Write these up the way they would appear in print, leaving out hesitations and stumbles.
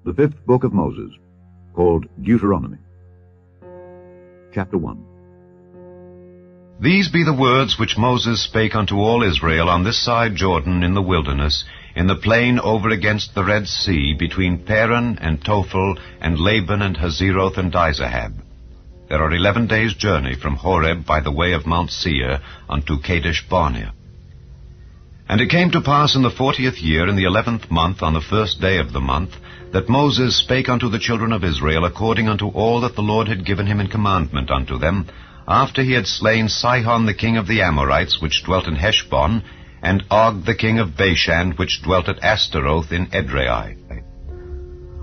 The fifth book of Moses, called Deuteronomy. Chapter 1. These be the words which Moses spake unto all Israel on this side Jordan in the wilderness, in the plain over against the Red Sea, between Paran and Tophel, and Laban and Hazeroth and Dizahab. There are 11 days' journey from Horeb by the way of Mount Seir unto Kadesh Barnea. And it came to pass in the 40th year, in the 11th month, on the first day of the month, that Moses spake unto the children of Israel according unto all that the Lord had given him in commandment unto them, after he had slain Sihon the king of the Amorites, which dwelt in Heshbon, and Og the king of Bashan, which dwelt at Astaroth in Edrei.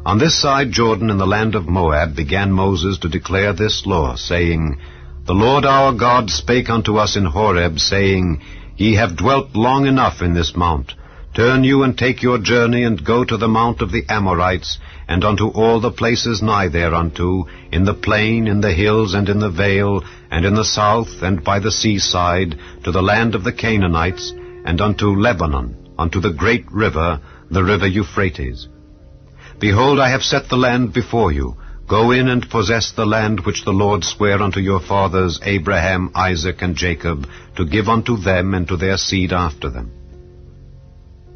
On this side Jordan in the land of Moab began Moses to declare this law, saying, The Lord our God spake unto us in Horeb, saying, Ye have dwelt long enough in this mount. Turn you and take your journey, and go to the mount of the Amorites, and unto all the places nigh thereunto, in the plain, in the hills, and in the vale, and in the south, and by the seaside, to the land of the Canaanites, and unto Lebanon, unto the great river, the river Euphrates. Behold, I have set the land before you. Go in and possess the land which the Lord sware unto your fathers, Abraham, Isaac, and Jacob, to give unto them and to their seed after them.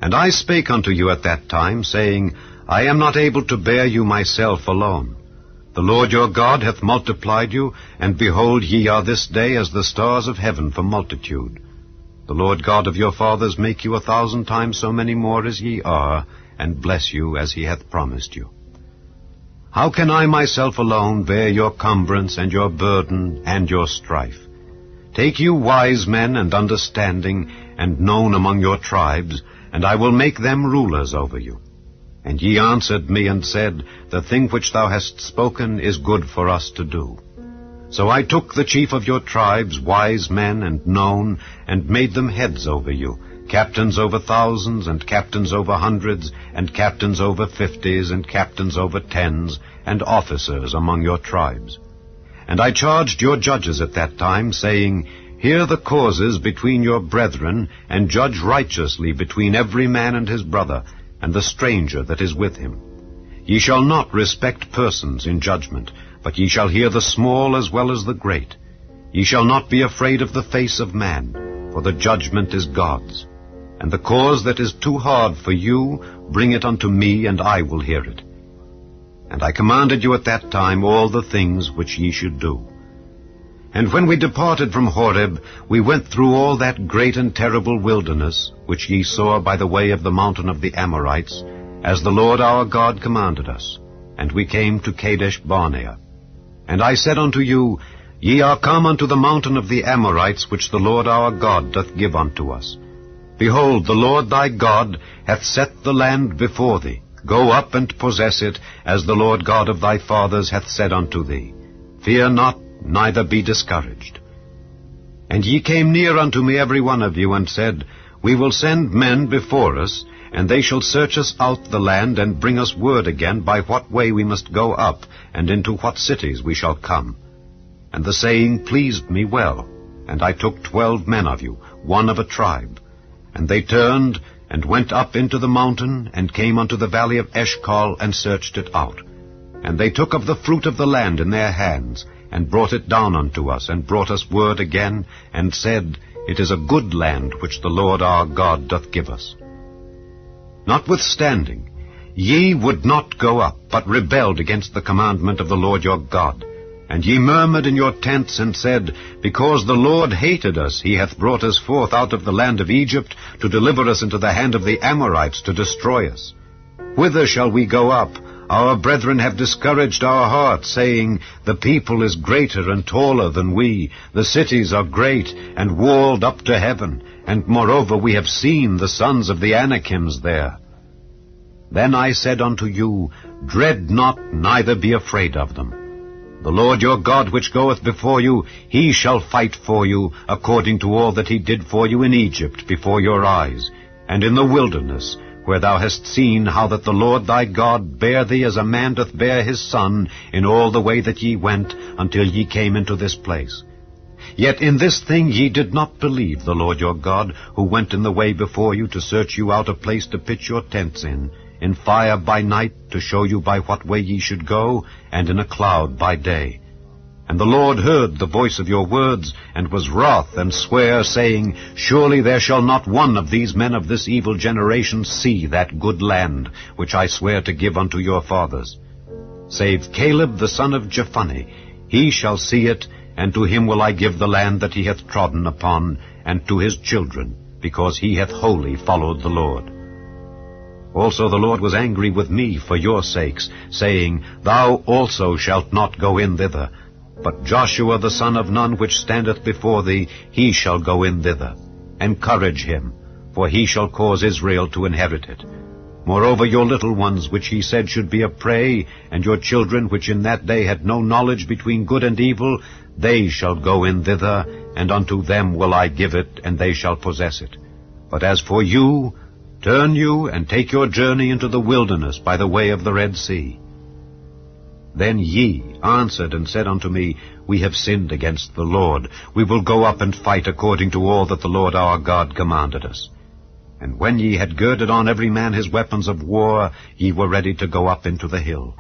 And I spake unto you at that time, saying, I am not able to bear you myself alone. The Lord your God hath multiplied you, and behold, ye are this day as the stars of heaven for multitude. The Lord God of your fathers make you 1,000 times so many more as ye are, and bless you as he hath promised you. How can I myself alone bear your cumbrance and your burden and your strife? Take you wise men and understanding, and known among your tribes, and I will make them rulers over you. And ye answered me and said, The thing which thou hast spoken is good for us to do. So I took the chief of your tribes, wise men and known, and made them heads over you, captains over thousands, and captains over hundreds, and captains over 50s, and captains over 10s, and officers among your tribes. And I charged your judges at that time, saying, Hear the causes between your brethren, and judge righteously between every man and his brother, and the stranger that is with him. Ye shall not respect persons in judgment, but ye shall hear the small as well as the great. Ye shall not be afraid of the face of man, for the judgment is God's. And the cause that is too hard for you, bring it unto me, and I will hear it. And I commanded you at that time all the things which ye should do. And when we departed from Horeb, we went through all that great and terrible wilderness, which ye saw by the way of the mountain of the Amorites, as the Lord our God commanded us. And we came to Kadesh Barnea. And I said unto you, Ye are come unto the mountain of the Amorites, which the Lord our God doth give unto us. Behold, the Lord thy God hath set the land before thee. Go up and possess it, as the Lord God of thy fathers hath said unto thee. Fear not, neither be discouraged. And ye came near unto me every one of you, and said, We will send men before us, and they shall search us out the land, and bring us word again by what way we must go up, and into what cities we shall come. And the saying pleased me well, and I took 12 men of you, one of a tribe. And they turned, and went up into the mountain, and came unto the valley of Eshcol, and searched it out. And they took of the fruit of the land in their hands, and brought it down unto us, and brought us word again, and said, It is a good land which the Lord our God doth give us. Notwithstanding, ye would not go up, but rebelled against the commandment of the Lord your God. And ye murmured in your tents, and said, Because the Lord hated us, he hath brought us forth out of the land of Egypt, to deliver us into the hand of the Amorites, to destroy us. Whither shall we go up? Our brethren have discouraged our hearts, saying, The people is greater and taller than we. The cities are great, and walled up to heaven. And moreover we have seen the sons of the Anakims there. Then I said unto you, Dread not, neither be afraid of them. The Lord your God which goeth before you, he shall fight for you, according to all that he did for you in Egypt before your eyes, and in the wilderness, where thou hast seen how that the Lord thy God bare thee as a man doth bear his son, in all the way that ye went, until ye came into this place. Yet in this thing ye did not believe the Lord your God, who went in the way before you to search you out a place to pitch your tents in, in fire by night, to show you by what way ye should go, and in a cloud by day. And the Lord heard the voice of your words, and was wroth, and sware, saying, Surely there shall not one of these men of this evil generation see that good land, which I swear to give unto your fathers. Save Caleb the son of Jephunneh, he shall see it, and to him will I give the land that he hath trodden upon, and to his children, because he hath wholly followed the Lord. Also the Lord was angry with me for your sakes, saying, Thou also shalt not go in thither, but Joshua the son of Nun, which standeth before thee, he shall go in thither. Encourage him, for he shall cause Israel to inherit it. Moreover, your little ones, which he said should be a prey, and your children, which in that day had no knowledge between good and evil, they shall go in thither, and unto them will I give it, and they shall possess it. But as for you, turn you, and take your journey into the wilderness by the way of the Red Sea. Then ye answered and said unto me, We have sinned against the Lord. We will go up and fight according to all that the Lord our God commanded us. And when ye had girded on every man his weapons of war, ye were ready to go up into the hill.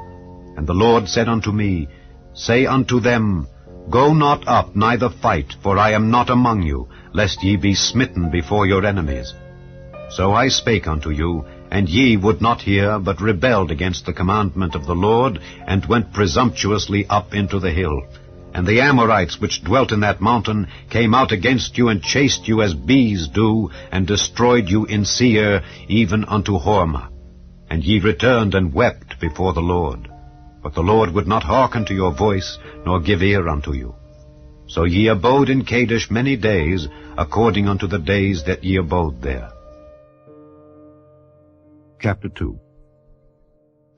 And the Lord said unto me, Say unto them, Go not up, neither fight, for I am not among you, lest ye be smitten before your enemies. So I spake unto you, and ye would not hear, but rebelled against the commandment of the Lord, and went presumptuously up into the hill. And the Amorites which dwelt in that mountain came out against you, and chased you as bees do, and destroyed you in Seir, even unto Hormah. And ye returned and wept before the Lord. But the Lord would not hearken to your voice, nor give ear unto you. So ye abode in Kadesh many days, according unto the days that ye abode there. Chapter 2.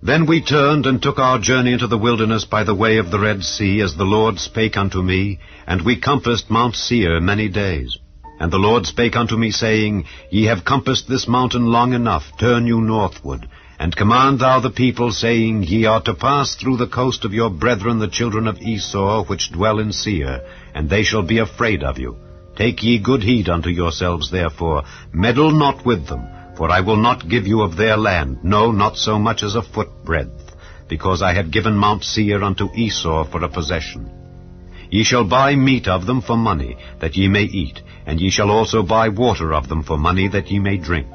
Then we turned and took our journey into the wilderness by the way of the Red Sea, as the Lord spake unto me, and we compassed Mount Seir many days. And the Lord spake unto me, saying, Ye have compassed this mountain long enough, turn you northward, and command thou the people, saying, Ye are to pass through the coast of your brethren the children of Esau, which dwell in Seir, and they shall be afraid of you. Take ye good heed unto yourselves, therefore, meddle not with them, for I will not give you of their land, no, not so much as a footbreadth, because I have given Mount Seir unto Esau for a possession. Ye shall buy meat of them for money, that ye may eat, and ye shall also buy water of them for money, that ye may drink.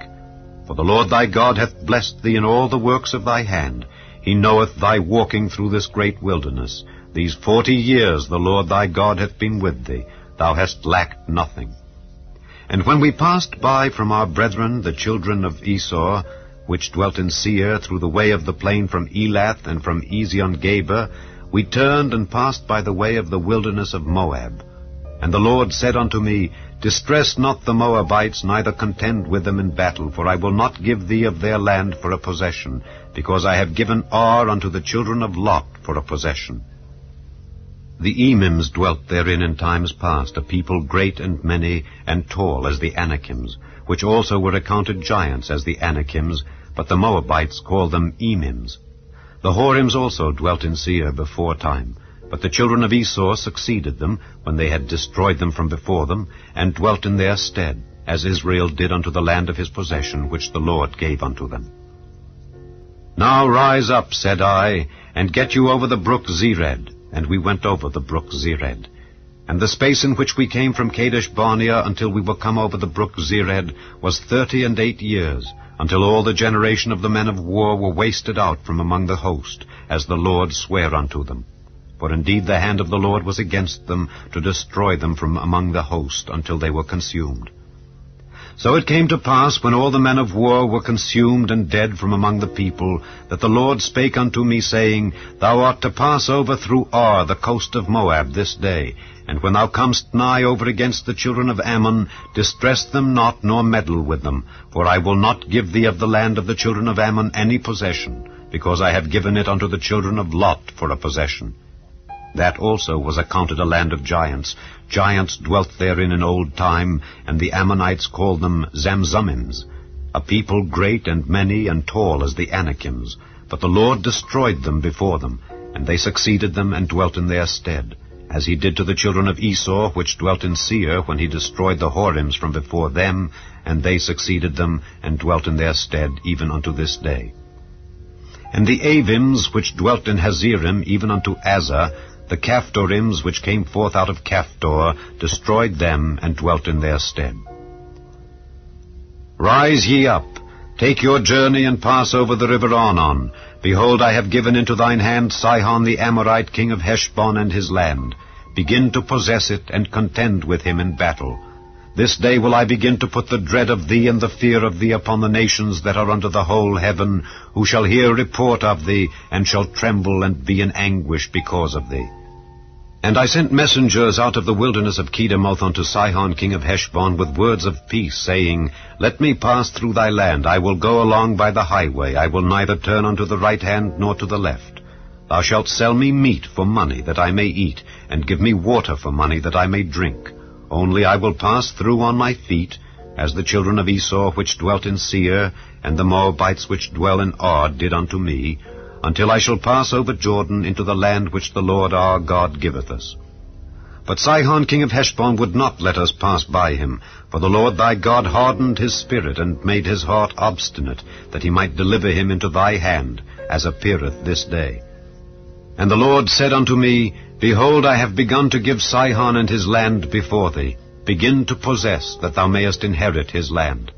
For the Lord thy God hath blessed thee in all the works of thy hand. He knoweth thy walking through this great wilderness. These 40 years the Lord thy God hath been with thee. Thou hast lacked nothing. And when we passed by from our brethren, the children of Esau, which dwelt in Seir, through the way of the plain from Elath and from Ezion-Geber, we turned and passed by the way of the wilderness of Moab. And the Lord said unto me, Distress not the Moabites, neither contend with them in battle, for I will not give thee of their land for a possession, because I have given Ar unto the children of Lot for a possession. The Emims dwelt therein in times past, a people great and many, and tall as the Anakims, which also were accounted giants as the Anakims, but the Moabites called them Emims. The Horims also dwelt in Seir before time, but the children of Esau succeeded them, when they had destroyed them from before them, and dwelt in their stead, as Israel did unto the land of his possession, which the Lord gave unto them. Now rise up, said I, and get you over the brook Zered. And we went over the brook Zered. And the space in which we came from Kadesh Barnea until we were come over the brook Zered was 38 years, until all the generation of the men of war were wasted out from among the host, as the Lord sware unto them. For indeed the hand of the Lord was against them, to destroy them from among the host, until they were consumed. So it came to pass, when all the men of war were consumed and dead from among the people, that the Lord spake unto me, saying, Thou art to pass over through Ar, the coast of Moab, this day. And when thou comest nigh over against the children of Ammon, distress them not, nor meddle with them. For I will not give thee of the land of the children of Ammon any possession, because I have given it unto the children of Lot for a possession. That also was accounted a land of giants. Giants dwelt therein in old time, and the Ammonites called them Zamzummims, a people great and many and tall as the Anakims. But the Lord destroyed them before them, and they succeeded them and dwelt in their stead, as he did to the children of Esau, which dwelt in Seir, when he destroyed the Horims from before them, and they succeeded them and dwelt in their stead, even unto this day. And the Avims which dwelt in Hazerim, even unto Azar, the Caphdorims which came forth out of Caphdor, destroyed them, and dwelt in their stead. Rise ye up, take your journey, and pass over the river Arnon. Behold, I have given into thine hand Sihon the Amorite, king of Heshbon, and his land. Begin to possess it, and contend with him in battle. This day will I begin to put the dread of thee and the fear of thee upon the nations that are under the whole heaven, who shall hear report of thee, and shall tremble and be in anguish because of thee. And I sent messengers out of the wilderness of Kedemoth unto Sihon king of Heshbon with words of peace, saying, Let me pass through thy land. I will go along by the highway. I will neither turn unto the right hand nor to the left. Thou shalt sell me meat for money, that I may eat, and give me water for money, that I may drink. Only I will pass through on my feet, as the children of Esau which dwelt in Seir, and the Moabites which dwell in Ar did unto me, until I shall pass over Jordan into the land which the Lord our God giveth us. But Sihon king of Heshbon would not let us pass by him, for the Lord thy God hardened his spirit, and made his heart obstinate, that he might deliver him into thy hand, as appeareth this day. And the Lord said unto me, Behold, I have begun to give Sihon and his land before thee. Begin to possess, that thou mayest inherit his land.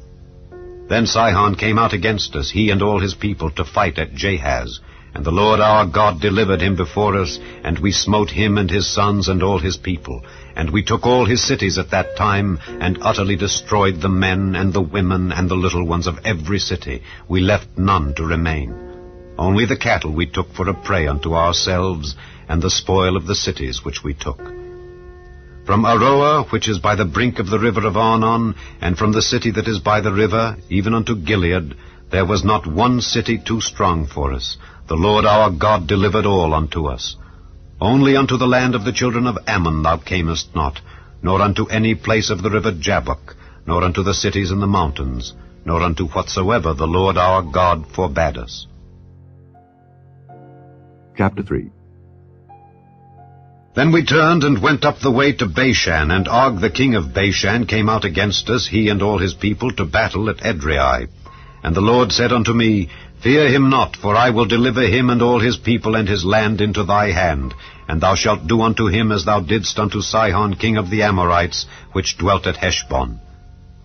Then Sihon came out against us, he and all his people, to fight at Jahaz. And the Lord our God delivered him before us, and we smote him and his sons and all his people. And we took all his cities at that time, and utterly destroyed the men and the women and the little ones of every city. We left none to remain. Only the cattle we took for a prey unto ourselves, and the spoil of the cities which we took. From Aroah, which is by the brink of the river of Arnon, and from the city that is by the river, even unto Gilead, there was not one city too strong for us. The Lord our God delivered all unto us. Only unto the land of the children of Ammon thou camest not, nor unto any place of the river Jabbok, nor unto the cities in the mountains, nor unto whatsoever the Lord our God forbade us. Chapter 3. Then we turned and went up the way to Bashan, and Og the king of Bashan came out against us, he and all his people, to battle at Edrei. And the Lord said unto me, Fear him not, for I will deliver him and all his people and his land into thy hand, and thou shalt do unto him as thou didst unto Sihon king of the Amorites, which dwelt at Heshbon.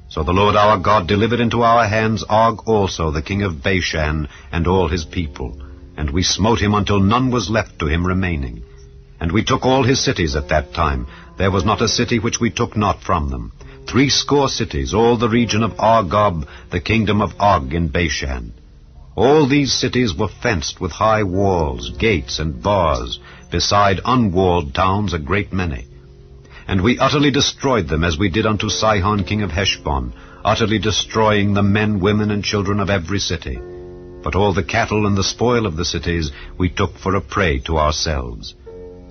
So the Lord our God delivered into our hands Og also the king of Bashan, and all his people. And we smote him until none was left to him remaining. And we took all his cities at that time. There was not a city which we took not from them. 60 cities, all the region of Argob, the kingdom of Og in Bashan. All these cities were fenced with high walls, gates, and bars, beside unwalled towns a great many. And we utterly destroyed them, as we did unto Sihon king of Heshbon, utterly destroying the men, women, and children of every city. But all the cattle and the spoil of the cities we took for a prey to ourselves.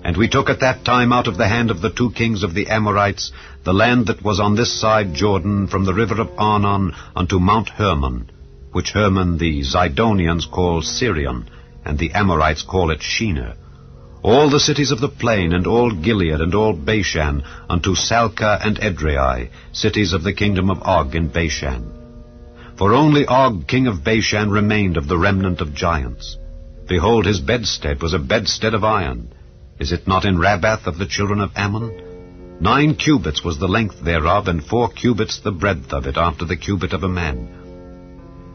And we took at that time out of the hand of the 2 kings of the Amorites the land that was on this side Jordan, from the river of Arnon unto Mount Hermon, which Hermon the Zidonians call Sirion, and the Amorites call it Shinar. All the cities of the plain, and all Gilead, and all Bashan, unto Salcah and Edrei, cities of the kingdom of Og in Bashan. For only Og king of Bashan remained of the remnant of giants. Behold, his bedstead was a bedstead of iron. Is it not in Rabbath of the children of Ammon? 9 cubits was the length thereof, and 4 cubits the breadth of it, after the cubit of a man.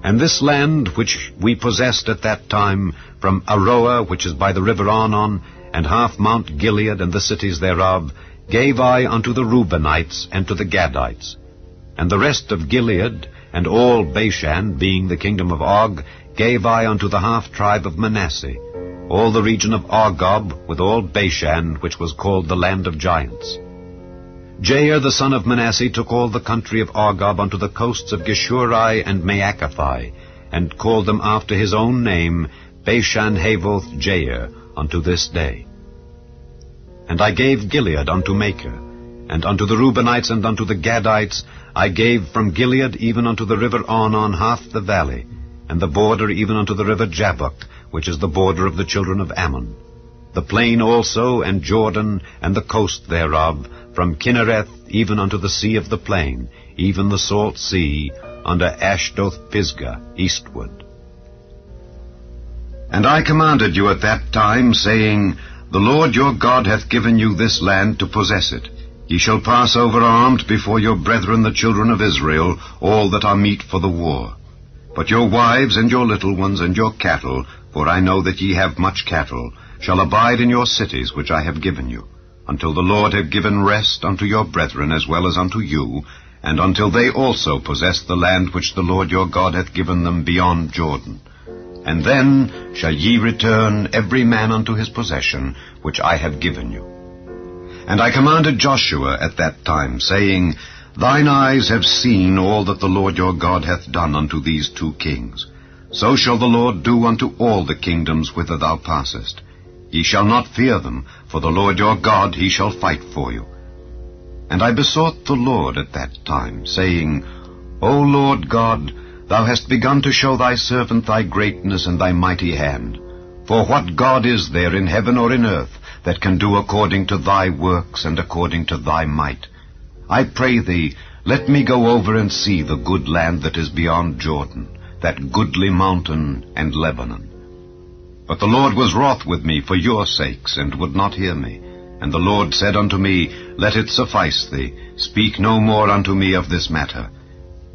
And this land which we possessed at that time, from Aroah, which is by the river Arnon, and half Mount Gilead and the cities thereof, gave I unto the Reubenites and to the Gadites. And the rest of Gilead, and all Bashan, being the kingdom of Og, gave I unto the half-tribe of Manasseh, all the region of Argob, with all Bashan, which was called the land of giants. Jair the son of Manasseh took all the country of Argob unto the coasts of Geshuri and Maacathai, and called them after his own name, Bashan Havoth Jair, unto this day. And I gave Gilead unto Machir, and unto the Reubenites and unto the Gadites I gave from Gilead even unto the river Arnon half the valley, and the border even unto the river Jabbok, which is the border of the children of Ammon. The plain also, and Jordan, and the coast thereof, from Kinnereth even unto the sea of the plain, even the salt sea, under Ashdoth Pisgah, eastward. And I commanded you at that time, saying, The Lord your God hath given you this land to possess it. Ye shall pass over armed before your brethren the children of Israel, all that are meet for the war. But your wives and your little ones and your cattle, for I know that ye have much cattle, shall abide in your cities which I have given you, until the Lord have given rest unto your brethren as well as unto you, and until they also possess the land which the Lord your God hath given them beyond Jordan. And then shall ye return every man unto his possession, which I have given you. And I commanded Joshua at that time, saying, Thine eyes have seen all that the Lord your God hath done unto these 2 kings. So shall the Lord do unto all the kingdoms whither thou passest. Ye shall not fear them, for the Lord your God he shall fight for you. And I besought the Lord at that time, saying, O Lord God, thou hast begun to show thy servant thy greatness and thy mighty hand. For what God is there in heaven or in earth that can do according to thy works and according to thy might? I pray thee, let me go over and see the good land that is beyond Jordan, that goodly mountain and Lebanon. But the Lord was wroth with me for your sakes, and would not hear me. And the Lord said unto me, Let it suffice thee, speak no more unto me of this matter.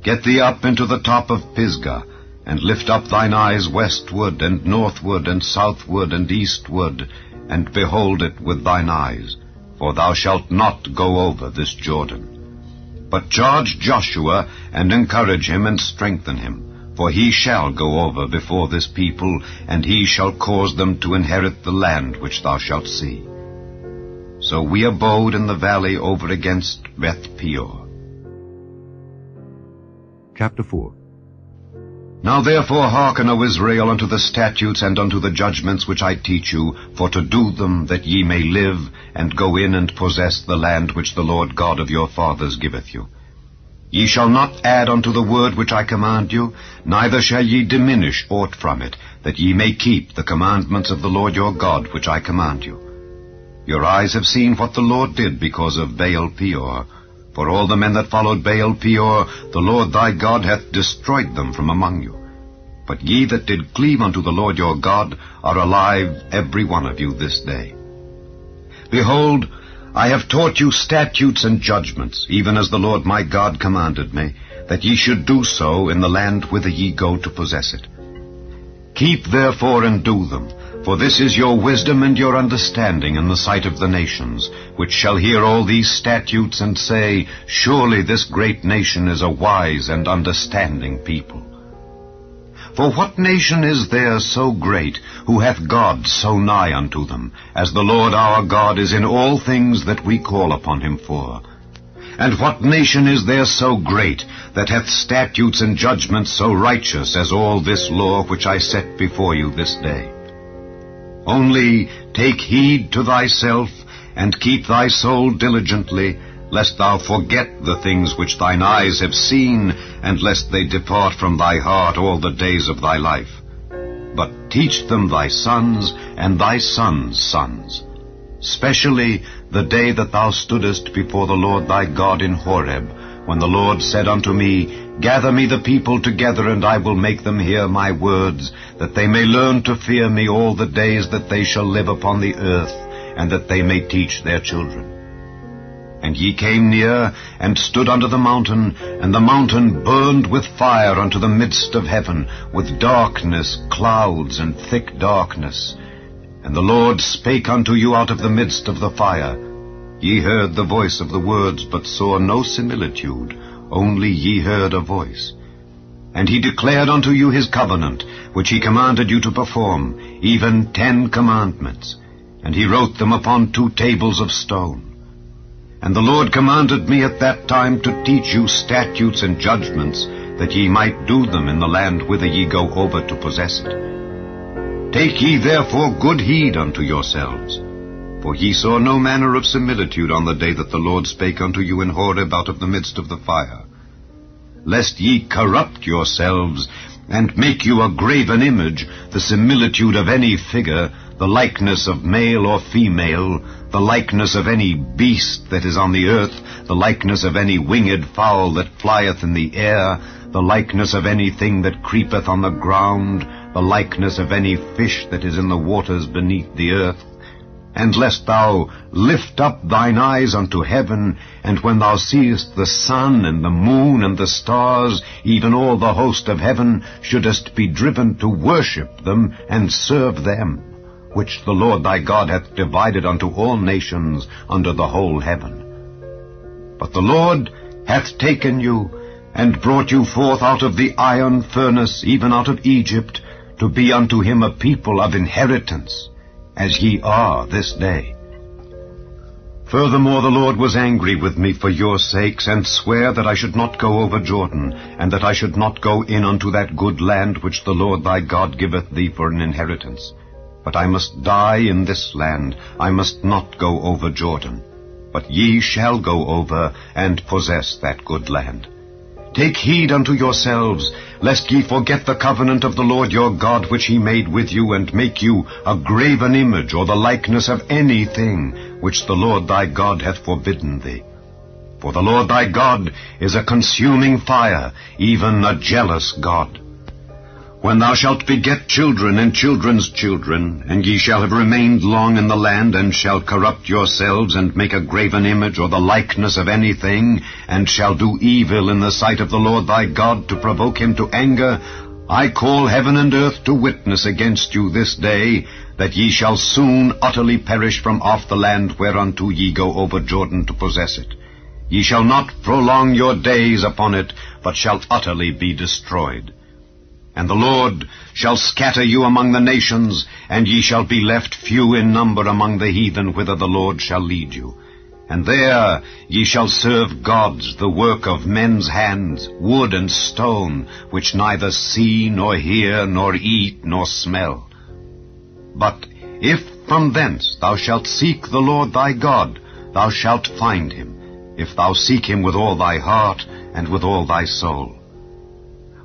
Get thee up into the top of Pisgah, and lift up thine eyes westward, and northward, and southward, and eastward, and behold it with thine eyes, for thou shalt not go over this Jordan. But charge Joshua, and encourage him, and strengthen him, for he shall go over before this people, and he shall cause them to inherit the land which thou shalt see. So we abode in the valley over against Beth Peor. Chapter 4. Now therefore hearken, O Israel, unto the statutes and unto the judgments which I teach you, for to do them, that ye may live, and go in and possess the land which the Lord God of your fathers giveth you. Ye shall not add unto the word which I command you, neither shall ye diminish aught from it, that ye may keep the commandments of the Lord your God which I command you. Your eyes have seen what the Lord did because of Baal Peor. For all the men that followed Baal Peor, the Lord thy God hath destroyed them from among you. But ye that did cleave unto the Lord your God are alive, every one of you, this day. Behold, I have taught you statutes and judgments, even as the Lord my God commanded me, that ye should do so in the land whither ye go to possess it. Keep therefore and do them, for this is your wisdom and your understanding in the sight of the nations, which shall hear all these statutes and say, Surely this great nation is a wise and understanding people. For what nation is there so great, who hath God so nigh unto them, as the Lord our God is in all things that we call upon him for? And what nation is there so great, that hath statutes and judgments so righteous as all this law which I set before you this day? Only take heed to thyself, and keep thy soul diligently, lest thou forget the things which thine eyes have seen, and lest they depart from thy heart all the days of thy life. But teach them thy sons, and thy sons' sons, specially the day that thou stoodest before the Lord thy God in Horeb, when the Lord said unto me, Gather me the people together, and I will make them hear my words, that they may learn to fear me all the days that they shall live upon the earth, and that they may teach their children. And ye came near, and stood under the mountain, and the mountain burned with fire unto the midst of heaven, with darkness, clouds, and thick darkness. And the Lord spake unto you out of the midst of the fire. Ye heard the voice of the words, but saw no similitude, only ye heard a voice. And he declared unto you his covenant, which he commanded you to perform, even 10 commandments. And he wrote them upon 2 tables of stone. And the Lord commanded me at that time to teach you statutes and judgments, that ye might do them in the land whither ye go over to possess it. Take ye therefore good heed unto yourselves, for ye saw no manner of similitude on the day that the Lord spake unto you in Horeb out of the midst of the fire, lest ye corrupt yourselves, and make you a graven image, the similitude of any figure, the likeness of male or female, the likeness of any beast that is on the earth, the likeness of any winged fowl that flieth in the air, the likeness of anything that creepeth on the ground, the likeness of any fish that is in the waters beneath the earth, and lest thou lift up thine eyes unto heaven, and when thou seest the sun and the moon and the stars, even all the host of heaven, shouldest be driven to worship them and serve them, which the Lord thy God hath divided unto all nations under the whole heaven. But the Lord hath taken you, and brought you forth out of the iron furnace, even out of Egypt, to be unto him a people of inheritance, as ye are this day. Furthermore the Lord was angry with me for your sakes, and sware that I should not go over Jordan, and that I should not go in unto that good land which the Lord thy God giveth thee for an inheritance. But I must die in this land, I must not go over Jordan. But ye shall go over, and possess that good land. Take heed unto yourselves, lest ye forget the covenant of the Lord your God, which he made with you, and make you a graven image, or the likeness of anything, which the Lord thy God hath forbidden thee. For the Lord thy God is a consuming fire, even a jealous God. When thou shalt beget children and children's children, and ye shall have remained long in the land, and shall corrupt yourselves, and make a graven image, or the likeness of anything, and shall do evil in the sight of the Lord thy God, to provoke him to anger, I call heaven and earth to witness against you this day, that ye shall soon utterly perish from off the land whereunto ye go over Jordan to possess it. Ye shall not prolong your days upon it, but shall utterly be destroyed. And the Lord shall scatter you among the nations, and ye shall be left few in number among the heathen, whither the Lord shall lead you. And there ye shall serve gods, the work of men's hands, wood and stone, which neither see, nor hear, nor eat, nor smell. But if from thence thou shalt seek the Lord thy God, thou shalt find him, if thou seek him with all thy heart and with all thy soul.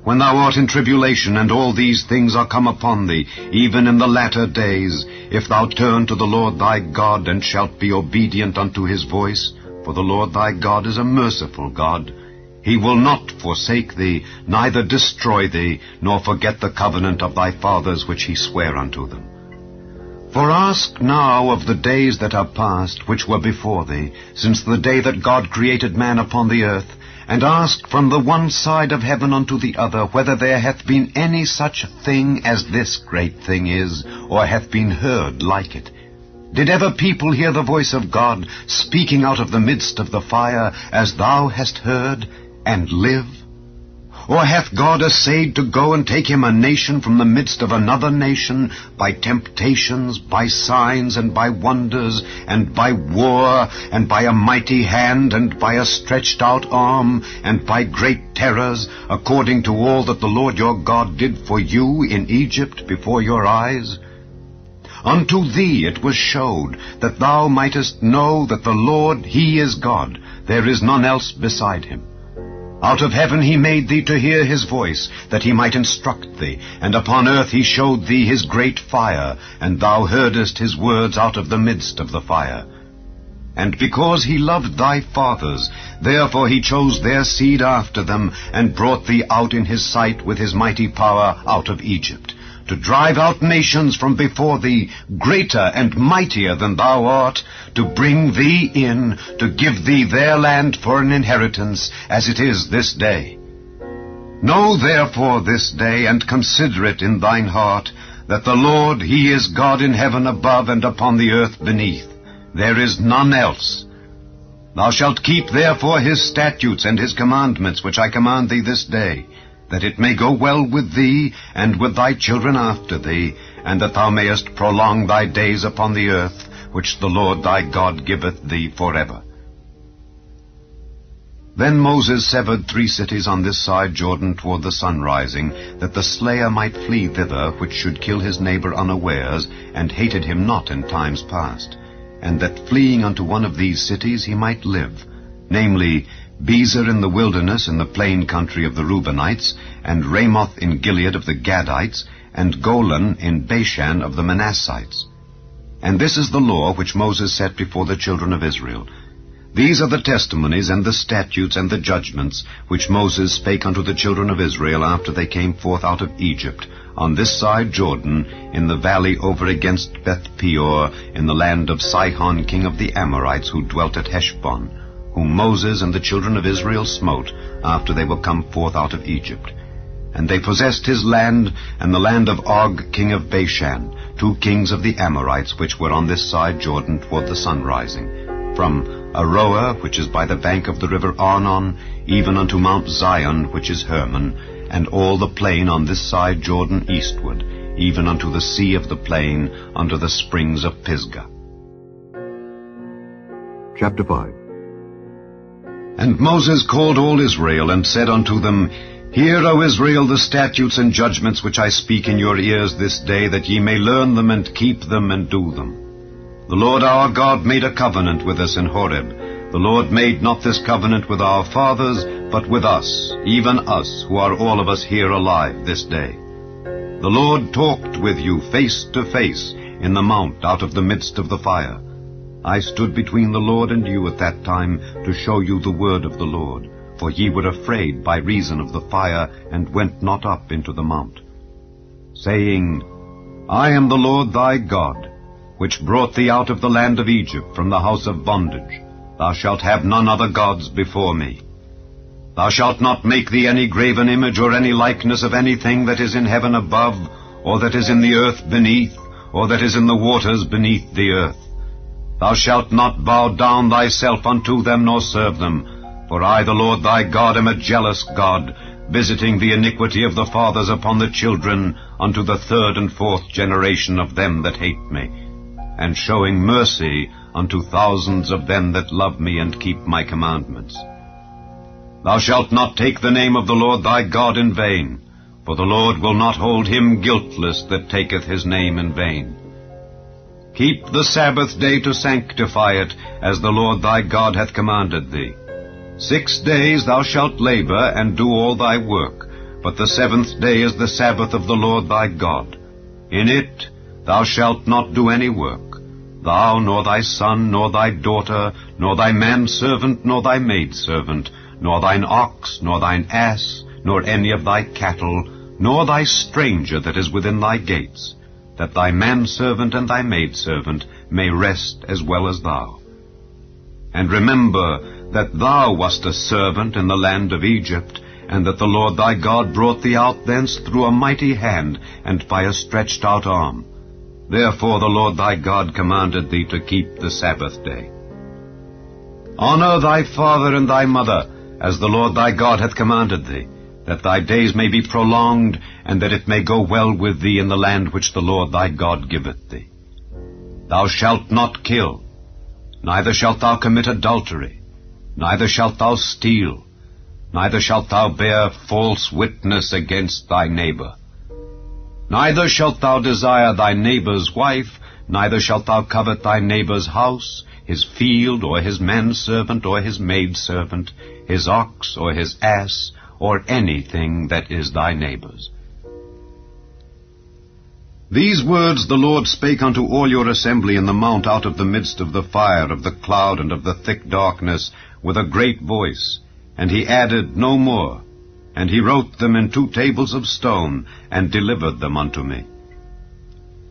When thou art in tribulation, and all these things are come upon thee, even in the latter days, if thou turn to the Lord thy God, and shalt be obedient unto his voice, for the Lord thy God is a merciful God, he will not forsake thee, neither destroy thee, nor forget the covenant of thy fathers which he sware unto them. For ask now of the days that are past, which were before thee, since the day that God created man upon the earth, and ask from the one side of heaven unto the other, whether there hath been any such thing as this great thing is, or hath been heard like it. Did ever people hear the voice of God, speaking out of the midst of the fire, as thou hast heard, and live? Or hath God essayed to go and take him a nation from the midst of another nation, by temptations, by signs, and by wonders, and by war, and by a mighty hand, and by a stretched out arm, and by great terrors, according to all that the Lord your God did for you in Egypt before your eyes? Unto thee it was showed, that thou mightest know that the Lord, he is God, there is none else beside him. Out of heaven he made thee to hear his voice, that he might instruct thee, and upon earth he showed thee his great fire, and thou heardest his words out of the midst of the fire. And because he loved thy fathers, therefore he chose their seed after them, and brought thee out in his sight with his mighty power out of Egypt, to drive out nations from before thee, greater and mightier than thou art, to bring thee in, to give thee their land for an inheritance, as it is this day. Know therefore this day, and consider it in thine heart, that the Lord, he is God in heaven above, and upon the earth beneath. There is none else. Thou shalt keep therefore his statutes and his commandments, which I command thee this day, that it may go well with thee, and with thy children after thee, and that thou mayest prolong thy days upon the earth, which the Lord thy God giveth thee forever. Then Moses severed 3 cities on this side Jordan toward the sun rising, that the slayer might flee thither, which should kill his neighbor unawares, and hated him not in times past, and that fleeing unto one of these cities he might live, namely, Bezer in the wilderness in the plain country of the Reubenites, and Ramoth in Gilead of the Gadites, and Golan in Bashan of the Manassites. And this is the law which Moses set before the children of Israel. These are the testimonies and the statutes and the judgments which Moses spake unto the children of Israel after they came forth out of Egypt, on this side Jordan, in the valley over against Beth-peor, in the land of Sihon king of the Amorites, who dwelt at Heshbon, whom Moses and the children of Israel smote, after they were come forth out of Egypt. And they possessed his land, and the land of Og king of Bashan, 2 kings of the Amorites, which were on this side Jordan toward the sunrising, from Aroer, which is by the bank of the river Arnon, even unto Mount Zion, which is Hermon, and all the plain on this side Jordan eastward, even unto the sea of the plain, unto the springs of Pisgah. Chapter 5. And Moses called all Israel, and said unto them, Hear, O Israel, the statutes and judgments which I speak in your ears this day, that ye may learn them, and keep them, and do them. The Lord our God made a covenant with us in Horeb. The Lord made not this covenant with our fathers, but with us, even us, who are all of us here alive this day. The Lord talked with you face to face in the mount out of the midst of the fire. I stood between the Lord and you at that time to show you the word of the Lord, for ye were afraid by reason of the fire, and went not up into the mount, saying, I am the Lord thy God, which brought thee out of the land of Egypt from the house of bondage. Thou shalt have none other gods before me. Thou shalt not make thee any graven image or any likeness of anything that is in heaven above, or that is in the earth beneath, or that is in the waters beneath the earth. Thou shalt not bow down thyself unto them, nor serve them. For I, the Lord thy God, am a jealous God, visiting the iniquity of the fathers upon the children, unto the 3rd and 4th generation of them that hate me, and showing mercy unto thousands of them that love me and keep my commandments. Thou shalt not take the name of the Lord thy God in vain, for the Lord will not hold him guiltless that taketh his name in vain. Keep the Sabbath day to sanctify it, as the Lord thy God hath commanded thee. 6 days thou shalt labor, and do all thy work, but the 7th day is the Sabbath of the Lord thy God. In it thou shalt not do any work, thou, nor thy son, nor thy daughter, nor thy manservant, nor thy maidservant, nor thine ox, nor thine ass, nor any of thy cattle, nor thy stranger that is within thy gates, that thy manservant and thy maidservant may rest as well as thou. And remember that thou wast a servant in the land of Egypt, and that the Lord thy God brought thee out thence through a mighty hand, and by a stretched out arm. Therefore the Lord thy God commanded thee to keep the Sabbath day. Honor thy father and thy mother, as the Lord thy God hath commanded thee, that thy days may be prolonged, and that it may go well with thee in the land which the Lord thy God giveth thee. Thou shalt not kill, neither shalt thou commit adultery, neither shalt thou steal, neither shalt thou bear false witness against thy neighbor. Neither shalt thou desire thy neighbor's wife, neither shalt thou covet thy neighbor's house, his field, or his manservant, or his maidservant, his ox, or his ass, or anything that is thy neighbor's. These words the Lord spake unto all your assembly in the mount out of the midst of the fire, of the cloud, and of the thick darkness, with a great voice, and he added no more. And he wrote them in 2 tables of stone, and delivered them unto me.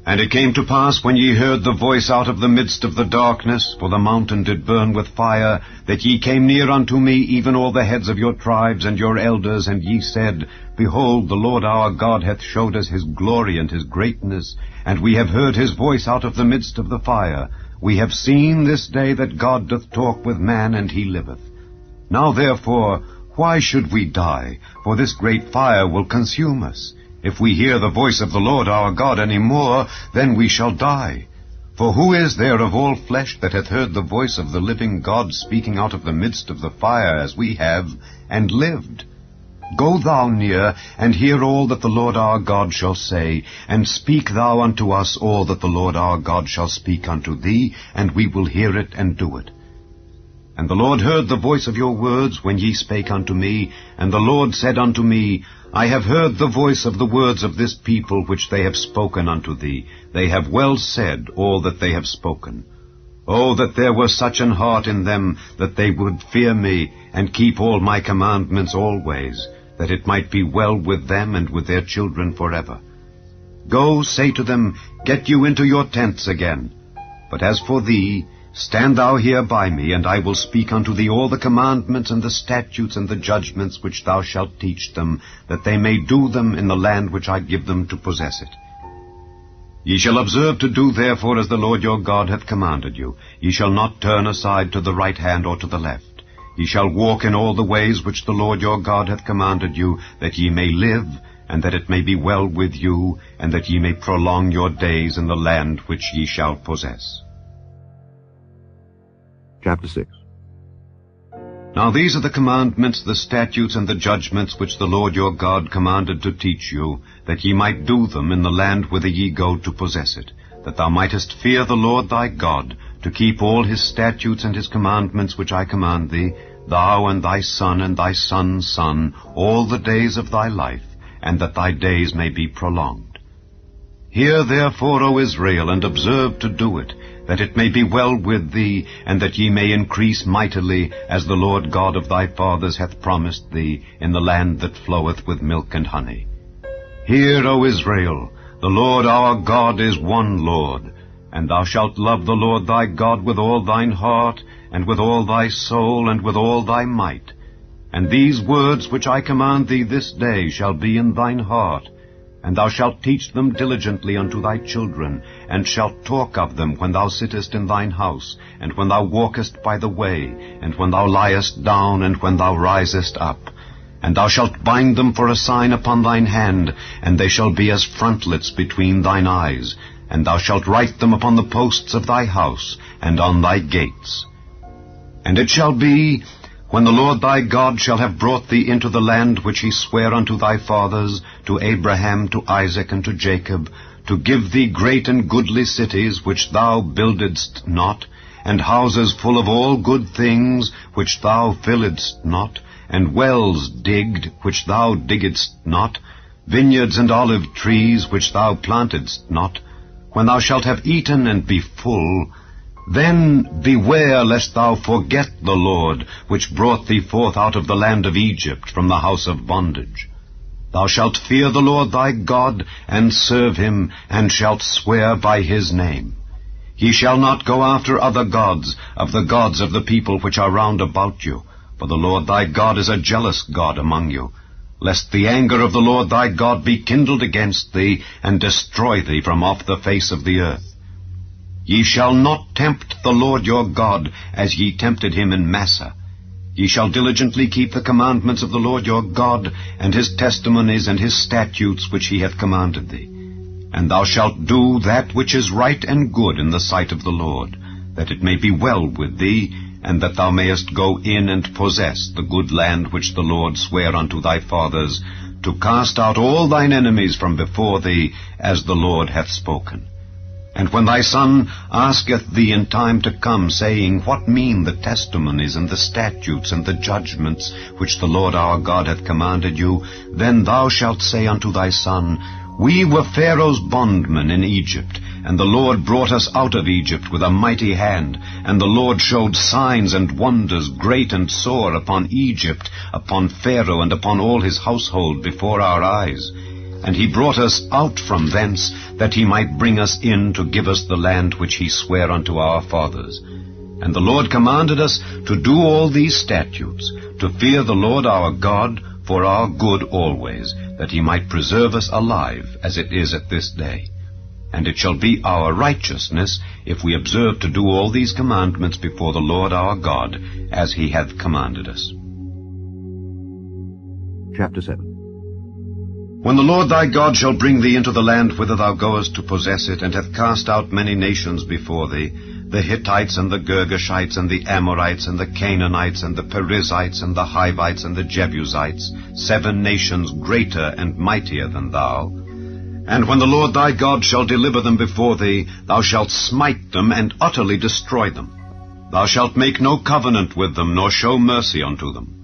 And it came to pass, when ye heard the voice out of the midst of the darkness, for the mountain did burn with fire, that ye came near unto me, even all the heads of your tribes and your elders, and ye said, Behold, the Lord our God hath showed us his glory and his greatness, and we have heard his voice out of the midst of the fire. We have seen this day that God doth talk with man, and he liveth. Now therefore, why should we die? For this great fire will consume us. If we hear the voice of the Lord our God any more, then we shall die. For who is there of all flesh that hath heard the voice of the living God speaking out of the midst of the fire, as we have, and lived? Go thou near, and hear all that the Lord our God shall say, and speak thou unto us all that the Lord our God shall speak unto thee, and we will hear it and do it. And the Lord heard the voice of your words when ye spake unto me, and the Lord said unto me, I have heard the voice of the words of this people which they have spoken unto thee. They have well said all that they have spoken. Oh, that there were such an heart in them, that they would fear me, and keep all my commandments always, that it might be well with them and with their children forever. Go, say to them, Get you into your tents again. But as for thee, stand thou here by me, and I will speak unto thee all the commandments and the statutes and the judgments which thou shalt teach them, that they may do them in the land which I give them to possess it. Ye shall observe to do therefore as the Lord your God hath commanded you. Ye shall not turn aside to the right hand or to the left. Ye shall walk in all the ways which the Lord your God hath commanded you, that ye may live, and that it may be well with you, and that ye may prolong your days in the land which ye shall possess. Chapter 6. Now these are the commandments, the statutes, and the judgments which the Lord your God commanded to teach you, that ye might do them in the land whither ye go to possess it, that thou mightest fear the Lord thy God, to keep all his statutes and his commandments which I command thee, thou and thy son and thy son's son, all the days of thy life, and that thy days may be prolonged. Hear therefore, O Israel, and observe to do it, that it may be well with thee, and that ye may increase mightily, as the Lord God of thy fathers hath promised thee, in the land that floweth with milk and honey. Hear, O Israel, the Lord our God is one Lord, and thou shalt love the Lord thy God with all thine heart, and with all thy soul, and with all thy might. And these words which I command thee this day shall be in thine heart, and thou shalt teach them diligently unto thy children, and shalt talk of them when thou sittest in thine house, and when thou walkest by the way, and when thou liest down, and when thou risest up. And thou shalt bind them for a sign upon thine hand, and they shall be as frontlets between thine eyes, and thou shalt write them upon the posts of thy house, and on thy gates. And it shall be, when the Lord thy God shall have brought thee into the land which he sware unto thy fathers, to Abraham, to Isaac, and to Jacob, to give thee great and goodly cities which thou buildedst not, and houses full of all good things which thou filledst not, and wells digged which thou diggedst not, vineyards and olive trees which thou plantedst not, when thou shalt have eaten and be full, then beware lest thou forget the Lord, which brought thee forth out of the land of Egypt from the house of bondage. Thou shalt fear the Lord thy God, and serve him, and shalt swear by his name. Ye shall not go after other gods, of the people which are round about you, for the Lord thy God is a jealous God among you, lest the anger of the Lord thy God be kindled against thee, and destroy thee from off the face of the earth. Ye shall not tempt the Lord your God, as ye tempted him in Massah. Ye shall diligently keep the commandments of the Lord your God, and his testimonies and his statutes which he hath commanded thee. And thou shalt do that which is right and good in the sight of the Lord, that it may be well with thee, and that thou mayest go in and possess the good land which the Lord sware unto thy fathers, to cast out all thine enemies from before thee, as the Lord hath spoken. And when thy son asketh thee in time to come, saying, What mean the testimonies and the statutes and the judgments which the Lord our God hath commanded you, then thou shalt say unto thy son, We were Pharaoh's bondmen in Egypt, and the Lord brought us out of Egypt with a mighty hand, and the Lord showed signs and wonders great and sore upon Egypt, upon Pharaoh, and upon all his household before our eyes. And he brought us out from thence, that he might bring us in to give us the land which he sware unto our fathers. And the Lord commanded us to do all these statutes, to fear the Lord our God for our good always, that he might preserve us alive, as it is at this day. And it shall be our righteousness, if we observe to do all these commandments before the Lord our God, as he hath commanded us. Chapter 7. When the Lord thy God shall bring thee into the land whither thou goest to possess it, and hath cast out many nations before thee, the Hittites, and the Girgashites, and the Amorites, and the Canaanites, and the Perizzites, and the Hivites, and the Jebusites, 7 nations greater and mightier than thou. And when the Lord thy God shall deliver them before thee, thou shalt smite them, and utterly destroy them. Thou shalt make no covenant with them, nor show mercy unto them.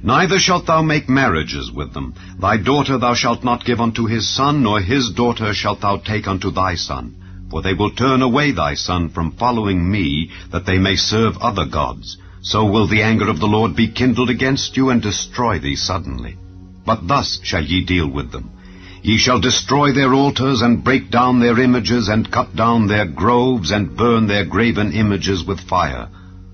Neither shalt thou make marriages with them. Thy daughter thou shalt not give unto his son, nor his daughter shalt thou take unto thy son. For they will turn away thy son from following me, that they may serve other gods. So will the anger of the Lord be kindled against you, and destroy thee suddenly. But thus shall ye deal with them. Ye shall destroy their altars, and break down their images, and cut down their groves, and burn their graven images with fire.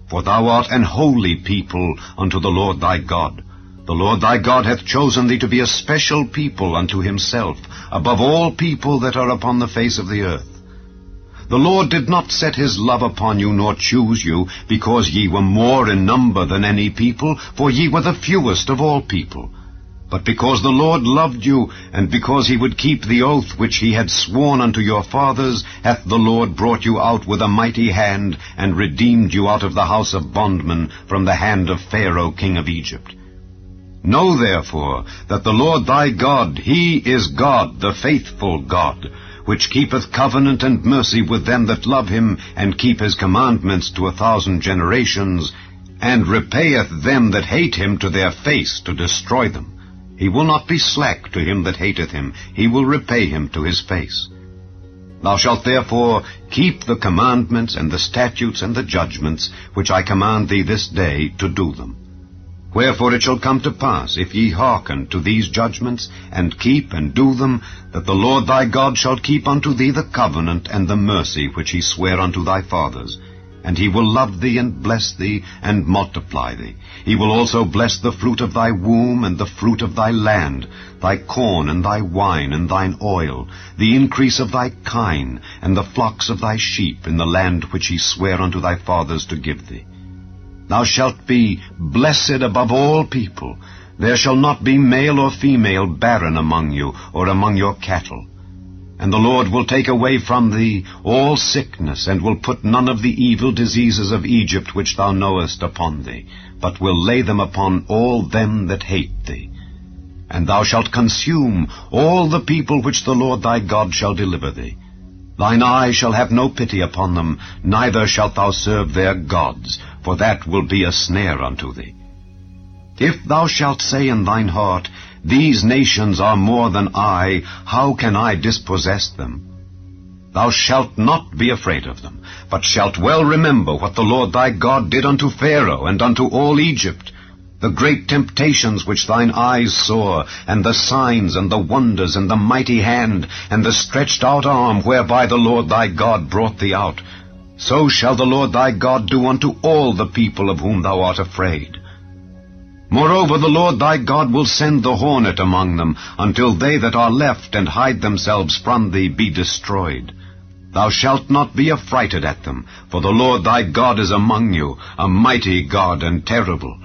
For thou art an holy people unto the Lord thy God. The Lord thy God hath chosen thee to be a special people unto himself, above all people that are upon the face of the earth. The Lord did not set his love upon you, nor choose you, because ye were more in number than any people, for ye were the fewest of all people. But because the Lord loved you, and because he would keep the oath which he had sworn unto your fathers, hath the Lord brought you out with a mighty hand, and redeemed you out of the house of bondmen, from the hand of Pharaoh king of Egypt. Know therefore that the Lord thy God, he is God, the faithful God, which keepeth covenant and mercy with them that love him, and keep his commandments to 1,000 generations, and repayeth them that hate him to their face, to destroy them. He will not be slack to him that hateth him, he will repay him to his face. Thou shalt therefore keep the commandments and the statutes and the judgments which I command thee this day, to do them. Wherefore it shall come to pass, if ye hearken to these judgments, and keep and do them, that the Lord thy God shall keep unto thee the covenant and the mercy which he sware unto thy fathers. And he will love thee, and bless thee, and multiply thee. He will also bless the fruit of thy womb, and the fruit of thy land, thy corn, and thy wine, and thine oil, the increase of thy kine, and the flocks of thy sheep, in the land which he sware unto thy fathers to give thee. Thou shalt be blessed above all people. There shall not be male or female barren among you, or among your cattle. And the Lord will take away from thee all sickness, and will put none of the evil diseases of Egypt which thou knowest upon thee, but will lay them upon all them that hate thee. And thou shalt consume all the people which the Lord thy God shall deliver thee. Thine eye shall have no pity upon them, neither shalt thou serve their gods, for that will be a snare unto thee. If thou shalt say in thine heart, These nations are more than I, how can I dispossess them? Thou shalt not be afraid of them, but shalt well remember what the Lord thy God did unto Pharaoh and unto all Egypt, the great temptations which thine eyes saw, and the signs and the wonders, and the mighty hand, and the stretched out arm, whereby the Lord thy God brought thee out. So shall the Lord thy God do unto all the people of whom thou art afraid. Moreover, the Lord thy God will send the hornet among them, until they that are left and hide themselves from thee be destroyed. Thou shalt not be affrighted at them, for the Lord thy God is among you, a mighty God and terrible.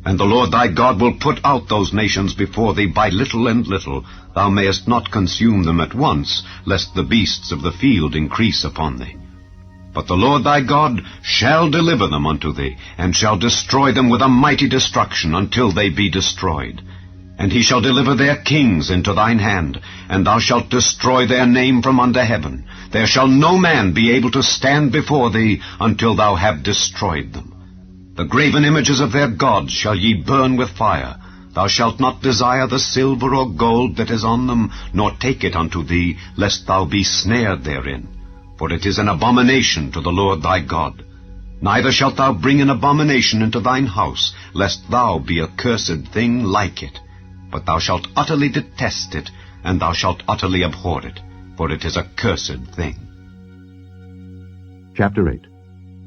And the Lord thy God will put out those nations before thee by little and little. Thou mayest not consume them at once, lest the beasts of the field increase upon thee. But the Lord thy God shall deliver them unto thee, and shall destroy them with a mighty destruction, until they be destroyed. And he shall deliver their kings into thine hand, and thou shalt destroy their name from under heaven. There shall no man be able to stand before thee, until thou have destroyed them. The graven images of their gods shall ye burn with fire. Thou shalt not desire the silver or gold that is on them, nor take it unto thee, lest thou be snared therein. For it is an abomination to the Lord thy God. Neither shalt thou bring an abomination into thine house, lest thou be a cursed thing like it. But thou shalt utterly detest it, and thou shalt utterly abhor it, for it is a cursed thing. Chapter 8.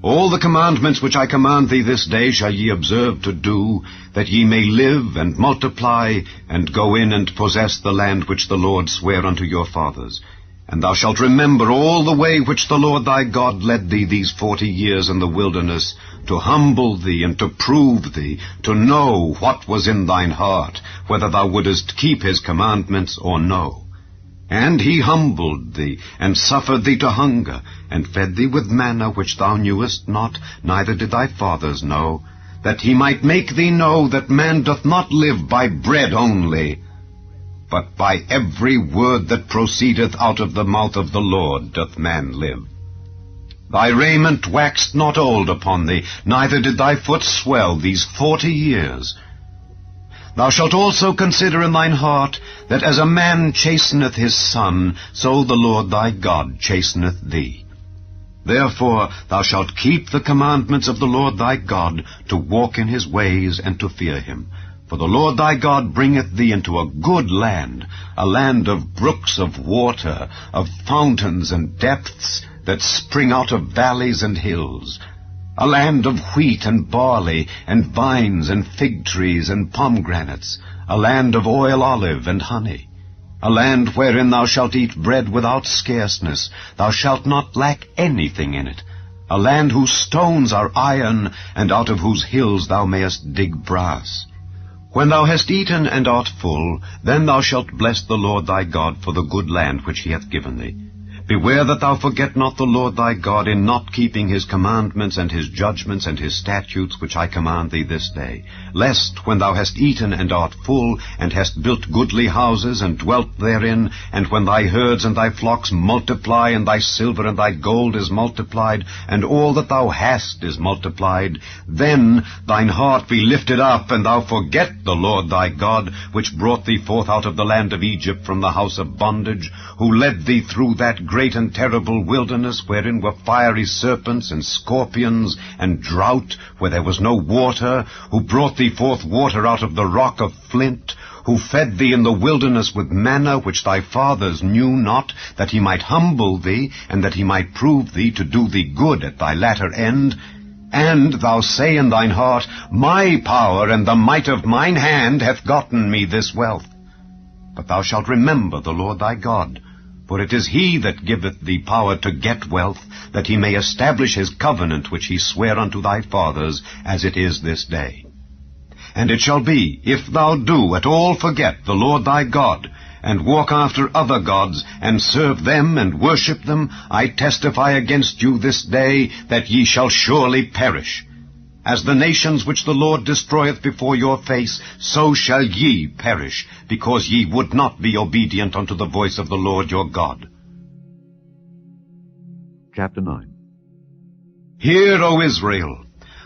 All the commandments which I command thee this day shall ye observe to do, that ye may live and multiply, and go in and possess the land which the Lord sware unto your fathers. And thou shalt remember all the way which the Lord thy God led thee these 40 years in the wilderness, to humble thee and to prove thee, to know what was in thine heart, whether thou wouldest keep his commandments or no. And he humbled thee, and suffered thee to hunger, and fed thee with manna which thou knewest not, neither did thy fathers know, that he might make thee know that man doth not live by bread only, but by every word that proceedeth out of the mouth of the Lord doth man live. Thy raiment waxed not old upon thee, neither did thy foot swell these 40 years. Thou shalt also consider in thine heart, that as a man chasteneth his son, so the Lord thy God chasteneth thee. Therefore thou shalt keep the commandments of the Lord thy God, to walk in his ways and to fear him. For the Lord thy God bringeth thee into a good land, a land of brooks of water, of fountains and depths that spring out of valleys and hills, a land of wheat and barley, and vines and fig trees and pomegranates, a land of oil olive and honey, a land wherein thou shalt eat bread without scarceness, thou shalt not lack anything in it, a land whose stones are iron, and out of whose hills thou mayest dig brass. When thou hast eaten and art full, then thou shalt bless the Lord thy God for the good land which he hath given thee. Beware that thou forget not the Lord thy God in not keeping his commandments and his judgments and his statutes which I command thee this day, lest when thou hast eaten and art full, and hast built goodly houses and dwelt therein, and when thy herds and thy flocks multiply, and thy silver and thy gold is multiplied, and all that thou hast is multiplied, then thine heart be lifted up, and thou forget the Lord thy God, which brought thee forth out of the land of Egypt from the house of bondage, who led thee through that great and terrible wilderness, wherein were fiery serpents and scorpions, and drought, where there was no water, who brought thee forth water out of the rock of flint, who fed thee in the wilderness with manna, which thy fathers knew not, that he might humble thee, and that he might prove thee to do thee good at thy latter end. And thou say in thine heart, My power and the might of mine hand hath gotten me this wealth. But thou shalt remember the Lord thy God, for it is he that giveth thee power to get wealth, that he may establish his covenant which he sware unto thy fathers, as it is this day. And it shall be, if thou do at all forget the Lord thy God, and walk after other gods, and serve them and worship them, I testify against you this day that ye shall surely perish. As the nations which the Lord destroyeth before your face, so shall ye perish, because ye would not be obedient unto the voice of the Lord your God. Chapter 9. Hear, O Israel,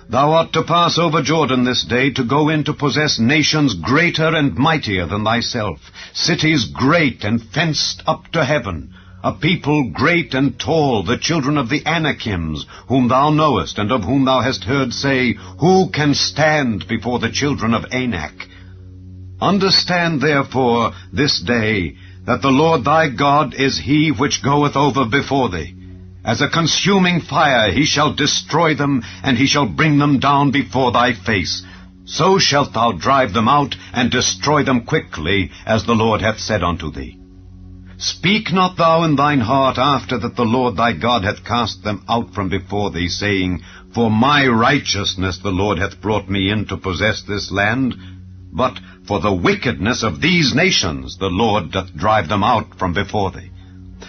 thou art to pass over Jordan this day, to go in to possess nations greater and mightier than thyself, cities great and fenced up to heaven, a people great and tall, the children of the Anakims, whom thou knowest, and of whom thou hast heard say, Who can stand before the children of Anak? Understand therefore this day that the Lord thy God is he which goeth over before thee. As a consuming fire he shall destroy them, and he shall bring them down before thy face. So shalt thou drive them out, and destroy them quickly, as the Lord hath said unto thee. Speak not thou in thine heart after that the Lord thy God hath cast them out from before thee, saying, For my righteousness the Lord hath brought me in to possess this land. But for the wickedness of these nations the Lord doth drive them out from before thee.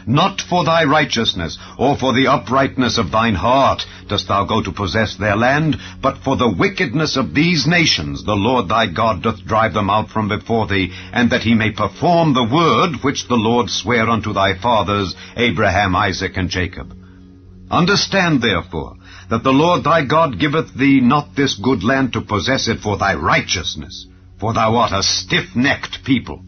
Not for thy righteousness, or for the uprightness of thine heart dost thou go to possess their land, but for the wickedness of these nations the Lord thy God doth drive them out from before thee, and that he may perform the word which the Lord sware unto thy fathers, Abraham, Isaac, and Jacob. Understand therefore that the Lord thy God giveth thee not this good land to possess it for thy righteousness, for thou art a stiff-necked people.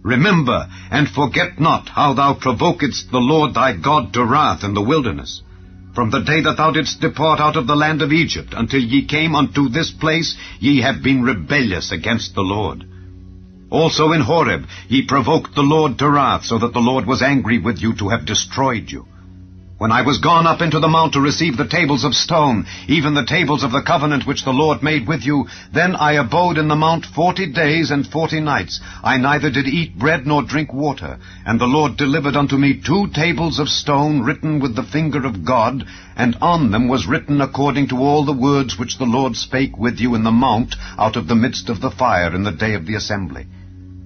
Remember, and forget not how thou provokedst the Lord thy God to wrath in the wilderness. From the day that thou didst depart out of the land of Egypt, until ye came unto this place, ye have been rebellious against the Lord. Also in Horeb ye provoked the Lord to wrath, so that the Lord was angry with you to have destroyed you. When I was gone up into the mount to receive the tables of stone, even the tables of the covenant which the Lord made with you, then I abode in the mount 40 days and 40 nights. I neither did eat bread nor drink water. And the Lord delivered unto me 2 tables of stone written with the finger of God, and on them was written according to all the words which the Lord spake with you in the mount out of the midst of the fire in the day of the assembly.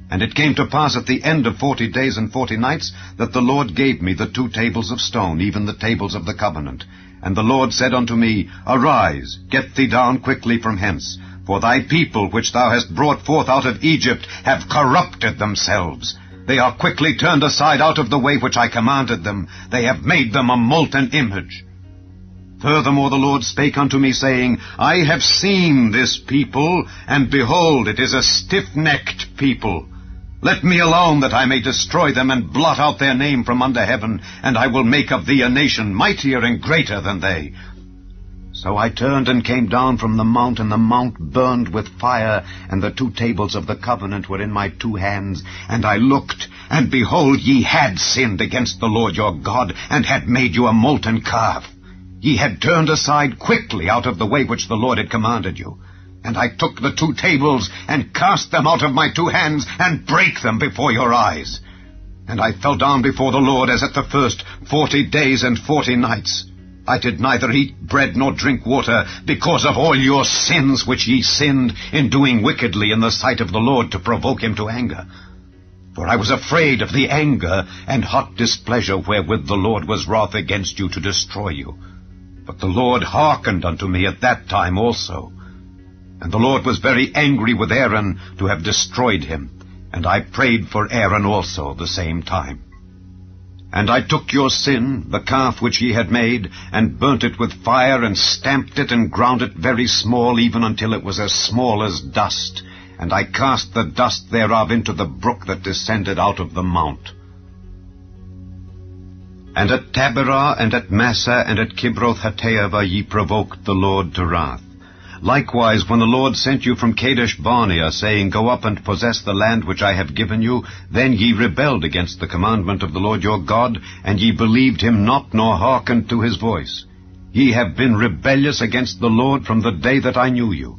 And it came to pass at the end of 40 days and 40 nights that the Lord gave me the 2 tables of stone, even the tables of the covenant. And the Lord said unto me, Arise, get thee down quickly from hence, for thy people which thou hast brought forth out of Egypt have corrupted themselves. They are quickly turned aside out of the way which I commanded them. They have made them a molten image. Furthermore the Lord spake unto me, saying, I have seen this people, and behold, it is a stiff-necked people. Let me alone, that I may destroy them, and blot out their name from under heaven, and I will make of thee a nation mightier and greater than they. So I turned and came down from the mount, and the mount burned with fire, and the 2 tables of the covenant were in my 2 hands. And I looked, and behold, ye had sinned against the Lord your God, and had made you a molten calf. Ye had turned aside quickly out of the way which the Lord had commanded you. And I took the 2 tables, and cast them out of my 2 hands, and brake them before your eyes. And I fell down before the Lord as at the first 40 days and 40 nights. I did neither eat bread nor drink water, because of all your sins which ye sinned in doing wickedly in the sight of the Lord to provoke him to anger. For I was afraid of the anger and hot displeasure wherewith the Lord was wroth against you to destroy you. But the Lord hearkened unto me at that time also. And the Lord was very angry with Aaron to have destroyed him, and I prayed for Aaron also the same time. And I took your sin, the calf which ye had made, and burnt it with fire, and stamped it, and ground it very small, even until it was as small as dust. And I cast the dust thereof into the brook that descended out of the mount. And at Taberah, and at Massah, and at Kibroth-Hattaavah ye provoked the Lord to wrath. Likewise, when the Lord sent you from Kadesh-Barnea, saying, Go up and possess the land which I have given you, then ye rebelled against the commandment of the Lord your God, and ye believed him not, nor hearkened to his voice. Ye have been rebellious against the Lord from the day that I knew you.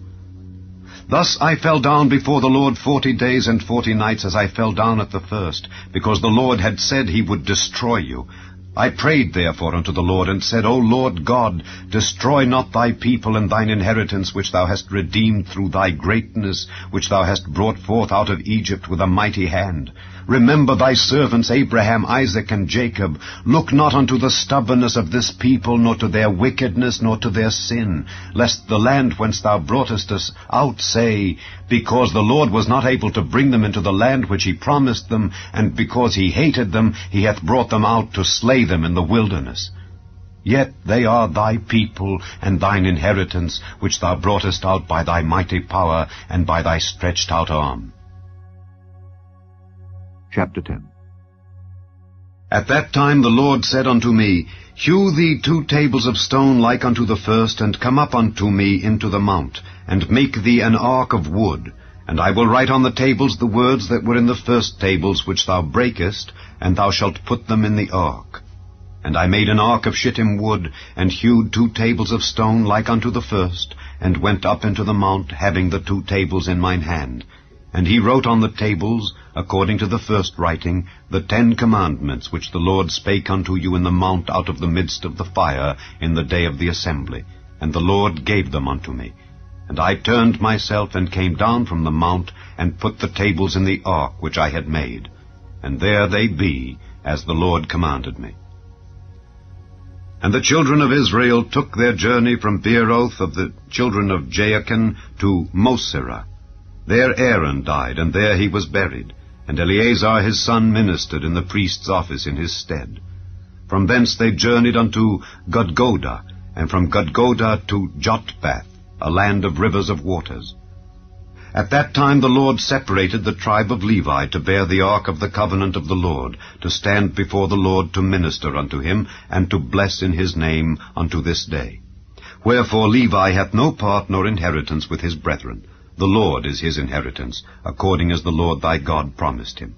Thus I fell down before the Lord 40 days and 40 nights, as I fell down at the first, because the Lord had said he would destroy you. I prayed therefore unto the Lord, and said, O Lord God, destroy not thy people and thine inheritance, which thou hast redeemed through thy greatness, which thou hast brought forth out of Egypt with a mighty hand. Remember thy servants Abraham, Isaac, and Jacob. Look not unto the stubbornness of this people, nor to their wickedness, nor to their sin, lest the land whence thou broughtest us out say, Because the Lord was not able to bring them into the land which he promised them, and because he hated them, he hath brought them out to slay them in the wilderness. Yet they are thy people, and thine inheritance, which thou broughtest out by thy mighty power, and by thy stretched out arm. Chapter 10. At that time the Lord said unto me, Hew thee 2 tables of stone like unto the first, and come up unto me into the mount, and make thee an ark of wood. And I will write on the tables the words that were in the first tables which thou breakest, and thou shalt put them in the ark. And I made an ark of shittim wood, and hewed 2 tables of stone like unto the first, and went up into the mount, having the 2 tables in mine hand. And he wrote on the tables, according to the first writing, the 10 commandments which the Lord spake unto you in the mount out of the midst of the fire in the day of the assembly. And the Lord gave them unto me. And I turned myself and came down from the mount, and put the tables in the ark which I had made. And there they be, as the Lord commanded me. And the children of Israel took their journey from Beeroth of the children of Jaachan to Mosera. There Aaron died, and there he was buried, and Eleazar his son ministered in the priest's office in his stead. From thence they journeyed unto Gudgodah, and from Gudgodah to Jotbath, a land of rivers of waters. At that time the Lord separated the tribe of Levi to bear the ark of the covenant of the Lord, to stand before the Lord to minister unto him, and to bless in his name unto this day. Wherefore Levi hath no part nor inheritance with his brethren. The Lord is his inheritance, according as the Lord thy God promised him.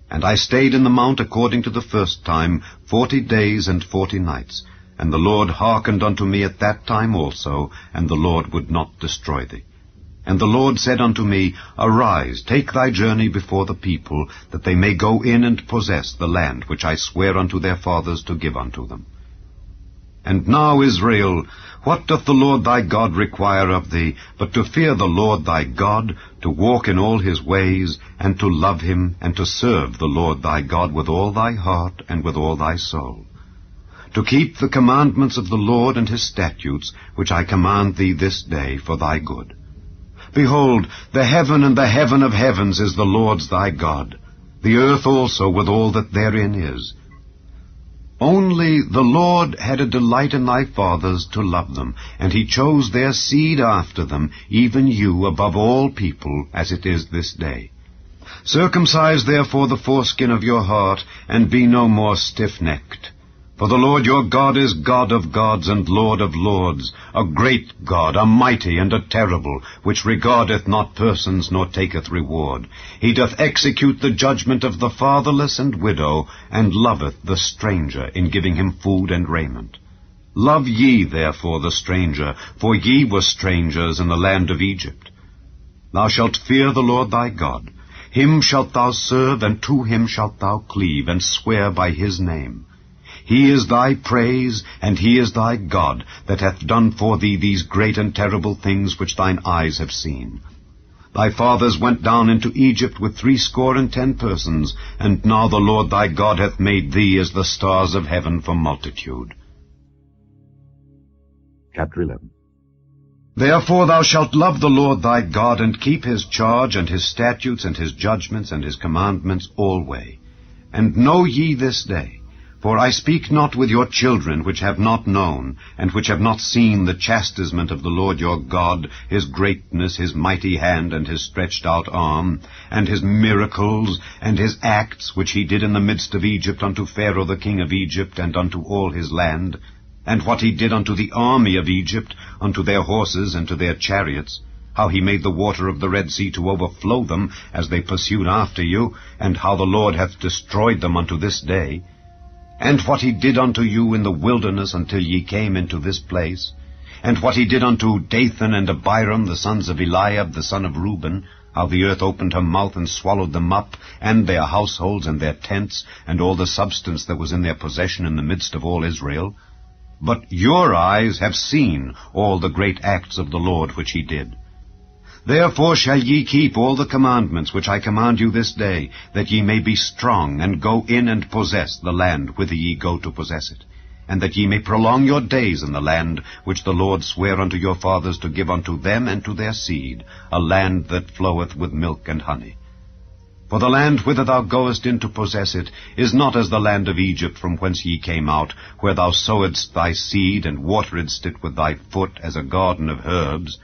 And I stayed in the mount according to the first time 40 days and 40 nights. And the Lord hearkened unto me at that time also, and the Lord would not destroy thee. And the Lord said unto me, Arise, take thy journey before the people, that they may go in and possess the land which I swear unto their fathers to give unto them. And now, Israel, what doth the Lord thy God require of thee, but to fear the Lord thy God, to walk in all his ways, and to love him, and to serve the Lord thy God with all thy heart and with all thy soul? To keep the commandments of the Lord and his statutes, which I command thee this day for thy good. Behold, the heaven and the heaven of heavens is the Lord's thy God, the earth also with all that therein is. Only the Lord had a delight in thy fathers to love them, and he chose their seed after them, even you above all people, as it is this day. Circumcise therefore the foreskin of your heart, and be no more stiff-necked. For the Lord your God is God of gods and Lord of lords, a great God, a mighty and a terrible, which regardeth not persons nor taketh reward. He doth execute the judgment of the fatherless and widow, and loveth the stranger in giving him food and raiment. Love ye therefore the stranger, for ye were strangers in the land of Egypt. Thou shalt fear the Lord thy God. Him shalt thou serve, and to him shalt thou cleave, and swear by his name. He is thy praise, and he is thy God, that hath done for thee these great and terrible things which thine eyes have seen. Thy fathers went down into Egypt with 70 persons, and now the Lord thy God hath made thee as the stars of heaven for multitude. Chapter 11. Therefore thou shalt love the Lord thy God, and keep his charge, and his statutes, and his judgments, and his commandments alway. And know ye this day, for I speak not with your children which have not known, and which have not seen the chastisement of the Lord your God, his greatness, his mighty hand, and his stretched out arm, and his miracles, and his acts, which he did in the midst of Egypt unto Pharaoh the king of Egypt, and unto all his land, and what he did unto the army of Egypt, unto their horses, and to their chariots, how he made the water of the Red Sea to overflow them, as they pursued after you, and how the Lord hath destroyed them unto this day, and what he did unto you in the wilderness until ye came into this place, and what he did unto Dathan and Abiram, the sons of Eliab, the son of Reuben, how the earth opened her mouth and swallowed them up, and their households and their tents, and all the substance that was in their possession in the midst of all Israel. But your eyes have seen all the great acts of the Lord which he did. Therefore shall ye keep all the commandments which I command you this day, that ye may be strong, and go in and possess the land whither ye go to possess it, and that ye may prolong your days in the land which the Lord sware unto your fathers to give unto them and to their seed, a land that floweth with milk and honey. For the land whither thou goest in to possess it is not as the land of Egypt from whence ye came out, where thou sowedst thy seed, and wateredst it with thy foot as a garden of herbs.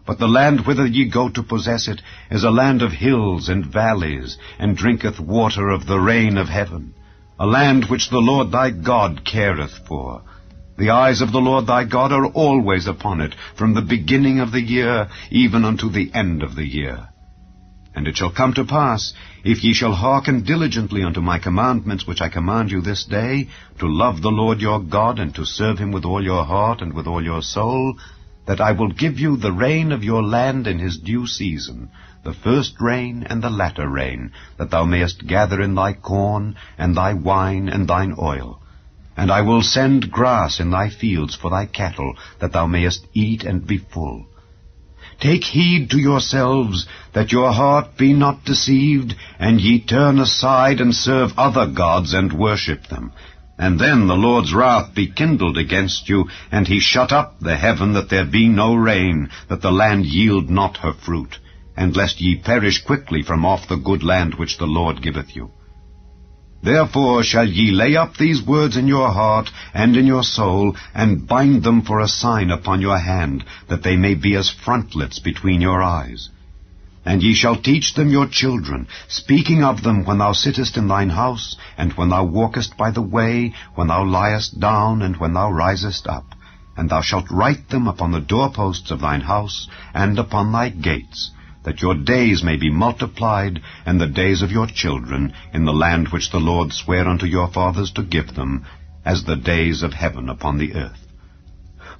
But the land whither ye go to possess it is a land of hills and valleys, and drinketh water of the rain of heaven, a land which the Lord thy God careth for. The eyes of the Lord thy God are always upon it, from the beginning of the year even unto the end of the year. And it shall come to pass, if ye shall hearken diligently unto my commandments which I command you this day, to love the Lord your God, and to serve him with all your heart and with all your soul, that I will give you the rain of your land in his due season, the first rain and the latter rain, that thou mayest gather in thy corn, and thy wine, and thine oil. And I will send grass in thy fields for thy cattle, that thou mayest eat and be full. Take heed to yourselves, that your heart be not deceived, and ye turn aside and serve other gods and worship them. And then the Lord's wrath be kindled against you, and he shut up the heaven, that there be no rain, that the land yield not her fruit, and lest ye perish quickly from off the good land which the Lord giveth you. Therefore shall ye lay up these words in your heart and in your soul, and bind them for a sign upon your hand, that they may be as frontlets between your eyes. And ye shall teach them your children, speaking of them when thou sittest in thine house, and when thou walkest by the way, when thou liest down, and when thou risest up. And thou shalt write them upon the doorposts of thine house, and upon thy gates, that your days may be multiplied, and the days of your children, in the land which the Lord sware unto your fathers to give them, as the days of heaven upon the earth.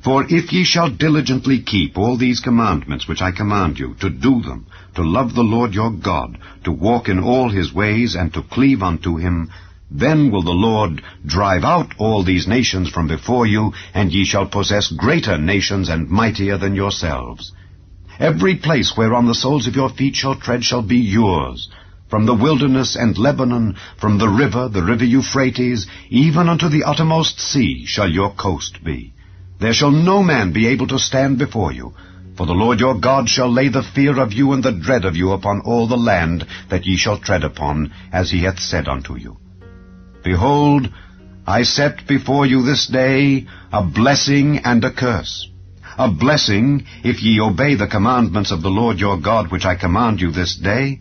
For if ye shall diligently keep all these commandments which I command you, to do them, to love the Lord your God, to walk in all his ways, and to cleave unto him, then will the Lord drive out all these nations from before you, and ye shall possess greater nations and mightier than yourselves. Every place whereon the soles of your feet shall tread shall be yours. From the wilderness and Lebanon, from the river Euphrates, even unto the uttermost sea shall your coast be. There shall no man be able to stand before you, for the Lord your God shall lay the fear of you and the dread of you upon all the land that ye shall tread upon, as he hath said unto you. Behold, I set before you this day a blessing and a curse. A blessing, if ye obey the commandments of the Lord your God which I command you this day,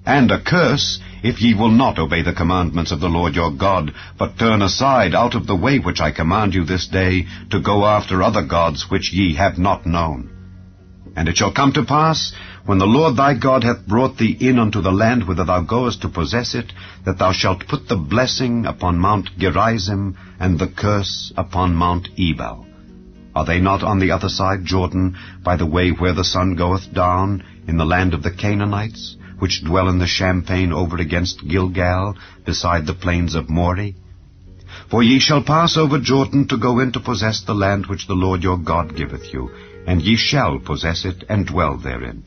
And a curse, if ye will not obey the commandments of the Lord your God, but turn aside out of the way which I command you this day, to go after other gods which ye have not known. And it shall come to pass, when the Lord thy God hath brought thee in unto the land whither thou goest to possess it, that thou shalt put the blessing upon Mount Gerizim, and the curse upon Mount Ebal. Are they not on the other side Jordan, by the way where the sun goeth down, in the land of the Canaanites, which dwell in the champaign over against Gilgal, beside the plains of Moreh? For ye shall pass over Jordan to go in to possess the land which the Lord your God giveth you, and ye shall possess it, and dwell therein.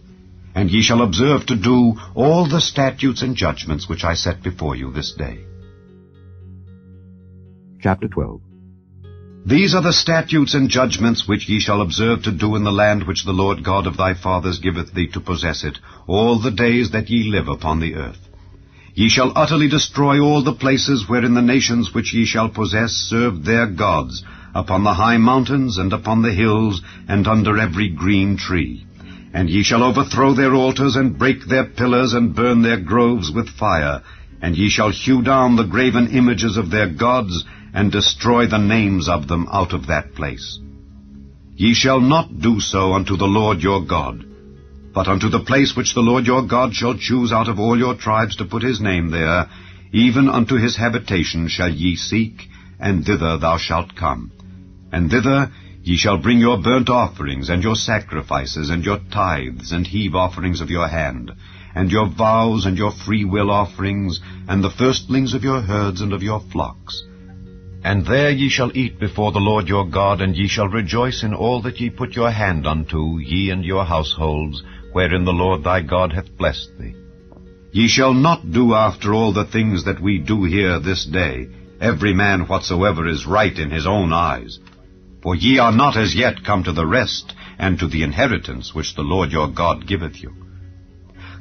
And ye shall observe to do all the statutes and judgments which I set before you this day. Chapter 12. These are the statutes and judgments which ye shall observe to do in the land which the Lord God of thy fathers giveth thee to possess it, all the days that ye live upon the earth. Ye shall utterly destroy all the places wherein the nations which ye shall possess serve their gods, upon the high mountains, and upon the hills, and under every green tree. And ye shall overthrow their altars, and break their pillars, and burn their groves with fire. And ye shall hew down the graven images of their gods, and destroy the names of them out of that place. Ye shall not do so unto the Lord your God, but unto the place which the Lord your God shall choose out of all your tribes to put his name there, even unto his habitation shall ye seek, and thither thou shalt come. And thither ye shall bring your burnt offerings, and your sacrifices, and your tithes, and heave offerings of your hand, and your vows, and your free will offerings, and the firstlings of your herds and of your flocks. And there ye shall eat before the Lord your God, and ye shall rejoice in all that ye put your hand unto, ye and your households, wherein the Lord thy God hath blessed thee. Ye shall not do after all the things that we do here this day, every man whatsoever is right in his own eyes. For ye are not as yet come to the rest, and to the inheritance which the Lord your God giveth you.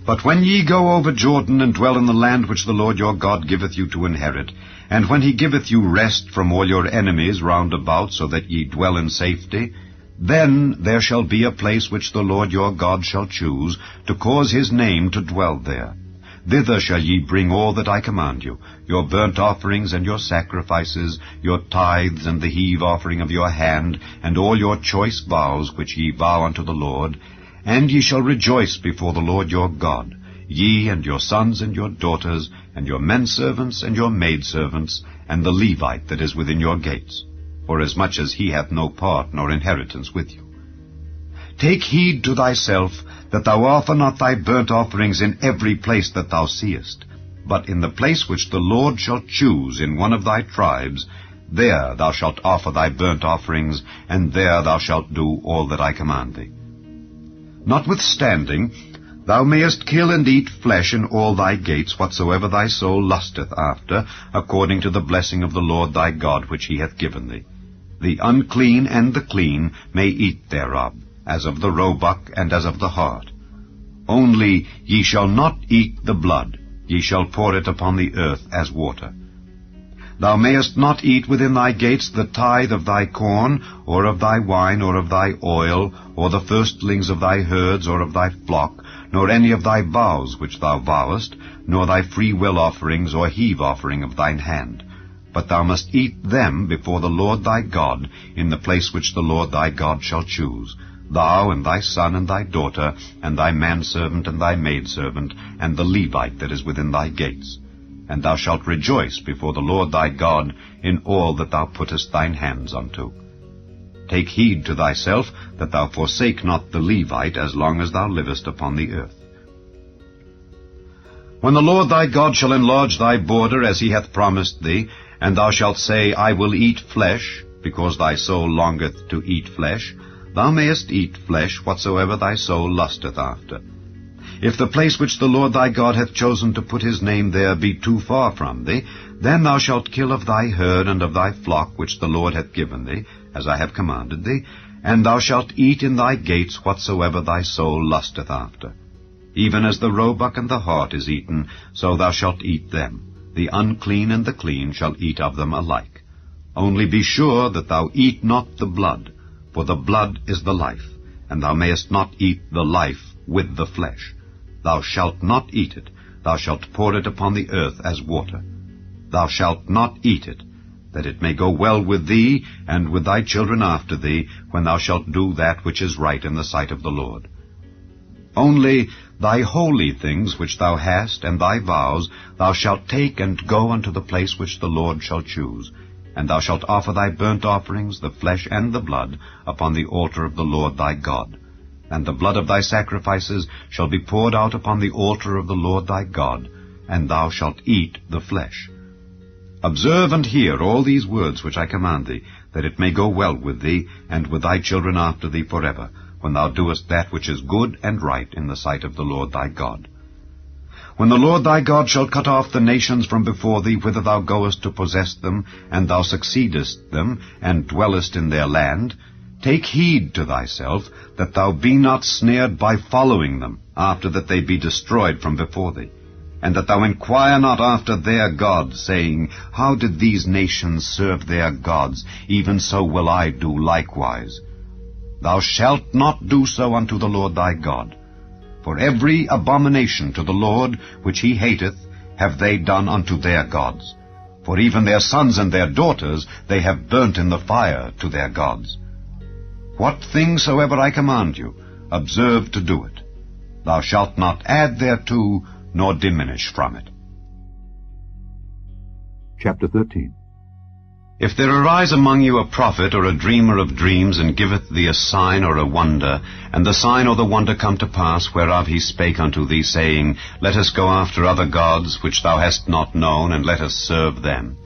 But when ye go over Jordan, and dwell in the land which the Lord your God giveth you to inherit, and when he giveth you rest from all your enemies round about, so that ye dwell in safety, then there shall be a place which the Lord your God shall choose, to cause his name to dwell there. Thither shall ye bring all that I command you, your burnt offerings and your sacrifices, your tithes and the heave offering of your hand, and all your choice vows which ye vow unto the Lord. And ye shall rejoice before the Lord your God, ye and your sons and your daughters, and your menservants and your maidservants, and the Levite that is within your gates, forasmuch as he hath no part nor inheritance with you. Take heed to thyself, that thou offer not thy burnt offerings in every place that thou seest, but in the place which the Lord shall choose in one of thy tribes, there thou shalt offer thy burnt offerings, and there thou shalt do all that I command thee. Notwithstanding, thou mayest kill and eat flesh in all thy gates, whatsoever thy soul lusteth after, according to the blessing of the Lord thy God which he hath given thee. The unclean and the clean may eat thereof, as of the roebuck and as of the hart. Only ye shall not eat the blood, ye shall pour it upon the earth as water. Thou mayest not eat within thy gates the tithe of thy corn, or of thy wine, or of thy oil, or the firstlings of thy herds, or of thy flock, nor any of thy vows which thou vowest, nor thy free will offerings, or heave offering of thine hand. But thou must eat them before the Lord thy God, in the place which the Lord thy God shall choose, thou and thy son and thy daughter, and thy manservant and thy maidservant, and the Levite that is within thy gates. And thou shalt rejoice before the Lord thy God in all that thou puttest thine hands unto. Take heed to thyself, that thou forsake not the Levite as long as thou livest upon the earth. When the Lord thy God shall enlarge thy border as he hath promised thee, and thou shalt say, I will eat flesh, because thy soul longeth to eat flesh, thou mayest eat flesh whatsoever thy soul lusteth after. If the place which the Lord thy God hath chosen to put his name there be too far from thee, then thou shalt kill of thy herd and of thy flock which the Lord hath given thee, as I have commanded thee, and thou shalt eat in thy gates whatsoever thy soul lusteth after. Even as the roebuck and the hart is eaten, so thou shalt eat them. The unclean and the clean shall eat of them alike. Only be sure that thou eat not the blood, for the blood is the life, and thou mayest not eat the life with the flesh. Thou shalt not eat it, thou shalt pour it upon the earth as water. Thou shalt not eat it, that it may go well with thee, and with thy children after thee, when thou shalt do that which is right in the sight of the Lord. Only thy holy things which thou hast, and thy vows, thou shalt take and go unto the place which the Lord shall choose, and thou shalt offer thy burnt offerings, the flesh and the blood, upon the altar of the Lord thy God. And the blood of thy sacrifices shall be poured out upon the altar of the Lord thy God, and thou shalt eat the flesh. Observe and hear all these words which I command thee, that it may go well with thee, and with thy children after thee forever, when thou doest that which is good and right in the sight of the Lord thy God. When the Lord thy God shall cut off the nations from before thee, whither thou goest to possess them, and thou succeedest them, and dwellest in their land, take heed to thyself, that thou be not snared by following them, after that they be destroyed from before thee, and that thou inquire not after their gods, saying, How did these nations serve their gods? Even so will I do likewise. Thou shalt not do so unto the Lord thy God. For every abomination to the Lord, which he hateth, have they done unto their gods. For even their sons and their daughters they have burnt in the fire to their gods. What thing soever I command you, observe to do it. Thou shalt not add thereto, nor diminish from it. Chapter 13. If there arise among you a prophet or a dreamer of dreams, and giveth thee a sign or a wonder, and the sign or the wonder come to pass, whereof he spake unto thee, saying, Let us go after other gods, which thou hast not known, and let us serve them.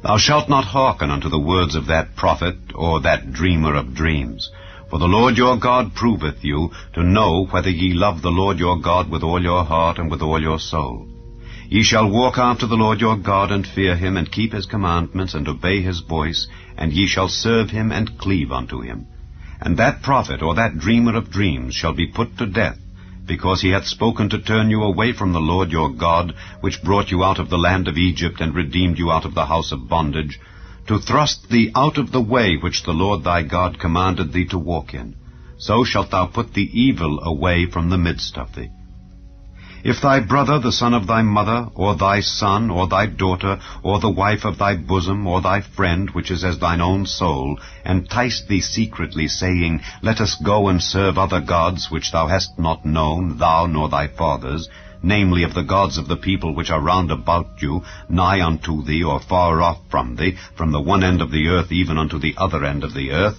Thou shalt not hearken unto the words of that prophet or that dreamer of dreams. For the Lord your God proveth you, to know whether ye love the Lord your God with all your heart and with all your soul. Ye shall walk after the Lord your God, and fear him, and keep his commandments, and obey his voice, and ye shall serve him, and cleave unto him. And that prophet or that dreamer of dreams shall be put to death, because he hath spoken to turn you away from the Lord your God, which brought you out of the land of Egypt, and redeemed you out of the house of bondage, to thrust thee out of the way which the Lord thy God commanded thee to walk in. So shalt thou put the evil away from the midst of thee. If thy brother, the son of thy mother, or thy son, or thy daughter, or the wife of thy bosom, or thy friend, which is as thine own soul, entice thee secretly, saying, Let us go and serve other gods, which thou hast not known, thou nor thy fathers, namely of the gods of the people which are round about you, nigh unto thee, or far off from thee, from the one end of the earth even unto the other end of the earth,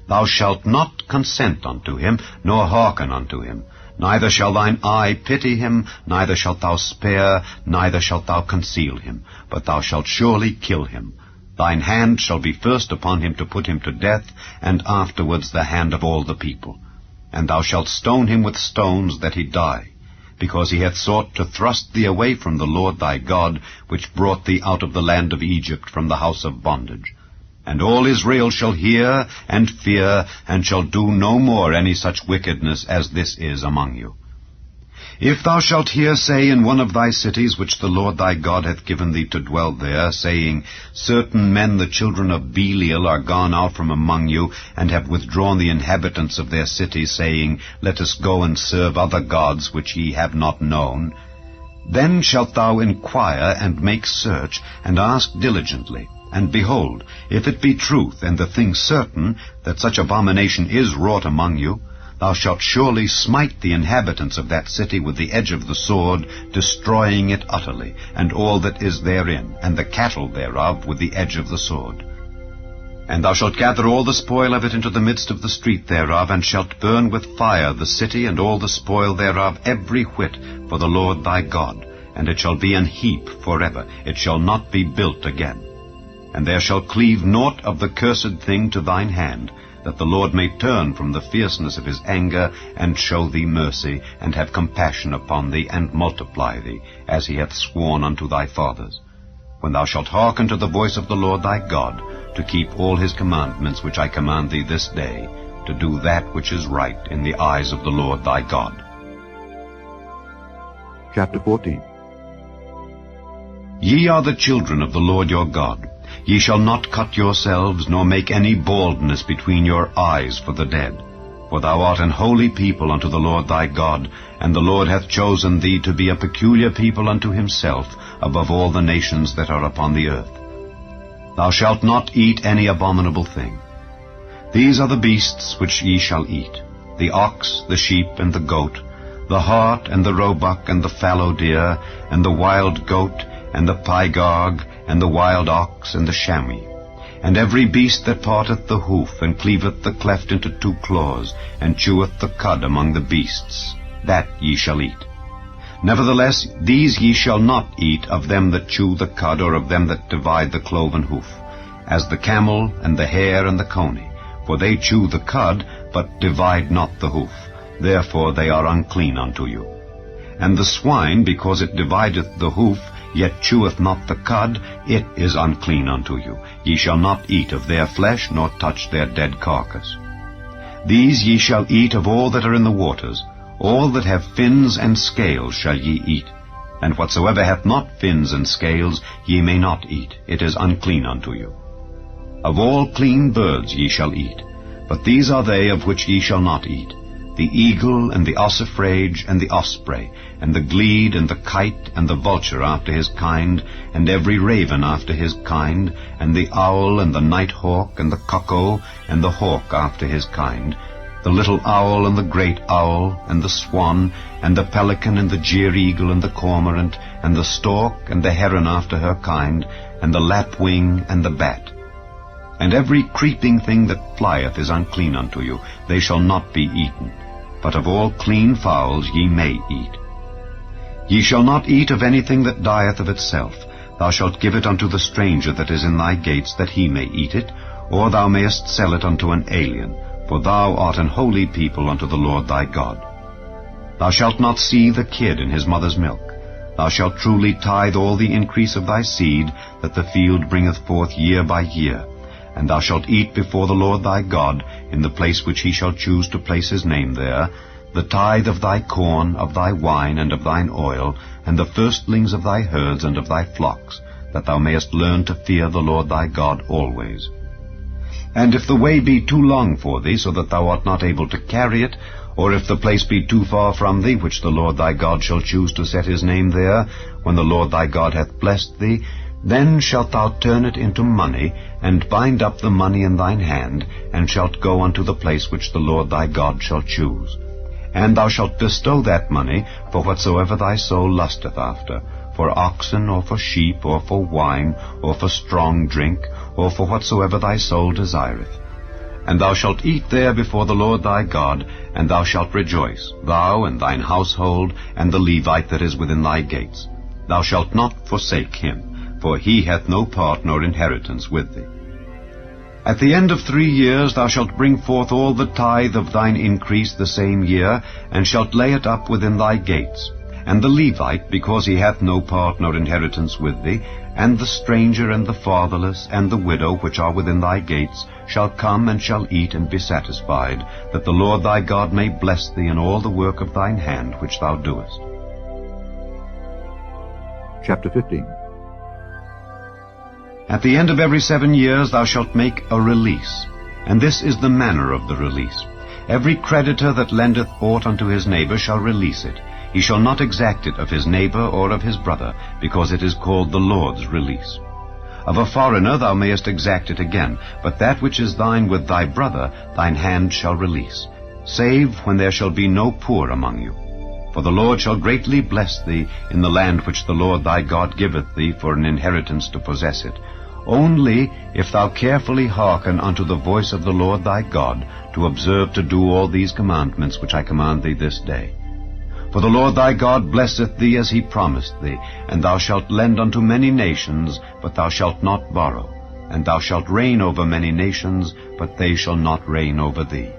thou shalt not consent unto him, nor hearken unto him. Neither shall thine eye pity him, neither shalt thou spare, neither shalt thou conceal him, but thou shalt surely kill him. Thine hand shall be first upon him to put him to death, and afterwards the hand of all the people. And thou shalt stone him with stones, that he die, because he hath sought to thrust thee away from the Lord thy God, which brought thee out of the land of Egypt from the house of bondage. And all Israel shall hear and fear, and shall do no more any such wickedness as this is among you. If thou shalt hear say in one of thy cities, which the Lord thy God hath given thee to dwell there, saying, Certain men, the children of Belial, are gone out from among you, and have withdrawn the inhabitants of their cities, saying, Let us go and serve other gods which ye have not known, then shalt thou inquire and make search, and ask diligently. And behold, if it be truth, and the thing certain, that such abomination is wrought among you, thou shalt surely smite the inhabitants of that city with the edge of the sword, destroying it utterly, and all that is therein, and the cattle thereof with the edge of the sword. And thou shalt gather all the spoil of it into the midst of the street thereof, and shalt burn with fire the city, and all the spoil thereof, every whit, for the Lord thy God. And it shall be an heap forever, it shall not be built again. And there shall cleave naught of the cursed thing to thine hand, that the Lord may turn from the fierceness of his anger, and show thee mercy, and have compassion upon thee, and multiply thee, as he hath sworn unto thy fathers. When thou shalt hearken to the voice of the Lord thy God, to keep all his commandments which I command thee this day, to do that which is right in the eyes of the Lord thy God. Chapter 14. Ye are the children of the Lord your God. Ye shall not cut yourselves, nor make any baldness between your eyes for the dead. For thou art an holy people unto the Lord thy God, and the Lord hath chosen thee to be a peculiar people unto himself, above all the nations that are upon the earth. Thou shalt not eat any abominable thing. These are the beasts which ye shall eat, the ox, the sheep, and the goat, the hart, and the roebuck, and the fallow deer, and the wild goat, and the pygarg, and the wild ox, and the chamois, and every beast that parteth the hoof, and cleaveth the cleft into 2 claws, and cheweth the cud among the beasts, that ye shall eat. Nevertheless, these ye shall not eat of them that chew the cud, or of them that divide the cloven hoof, as the camel, and the hare, and the coney. For they chew the cud, but divide not the hoof. Therefore they are unclean unto you. And the swine, because it divideth the hoof, yet cheweth not the cud, it is unclean unto you. Ye shall not eat of their flesh, nor touch their dead carcass. These ye shall eat of all that are in the waters. All that have fins and scales shall ye eat. And whatsoever hath not fins and scales ye may not eat. It is unclean unto you. Of all clean birds ye shall eat, but these are they of which ye shall not eat: the eagle, and the ossifrage, and the osprey, and the glede, and the kite, and the vulture after his kind, and every raven after his kind, and the owl, and the night hawk, and the cuckoo, and the hawk after his kind, the little owl, and the great owl, and the swan, and the pelican, and the jeer-eagle, and the cormorant, and the stork, and the heron after her kind, and the lapwing, and the bat. And every creeping thing that flieth is unclean unto you. They shall not be eaten. But of all clean fowls ye may eat. Ye shall not eat of anything that dieth of itself. Thou shalt give it unto the stranger that is in thy gates, that he may eat it, or thou mayest sell it unto an alien, for thou art an holy people unto the Lord thy God. Thou shalt not seethe a kid in his mother's milk. Thou shalt truly tithe all the increase of thy seed, that the field bringeth forth year by year. And thou shalt eat before the Lord thy God, in the place which he shall choose to place his name there, the tithe of thy corn, of thy wine, and of thine oil, and the firstlings of thy herds and of thy flocks, that thou mayest learn to fear the Lord thy God always. And if the way be too long for thee, so that thou art not able to carry it, or if the place be too far from thee, which the Lord thy God shall choose to set his name there, when the Lord thy God hath blessed thee, then shalt thou turn it into money, and bind up the money in thine hand, and shalt go unto the place which the Lord thy God shall choose. And thou shalt bestow that money for whatsoever thy soul lusteth after, for oxen, or for sheep, or for wine, or for strong drink, or for whatsoever thy soul desireth. And thou shalt eat there before the Lord thy God, and thou shalt rejoice, thou and thine household, and the Levite that is within thy gates. Thou shalt not forsake him, for he hath no part nor inheritance with thee. At the end of 3 years thou shalt bring forth all the tithe of thine increase the same year, and shalt lay it up within thy gates. And the Levite, because he hath no part nor inheritance with thee, and the stranger, and the fatherless, and the widow, which are within thy gates, shall come and shall eat and be satisfied, that the Lord thy God may bless thee in all the work of thine hand which thou doest. Chapter 15. At the end of every 7 years thou shalt make a release, and this is the manner of the release. Every creditor that lendeth aught unto his neighbor shall release it. He shall not exact it of his neighbor or of his brother, because it is called the Lord's release. Of a foreigner thou mayest exact it again, but that which is thine with thy brother thine hand shall release, save when there shall be no poor among you. For the Lord shall greatly bless thee in the land which the Lord thy God giveth thee for an inheritance to possess it, only if thou carefully hearken unto the voice of the Lord thy God, to observe to do all these commandments which I command thee this day. For the Lord thy God blesseth thee as he promised thee, and thou shalt lend unto many nations, but thou shalt not borrow. And thou shalt reign over many nations, but they shall not reign over thee.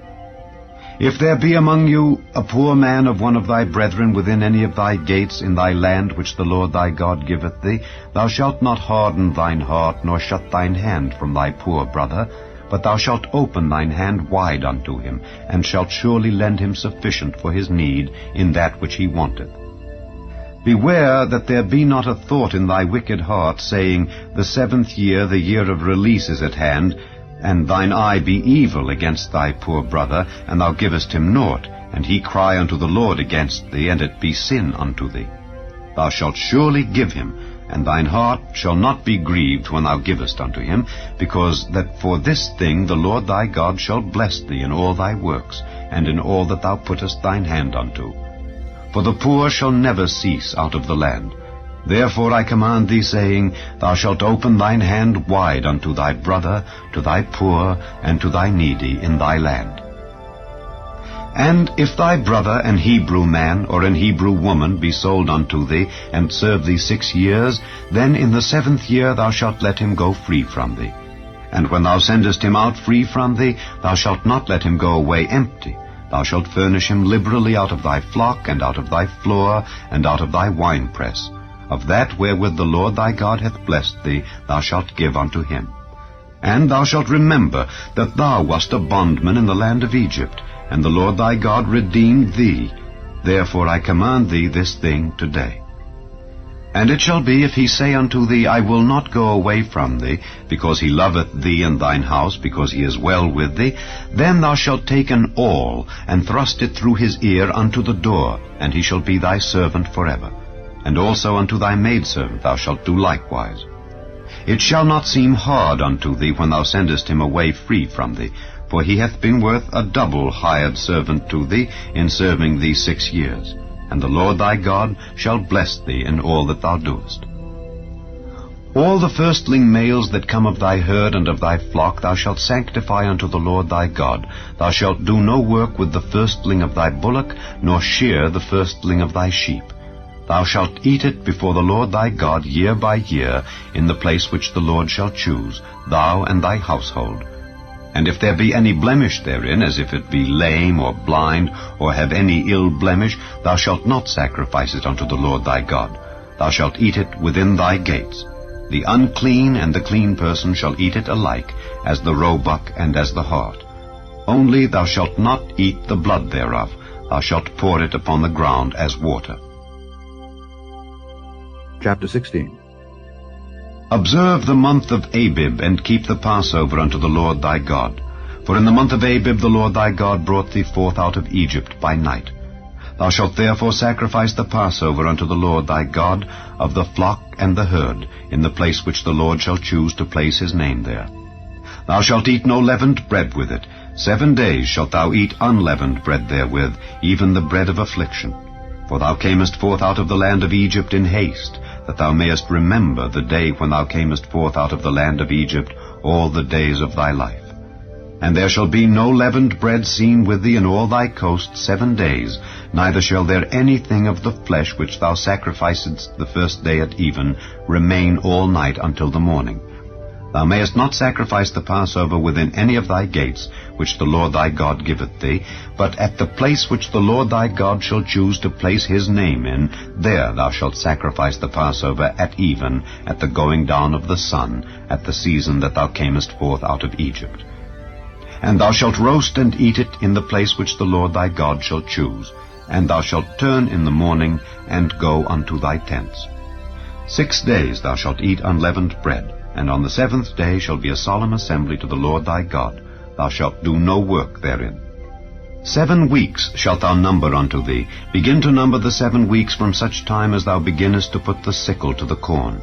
If there be among you a poor man of one of thy brethren within any of thy gates in thy land which the Lord thy God giveth thee, thou shalt not harden thine heart, nor shut thine hand from thy poor brother, but thou shalt open thine hand wide unto him, and shalt surely lend him sufficient for his need in that which he wanteth. Beware that there be not a thought in thy wicked heart, saying, The 7th year, the year of release, is at hand, and thine eye be evil against thy poor brother, and thou givest him naught, and he cry unto the Lord against thee, and it be sin unto thee, thou shalt surely give him, and thine heart shall not be grieved when thou givest unto him, because that for this thing the Lord thy God shall bless thee in all thy works, and in all that thou puttest thine hand unto. For the poor shall never cease out of the land. Therefore I command thee, saying, Thou shalt open thine hand wide unto thy brother, to thy poor, and to thy needy in thy land. And if thy brother, an Hebrew man or an Hebrew woman, be sold unto thee, and serve thee 6 years, then in the 7th year thou shalt let him go free from thee. And when thou sendest him out free from thee, thou shalt not let him go away empty. Thou shalt furnish him liberally out of thy flock, and out of thy floor, and out of thy winepress. Of that wherewith the Lord thy God hath blessed thee, thou shalt give unto him. And thou shalt remember that thou wast a bondman in the land of Egypt, and the Lord thy God redeemed thee. Therefore I command thee this thing today. And it shall be, if he say unto thee, I will not go away from thee, because he loveth thee and thine house, because he is well with thee, then thou shalt take an awl, and thrust it through his ear unto the door, and he shall be thy servant forever. And also unto thy maidservant thou shalt do likewise. It shall not seem hard unto thee when thou sendest him away free from thee, for he hath been worth a double hired servant to thee in serving thee 6 years. And the Lord thy God shall bless thee in all that thou doest. All the firstling males that come of thy herd and of thy flock thou shalt sanctify unto the Lord thy God. Thou shalt do no work with the firstling of thy bullock, nor shear the firstling of thy sheep. Thou shalt eat it before the Lord thy God year by year, in the place which the Lord shall choose, thou and thy household. And if there be any blemish therein, as if it be lame or blind, or have any ill blemish, thou shalt not sacrifice it unto the Lord thy God. Thou shalt eat it within thy gates. The unclean and the clean person shall eat it alike, as the roebuck and as the hart. Only thou shalt not eat the blood thereof. Thou shalt pour it upon the ground as water. Chapter 16. Observe the month of Abib, and keep the Passover unto the Lord thy God. For in the month of Abib the Lord thy God brought thee forth out of Egypt by night. Thou shalt therefore sacrifice the Passover unto the Lord thy God of the flock and the herd, in the place which the Lord shall choose to place his name there. Thou shalt eat no leavened bread with it. 7 days shalt thou eat unleavened bread therewith, even the bread of affliction. For thou camest forth out of the land of Egypt in haste, that thou mayest remember the day when thou camest forth out of the land of Egypt all the days of thy life. And there shall be no leavened bread seen with thee in all thy coast 7 days, neither shall there anything of the flesh which thou sacrificedst the first day at even remain all night until the morning. Thou mayest not sacrifice the Passover within any of thy gates, which the Lord thy God giveth thee, but at the place which the Lord thy God shall choose to place his name in, there thou shalt sacrifice the Passover at even, at the going down of the sun, at the season that thou camest forth out of Egypt. And thou shalt roast and eat it in the place which the Lord thy God shall choose, and thou shalt turn in the morning, and go unto thy tents. 6 days thou shalt eat unleavened bread, and on the 7th day shall be a solemn assembly to the Lord thy God. Thou shalt do no work therein. 7 weeks shalt thou number unto thee. Begin to number the 7 weeks from such time as thou beginnest to put the sickle to the corn.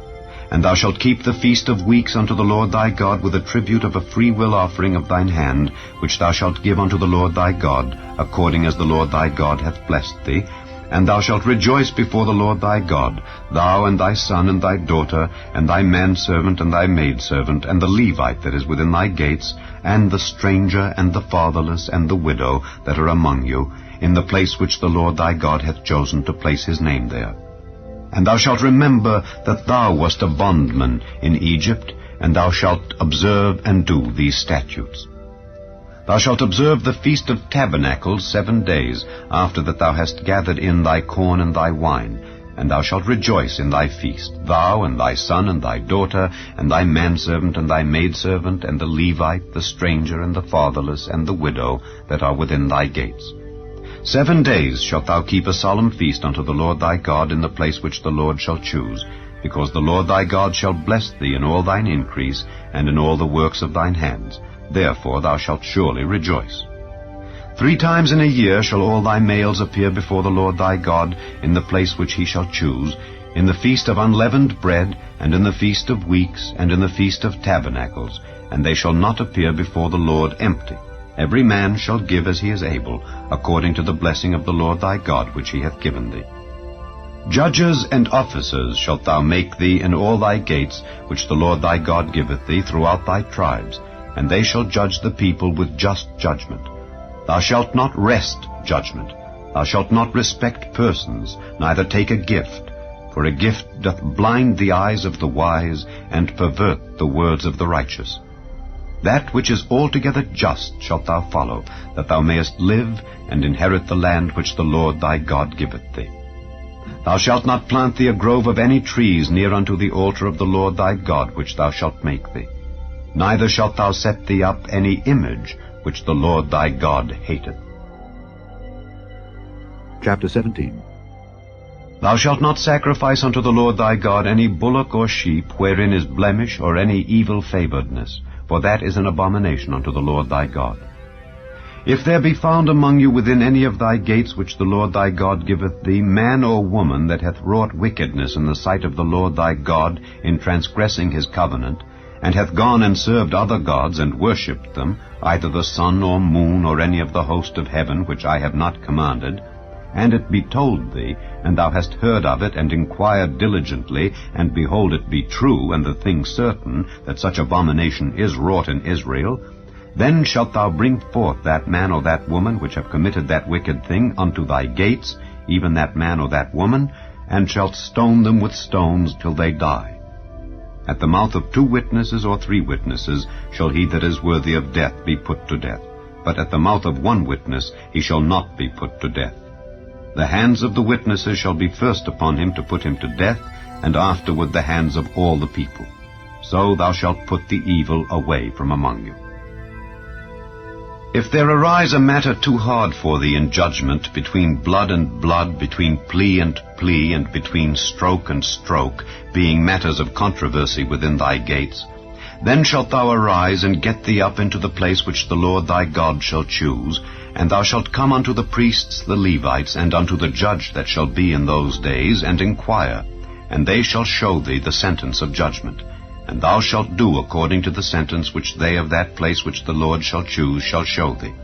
And thou shalt keep the feast of weeks unto the Lord thy God with a tribute of a freewill offering of thine hand, which thou shalt give unto the Lord thy God, according as the Lord thy God hath blessed thee. And thou shalt rejoice before the Lord thy God, thou and thy son and thy daughter, and thy manservant and thy maidservant, and the Levite that is within thy gates, and the stranger and the fatherless and the widow that are among you, in the place which the Lord thy God hath chosen to place his name there. And thou shalt remember that thou wast a bondman in Egypt, and thou shalt observe and do these statutes. Thou shalt observe the Feast of Tabernacles 7 days, after that thou hast gathered in thy corn and thy wine. And thou shalt rejoice in thy feast, thou and thy son and thy daughter, and thy manservant and thy maidservant, and the Levite, the stranger, and the fatherless, and the widow that are within thy gates. 7 days shalt thou keep a solemn feast unto the Lord thy God in the place which the Lord shall choose, because the Lord thy God shall bless thee in all thine increase, and in all the works of thine hands. therefore thou shalt surely rejoice. 3 times in a year shall all thy males appear before the Lord thy God in the place which he shall choose, in the feast of unleavened bread, and in the feast of weeks, and in the feast of tabernacles, and they shall not appear before the Lord empty. Every man shall give as he is able, according to the blessing of the Lord thy God which he hath given thee. Judges and officers shalt thou make thee in all thy gates, which the Lord thy God giveth thee throughout thy tribes, and they shall judge the people with just judgment. Thou shalt not wrest judgment. Thou shalt not respect persons, neither take a gift, for a gift doth blind the eyes of the wise, and pervert the words of the righteous. That which is altogether just shalt thou follow, that thou mayest live, and inherit the land which the Lord thy God giveth thee. Thou shalt not plant thee a grove of any trees near unto the altar of the Lord thy God, which thou shalt make thee. Neither shalt thou set thee up any image, which the Lord thy God hateth. Chapter 17. Thou shalt not sacrifice unto the Lord thy God any bullock or sheep, wherein is blemish or any evil favoredness, for that is an abomination unto the Lord thy God. If there be found among you within any of thy gates which the Lord thy God giveth thee, man or woman that hath wrought wickedness in the sight of the Lord thy God in transgressing his covenant, and hath gone and served other gods and worshipped them, either the sun or moon or any of the host of heaven which I have not commanded, and it be told thee, and thou hast heard of it, and inquired diligently, and behold it be true, and the thing certain, that such abomination is wrought in Israel, then shalt thou bring forth that man or that woman which have committed that wicked thing unto thy gates, even that man or that woman, and shalt stone them with stones till they die. At the mouth of 2 witnesses or 3 witnesses shall he that is worthy of death be put to death, but at the mouth of 1 witness he shall not be put to death. The hands of the witnesses shall be first upon him to put him to death, and afterward the hands of all the people. So thou shalt put the evil away from among you. If there arise a matter too hard for thee in judgment, between blood and blood, between plea and plea, and between stroke and stroke, being matters of controversy within thy gates, then shalt thou arise and get thee up into the place which the Lord thy God shall choose, and thou shalt come unto the priests the Levites, and unto the judge that shall be in those days, and inquire, and they shall show thee the sentence of judgment. And thou shalt do according to the sentence which they of that place which the Lord shall choose shall show thee.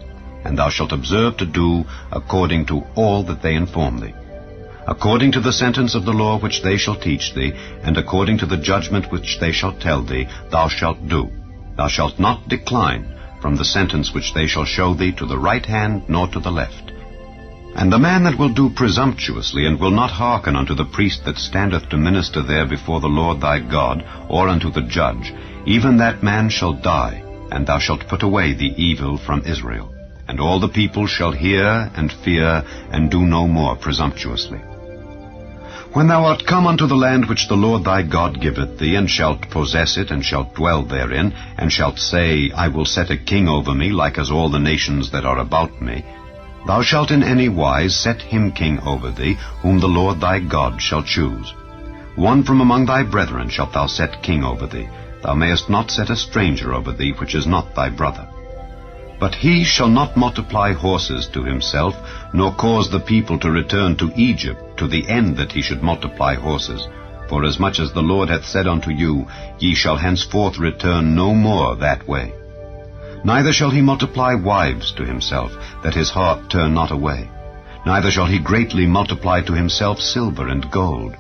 And thou shalt observe to do according to all that they inform thee. According to the sentence of the law which they shall teach thee, and according to the judgment which they shall tell thee, thou shalt do. Thou shalt not decline from the sentence which they shall show thee to the right hand nor to the left. And the man that will do presumptuously, and will not hearken unto the priest that standeth to minister there before the Lord thy God, or unto the judge, even that man shall die, and thou shalt put away the evil from Israel. And all the people shall hear and fear, and do no more presumptuously. When thou art come unto the land which the Lord thy God giveth thee, and shalt possess it, and shalt dwell therein, and shalt say, I will set a king over me, like as all the nations that are about me, thou shalt in any wise set him king over thee, whom the Lord thy God shall choose. 1 from among thy brethren shalt thou set king over thee. Thou mayest not set a stranger over thee, which is not thy brother. But he shall not multiply horses to himself, nor cause the people to return to Egypt, to the end that he should multiply horses. Forasmuch as the Lord hath said unto you, Ye shall henceforth return no more that way. Neither shall he multiply wives to himself, that his heart turn not away. Neither shall he greatly multiply to himself silver and gold.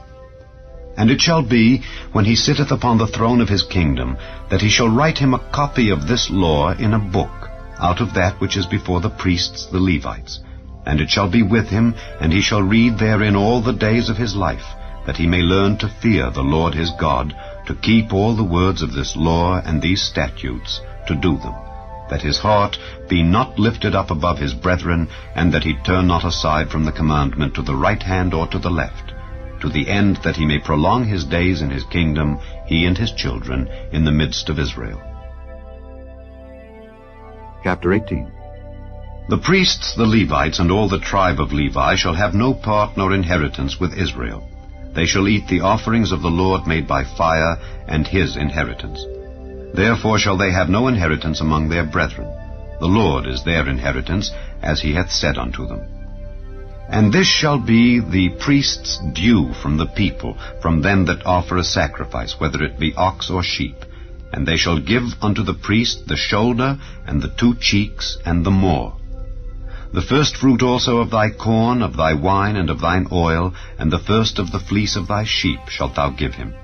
And it shall be, when he sitteth upon the throne of his kingdom, that he shall write him a copy of this law in a book, out of that which is before the priests the Levites. And it shall be with him, and he shall read therein all the days of his life, that he may learn to fear the Lord his God, to keep all the words of this law and these statutes, to do them, that his heart be not lifted up above his brethren, and that he turn not aside from the commandment to the right hand or to the left, to the end that he may prolong his days in his kingdom, he and his children, in the midst of Israel. Chapter 18. The priests, the Levites, and all the tribe of Levi shall have no part nor inheritance with Israel. They shall eat the offerings of the Lord made by fire, and his inheritance. Therefore shall they have no inheritance among their brethren. The Lord is their inheritance, as he hath said unto them. And this shall be the priest's due from the people, from them that offer a sacrifice, whether it be ox or sheep. And they shall give unto the priest the shoulder, and the 2 cheeks, and the maw. The first fruit also of thy corn, of thy wine, and of thine oil, and the first of the fleece of thy sheep shalt thou give him.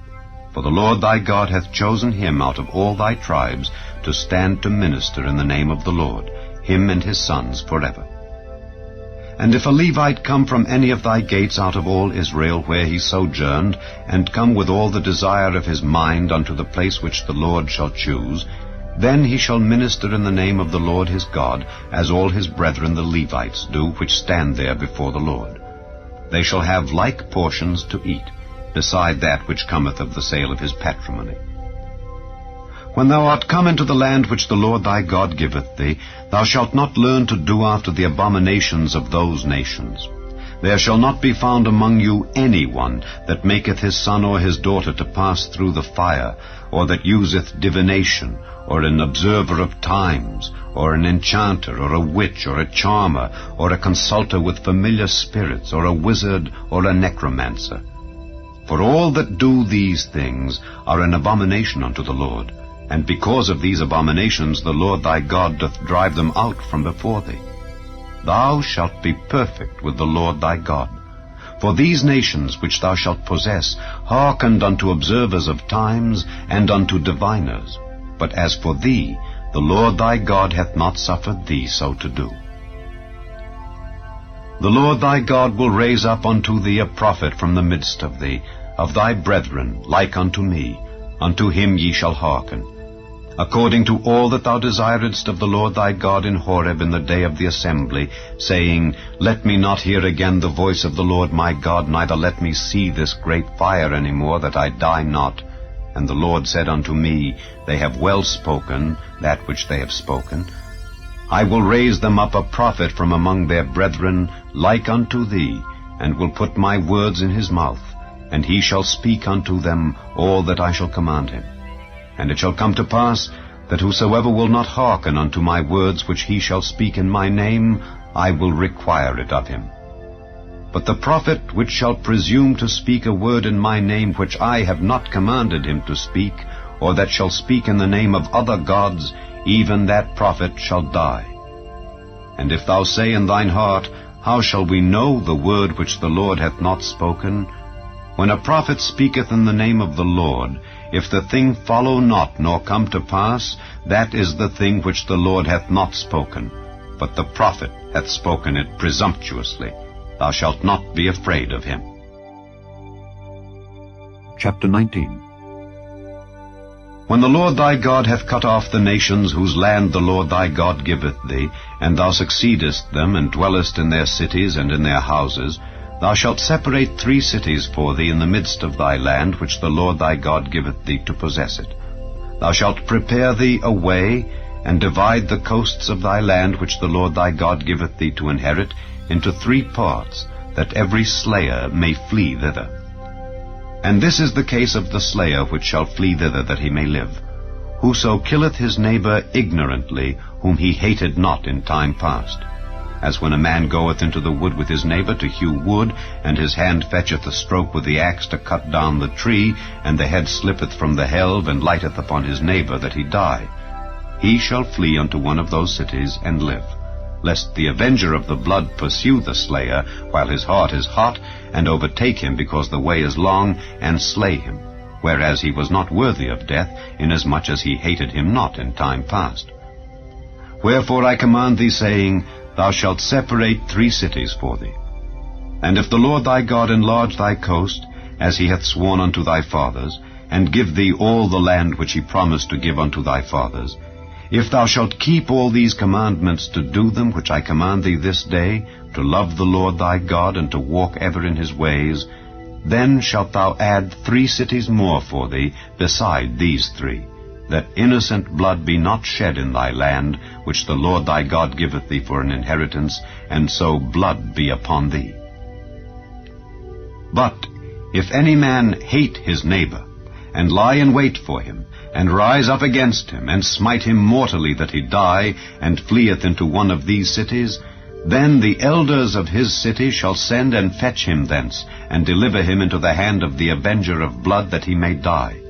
For the Lord thy God hath chosen him out of all thy tribes to stand to minister in the name of the Lord, him and his sons forever. And if a Levite come from any of thy gates out of all Israel where he sojourned, and come with all the desire of his mind unto the place which the Lord shall choose, then he shall minister in the name of the Lord his God, as all his brethren the Levites do, which stand there before the Lord. They shall have like portions to eat, beside that which cometh of the sale of his patrimony. When thou art come into the land which the Lord thy God giveth thee, thou shalt not learn to do after the abominations of those nations. There shall not be found among you any one that maketh his son or his daughter to pass through the fire, or that useth divination, or an observer of times, or an enchanter, or a witch, or a charmer, or a consulter with familiar spirits, or a wizard, or a necromancer. For all that do these things are an abomination unto the Lord, and because of these abominations the Lord thy God doth drive them out from before thee. Thou shalt be perfect with the Lord thy God. For these nations which thou shalt possess hearkened unto observers of times and unto diviners. But as for thee, the Lord thy God hath not suffered thee so to do. The Lord thy God will raise up unto thee a prophet from the midst of thee, of thy brethren, like unto me. Unto him ye shall hearken. According to all that thou desiredst of the Lord thy God in Horeb in the day of the assembly, saying, Let me not hear again the voice of the Lord my God, neither let me see this great fire any more, that I die not. And the Lord said unto me, They have well spoken, that which they have spoken. I will raise them up a prophet from among their brethren, like unto thee, and will put my words in his mouth, and he shall speak unto them all that I shall command him. And it shall come to pass, that whosoever will not hearken unto my words which he shall speak in my name, I will require it of him. But the prophet which shall presume to speak a word in my name which I have not commanded him to speak, or that shall speak in the name of other gods, even that prophet shall die. And if thou say in thine heart, How shall we know the word which the Lord hath not spoken? When a prophet speaketh in the name of the Lord, if the thing follow not nor come to pass, that is the thing which the Lord hath not spoken, but the prophet hath spoken it presumptuously. Thou shalt not be afraid of him. Chapter 19. When the Lord thy God hath cut off the nations whose land the Lord thy God giveth thee, and thou succeedest them, and dwellest in their cities and in their houses, thou shalt separate 3 cities for thee in the midst of thy land, which the Lord thy God giveth thee to possess it. Thou shalt prepare thee a way, and divide the coasts of thy land, which the Lord thy God giveth thee to inherit, into 3 parts, that every slayer may flee thither. And this is the case of the slayer which shall flee thither, that he may live. Whoso killeth his neighbor ignorantly, whom he hated not in time past. As when a man goeth into the wood with his neighbor to hew wood, and his hand fetcheth a stroke with the axe to cut down the tree, and the head slippeth from the helve, and lighteth upon his neighbor, that he die. He shall flee unto one of those cities, and live, lest the avenger of the blood pursue the slayer, while his heart is hot, and overtake him, because the way is long, and slay him, whereas he was not worthy of death, inasmuch as he hated him not in time past. Wherefore I command thee, saying, Thou shalt separate 3 cities for thee. And if the Lord thy God enlarge thy coast, as he hath sworn unto thy fathers, and give thee all the land which he promised to give unto thy fathers, if thou shalt keep all these commandments to do them which I command thee this day, to love the Lord thy God, and to walk ever in his ways, then shalt thou add 3 cities more for thee, beside these 3, that innocent blood be not shed in thy land, which the Lord thy God giveth thee for an inheritance, and so blood be upon thee. But if any man hate his neighbor, and lie in wait for him, and rise up against him, and smite him mortally that he die, and fleeth into one of these cities, then the elders of his city shall send and fetch him thence, and deliver him into the hand of the avenger of blood, that he may die.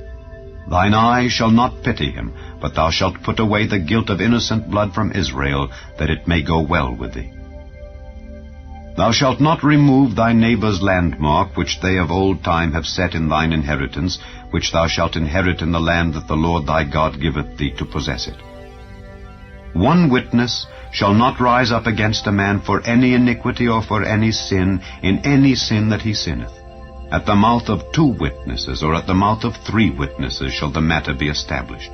Thine eye shall not pity him, but thou shalt put away the guilt of innocent blood from Israel, that it may go well with thee. Thou shalt not remove thy neighbour's landmark, which they of old time have set in thine inheritance, which thou shalt inherit in the land that the Lord thy God giveth thee to possess it. One witness shall not rise up against a man for any iniquity or for any sin, in any sin that he sinneth. At the mouth of 2 witnesses, or at the mouth of 3 witnesses, shall the matter be established.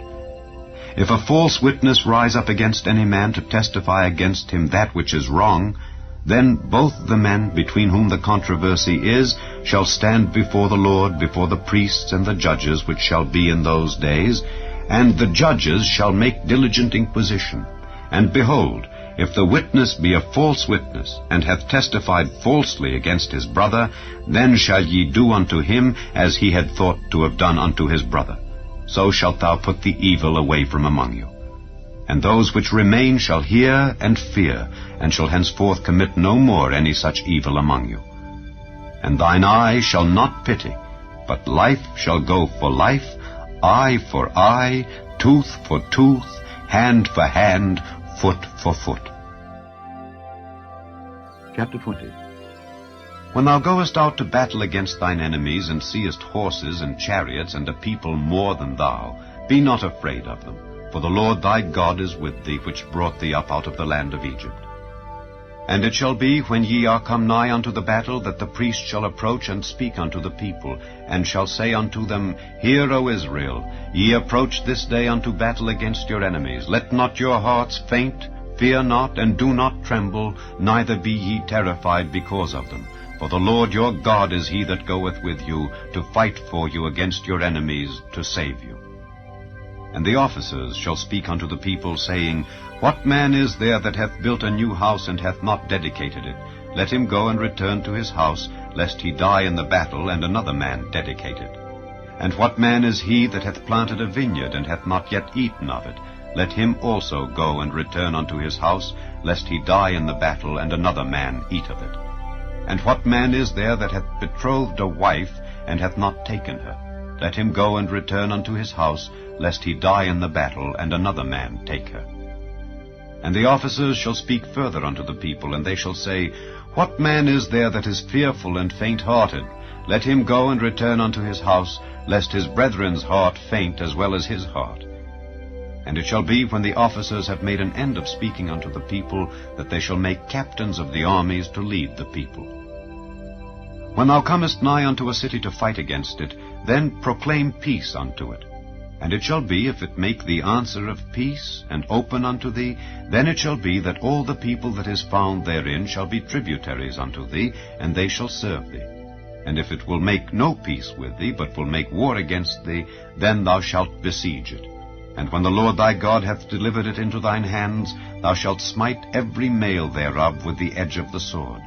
If a false witness rise up against any man to testify against him that which is wrong, then both the men between whom the controversy is shall stand before the Lord, before the priests and the judges which shall be in those days, and the judges shall make diligent inquisition. And behold, if the witness be a false witness, and hath testified falsely against his brother, then shall ye do unto him as he had thought to have done unto his brother. So shalt thou put the evil away from among you. And those which remain shall hear and fear, and shall henceforth commit no more any such evil among you. And thine eye shall not pity, but life shall go for life, eye for eye, tooth for tooth, hand for hand, foot for foot. Chapter 20. When thou goest out to battle against thine enemies, and seest horses and chariots, and a people more than thou, be not afraid of them. For the Lord thy God is with thee, which brought thee up out of the land of Egypt. And it shall be, when ye are come nigh unto the battle, that the priest shall approach and speak unto the people, and shall say unto them, Hear, O Israel, ye approach this day unto battle against your enemies. Let not your hearts faint, fear not, and do not tremble, neither be ye terrified because of them. For the Lord your God is he that goeth with you, to fight for you against your enemies, to save you. And the officers shall speak unto the people, saying, What man is there that hath built a new house, and hath not dedicated it? Let him go and return to his house, lest he die in the battle, and another man dedicate it. And what man is he that hath planted a vineyard, and hath not yet eaten of it? Let him also go and return unto his house, lest he die in the battle, and another man eat of it. And what man is there that hath betrothed a wife, and hath not taken her? Let him go and return unto his house, lest he die in the battle, and another man take her. And the officers shall speak further unto the people, and they shall say, What man is there that is fearful and faint-hearted? Let him go and return unto his house, lest his brethren's heart faint as well as his heart. And it shall be, when the officers have made an end of speaking unto the people, that they shall make captains of the armies to lead the people. When thou comest nigh unto a city to fight against it, then proclaim peace unto it. And it shall be, if it make thee answer of peace, and open unto thee, then it shall be that all the people that is found therein shall be tributaries unto thee, and they shall serve thee. And if it will make no peace with thee, but will make war against thee, then thou shalt besiege it. And when the Lord thy God hath delivered it into thine hands, thou shalt smite every male thereof with the edge of the sword.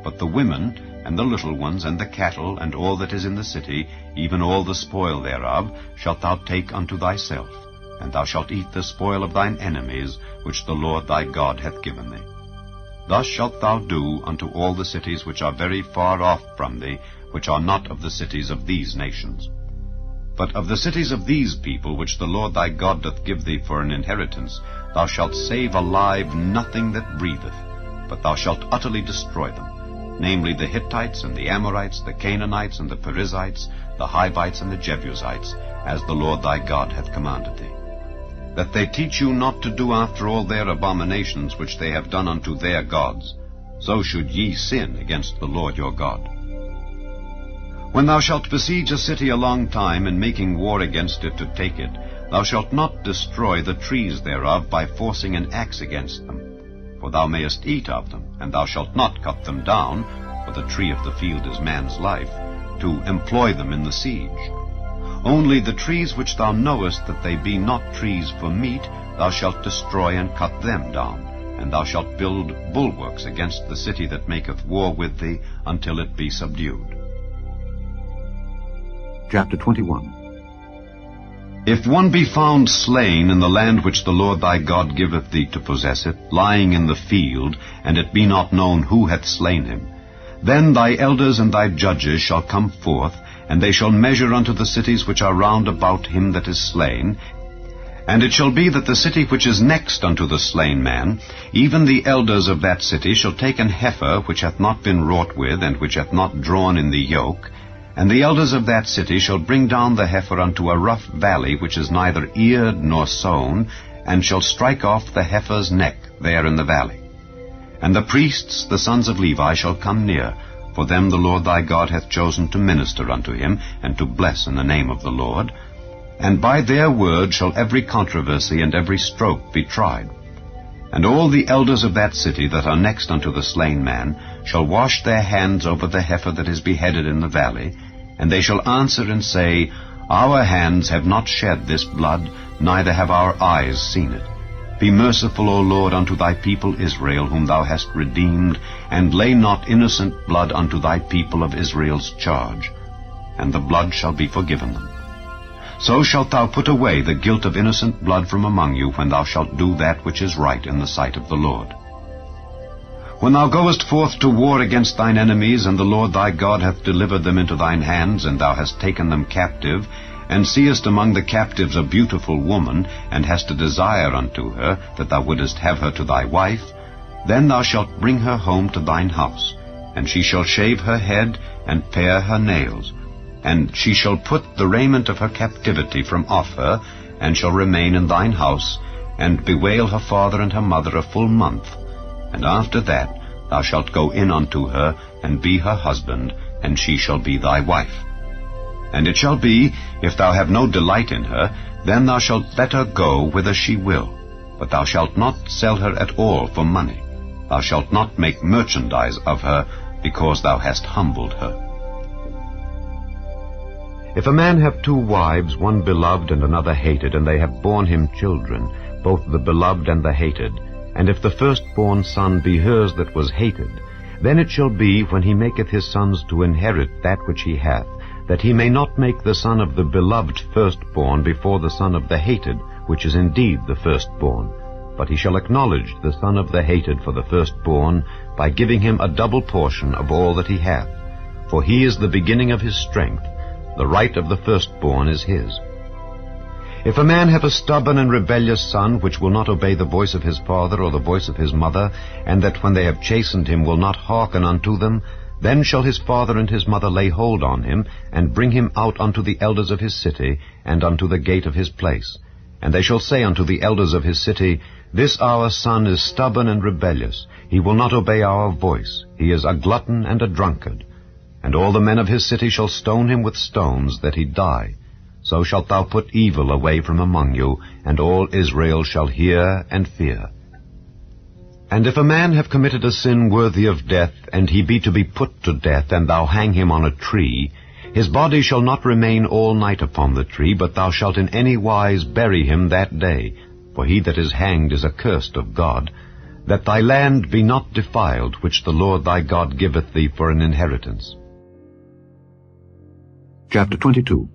But the women, and the little ones, and the cattle, and all that is in the city, even all the spoil thereof, shalt thou take unto thyself, and thou shalt eat the spoil of thine enemies, which the Lord thy God hath given thee. Thus shalt thou do unto all the cities which are very far off from thee, which are not of the cities of these nations. But of the cities of these people, which the Lord thy God doth give thee for an inheritance, thou shalt save alive nothing that breatheth, but thou shalt utterly destroy them, namely the Hittites and the Amorites, the Canaanites and the Perizzites, the Hivites and the Jebusites, as the Lord thy God hath commanded thee. That they teach you not to do after all their abominations which they have done unto their gods, so should ye sin against the Lord your God. When thou shalt besiege a city a long time, in making war against it to take it, thou shalt not destroy the trees thereof by forcing an axe against them. For thou mayest eat of them, and thou shalt not cut them down, for the tree of the field is man's life, to employ them in the siege. Only the trees which thou knowest that they be not trees for meat, thou shalt destroy and cut them down, and thou shalt build bulwarks against the city that maketh war with thee, until it be subdued. Chapter 21. If one be found slain in the land which the Lord thy God giveth thee to possess it, lying in the field, and it be not known who hath slain him, then thy elders and thy judges shall come forth, and they shall measure unto the cities which are round about him that is slain. And it shall be that the city which is next unto the slain man, even the elders of that city shall take an heifer which hath not been wrought with, and which hath not drawn in the yoke, and the elders of that city shall bring down the heifer unto a rough valley which is neither eared nor sown, and shall strike off the heifer's neck there in the valley. And the priests, the sons of Levi, shall come near, for them the Lord thy God hath chosen to minister unto him, and to bless in the name of the Lord. And by their word shall every controversy and every stroke be tried. And all the elders of that city that are next unto the slain man shall wash their hands over the heifer that is beheaded in the valley, and they shall answer and say, Our hands have not shed this blood, neither have our eyes seen it. Be merciful, O Lord, unto thy people Israel, whom thou hast redeemed, and lay not innocent blood unto thy people of Israel's charge, and the blood shall be forgiven them. So shalt thou put away the guilt of innocent blood from among you, when thou shalt do that which is right in the sight of the Lord. When thou goest forth to war against thine enemies, and the Lord thy God hath delivered them into thine hands, and thou hast taken them captive, and seest among the captives a beautiful woman, and hast a desire unto her, that thou wouldest have her to thy wife, then thou shalt bring her home to thine house, and she shall shave her head, and pare her nails, and she shall put the raiment of her captivity from off her, and shall remain in thine house, and bewail her father and her mother a full month. And after that thou shalt go in unto her, and be her husband, and she shall be thy wife. And it shall be, if thou have no delight in her, then thou shalt let her go whither she will. But thou shalt not sell her at all for money. Thou shalt not make merchandise of her, because thou hast humbled her. If a man have two wives, one beloved and another hated, and they have borne him children, both the beloved and the hated, and if the firstborn son be hers that was hated, then it shall be, when he maketh his sons to inherit that which he hath, that he may not make the son of the beloved firstborn before the son of the hated, which is indeed the firstborn, but he shall acknowledge the son of the hated for the firstborn, by giving him a double portion of all that he hath. For he is the beginning of his strength, the right of the firstborn is his. If a man have a stubborn and rebellious son, which will not obey the voice of his father or the voice of his mother, and that when they have chastened him will not hearken unto them, then shall his father and his mother lay hold on him, and bring him out unto the elders of his city, and unto the gate of his place. And they shall say unto the elders of his city, This our son is stubborn and rebellious. He will not obey our voice. He is a glutton and a drunkard. And all the men of his city shall stone him with stones, that he die. So shalt thou put evil away from among you, and all Israel shall hear and fear. And if a man have committed a sin worthy of death, and he be to be put to death, and thou hang him on a tree, his body shall not remain all night upon the tree, but thou shalt in any wise bury him that day. For he that is hanged is accursed of God, that thy land be not defiled, which the Lord thy God giveth thee for an inheritance. Chapter 22.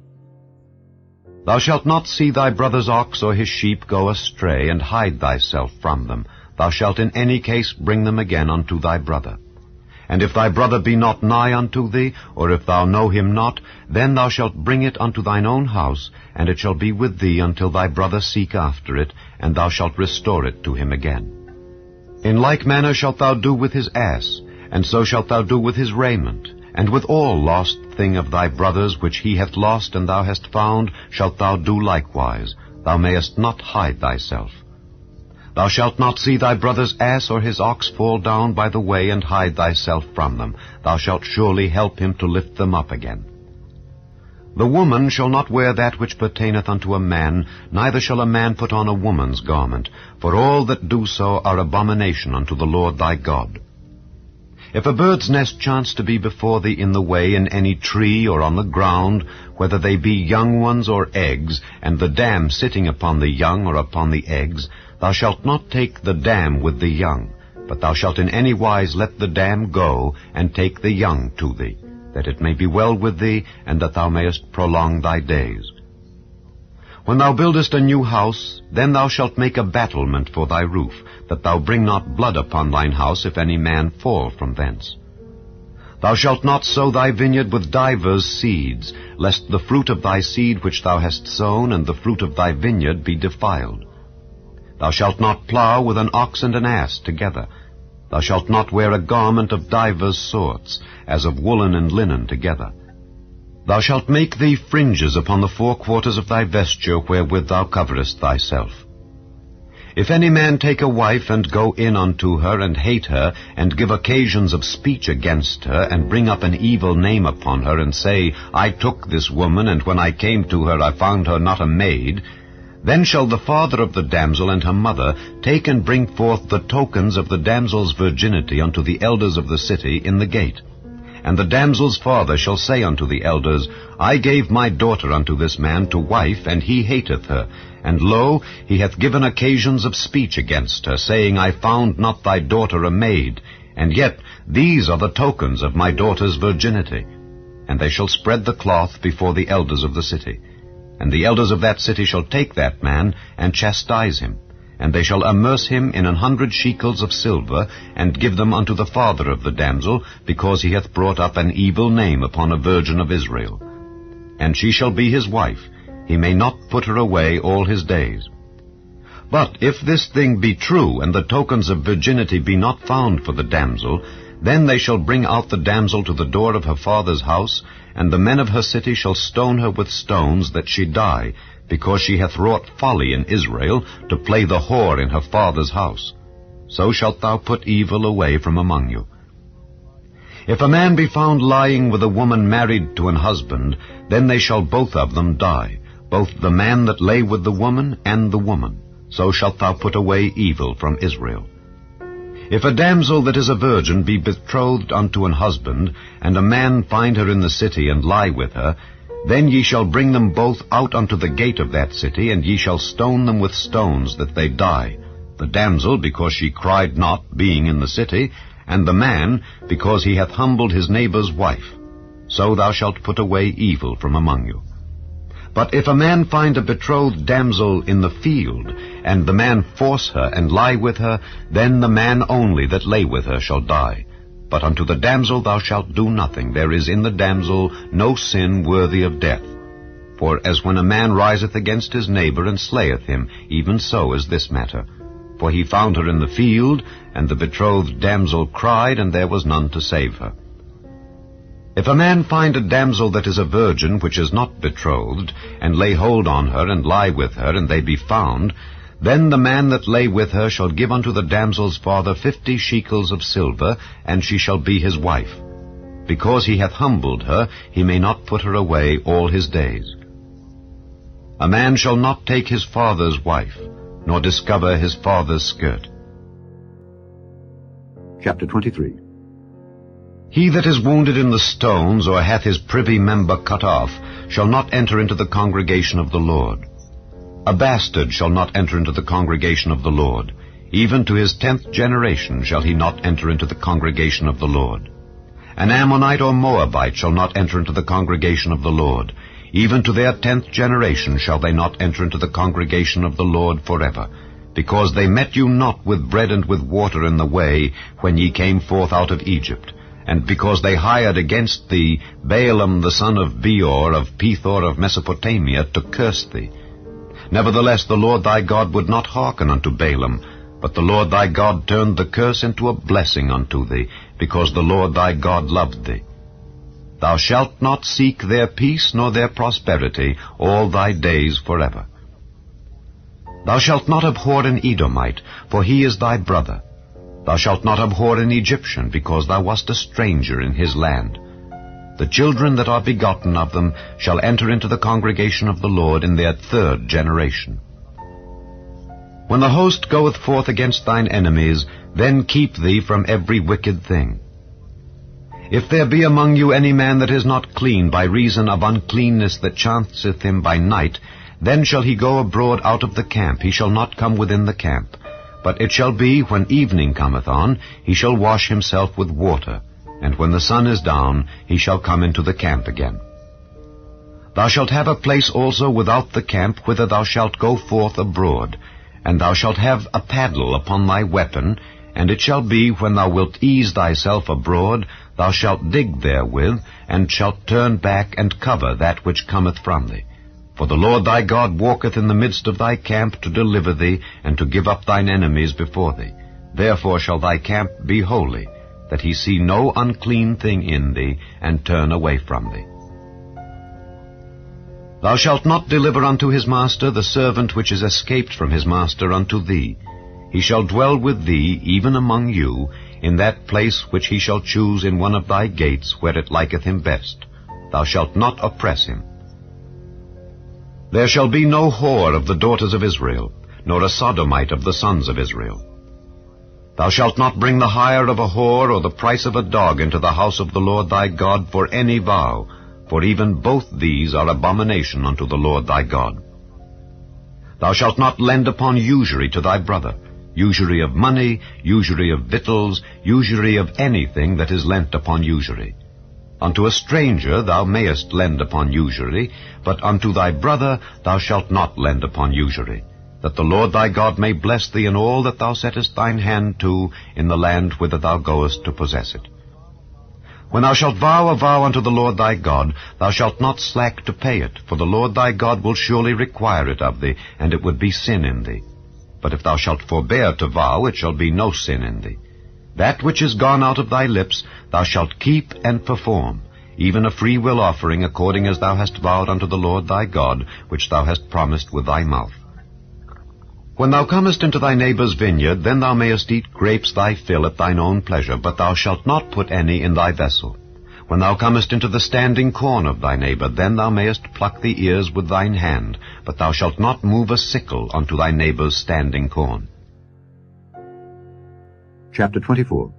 Thou shalt not see thy brother's ox or his sheep go astray, and hide thyself from them. Thou shalt in any case bring them again unto thy brother. And if thy brother be not nigh unto thee, or if thou know him not, then thou shalt bring it unto thine own house, and it shall be with thee until thy brother seek after it, and thou shalt restore it to him again. In like manner shalt thou do with his ass, and so shalt thou do with his raiment. And with all lost thing of thy brother's, which he hath lost and thou hast found, shalt thou do likewise. Thou mayest not hide thyself. Thou shalt not see thy brother's ass or his ox fall down by the way, and hide thyself from them. Thou shalt surely help him to lift them up again. The woman shall not wear that which pertaineth unto a man, neither shall a man put on a woman's garment, for all that do so are abomination unto the Lord thy God. If a bird's nest chance to be before thee in the way, in any tree or on the ground, whether they be young ones or eggs, and the dam sitting upon the young or upon the eggs, thou shalt not take the dam with the young, but thou shalt in any wise let the dam go, and take the young to thee, that it may be well with thee, and that thou mayest prolong thy days. When thou buildest a new house, then thou shalt make a battlement for thy roof, that thou bring not blood upon thine house, if any man fall from thence. Thou shalt not sow thy vineyard with divers seeds, lest the fruit of thy seed which thou hast sown and the fruit of thy vineyard be defiled. Thou shalt not plow with an ox and an ass together. Thou shalt not wear a garment of divers sorts, as of woolen and linen together. Thou shalt make thee fringes upon the four quarters of thy vesture, wherewith thou coverest thyself. If any man take a wife, and go in unto her, and hate her, and give occasions of speech against her, and bring up an evil name upon her, and say, I took this woman, and when I came to her I found her not a maid, then shall the father of the damsel and her mother take and bring forth the tokens of the damsel's virginity unto the elders of the city in the gate. And the damsel's father shall say unto the elders, I gave my daughter unto this man to wife, and he hateth her. And lo, he hath given occasions of speech against her, saying, I found not thy daughter a maid. And yet these are the tokens of my daughter's virginity. And they shall spread the cloth before the elders of the city. And the elders of that city shall take that man, and chastise him. And they shall amerce him in 100 shekels of silver, and give them unto the father of the damsel, because he hath brought up an evil name upon a virgin of Israel. And she shall be his wife. He may not put her away all his days. But if this thing be true, and the tokens of virginity be not found for the damsel, then they shall bring out the damsel to the door of her father's house, and the men of her city shall stone her with stones, that she die, because she hath wrought folly in Israel, to play the whore in her father's house. So shalt thou put evil away from among you. If a man be found lying with a woman married to an husband, then they shall both of them die, both the man that lay with the woman and the woman. So shalt thou put away evil from Israel. If a damsel that is a virgin be betrothed unto an husband, and a man find her in the city, and lie with her, then ye shall bring them both out unto the gate of that city, and ye shall stone them with stones, that they die, the damsel because she cried not, being in the city, and the man because he hath humbled his neighbour's wife. So thou shalt put away evil from among you. But if a man find a betrothed damsel in the field, and the man force her, and lie with her, then the man only that lay with her shall die. But unto the damsel thou shalt do nothing. There is in the damsel no sin worthy of death. For as when a man riseth against his neighbour, and slayeth him, even so is this matter. For he found her in the field, and the betrothed damsel cried, and there was none to save her. If a man find a damsel that is a virgin, which is not betrothed, and lay hold on her, and lie with her, and they be found, then the man that lay with her shall give unto the damsel's father 50 shekels of silver, and she shall be his wife. Because he hath humbled her, he may not put her away all his days. A man shall not take his father's wife, nor discover his father's skirt. Chapter 23. He that is wounded in the stones, or hath his privy member cut off, shall not enter into the congregation of the Lord. A bastard shall not enter into the congregation of the Lord. Even to his 10th generation shall he not enter into the congregation of the Lord. An Ammonite or Moabite shall not enter into the congregation of the Lord. Even to their 10th generation shall they not enter into the congregation of the Lord forever, because they met you not with bread and with water in the way, when ye came forth out of Egypt, and because they hired against thee Balaam the son of Beor of Pethor of Mesopotamia to curse thee. Nevertheless the Lord thy God would not hearken unto Balaam, but the Lord thy God turned the curse into a blessing unto thee, because the Lord thy God loved thee. Thou shalt not seek their peace nor their prosperity all thy days forever. Thou shalt not abhor an Edomite, for he is thy brother. Thou shalt not abhor an Egyptian, because thou wast a stranger in his land. The children that are begotten of them shall enter into the congregation of the Lord in their 3rd generation. When the host goeth forth against thine enemies, then keep thee from every wicked thing. If there be among you any man that is not clean by reason of uncleanness that chanceth him by night, then shall he go abroad out of the camp, he shall not come within the camp. But it shall be, when evening cometh on, he shall wash himself with water, and when the sun is down, he shall come into the camp again. Thou shalt have a place also without the camp, whither thou shalt go forth abroad, and thou shalt have a paddle upon thy weapon, and it shall be, when thou wilt ease thyself abroad, thou shalt dig therewith, and shalt turn back and cover that which cometh from thee. For the Lord thy God walketh in the midst of thy camp to deliver thee, and to give up thine enemies before thee. Therefore shall thy camp be holy, that he see no unclean thing in thee, and turn away from thee. Thou shalt not deliver unto his master the servant which is escaped from his master unto thee. He shall dwell with thee, even among you, in that place which he shall choose in one of thy gates, where it liketh him best. Thou shalt not oppress him. There shall be no whore of the daughters of Israel, nor a sodomite of the sons of Israel. Thou shalt not bring the hire of a whore or the price of a dog into the house of the Lord thy God for any vow, for even both these are abomination unto the Lord thy God. Thou shalt not lend upon usury to thy brother, usury of money, usury of victuals, usury of anything that is lent upon usury. Unto a stranger thou mayest lend upon usury, but unto thy brother thou shalt not lend upon usury, that the Lord thy God may bless thee in all that thou settest thine hand to in the land whither thou goest to possess it. When thou shalt vow a vow unto the Lord thy God, thou shalt not slack to pay it, for the Lord thy God will surely require it of thee, and it would be sin in thee. But if thou shalt forbear to vow, it shall be no sin in thee. That which is gone out of thy lips thou shalt keep and perform, even a free will offering, according as thou hast vowed unto the Lord thy God, which thou hast promised with thy mouth. When thou comest into thy neighbour's vineyard, then thou mayest eat grapes thy fill at thine own pleasure, but thou shalt not put any in thy vessel. When thou comest into the standing corn of thy neighbour, then thou mayest pluck the ears with thine hand, but thou shalt not move a sickle unto thy neighbour's standing corn. Chapter 24.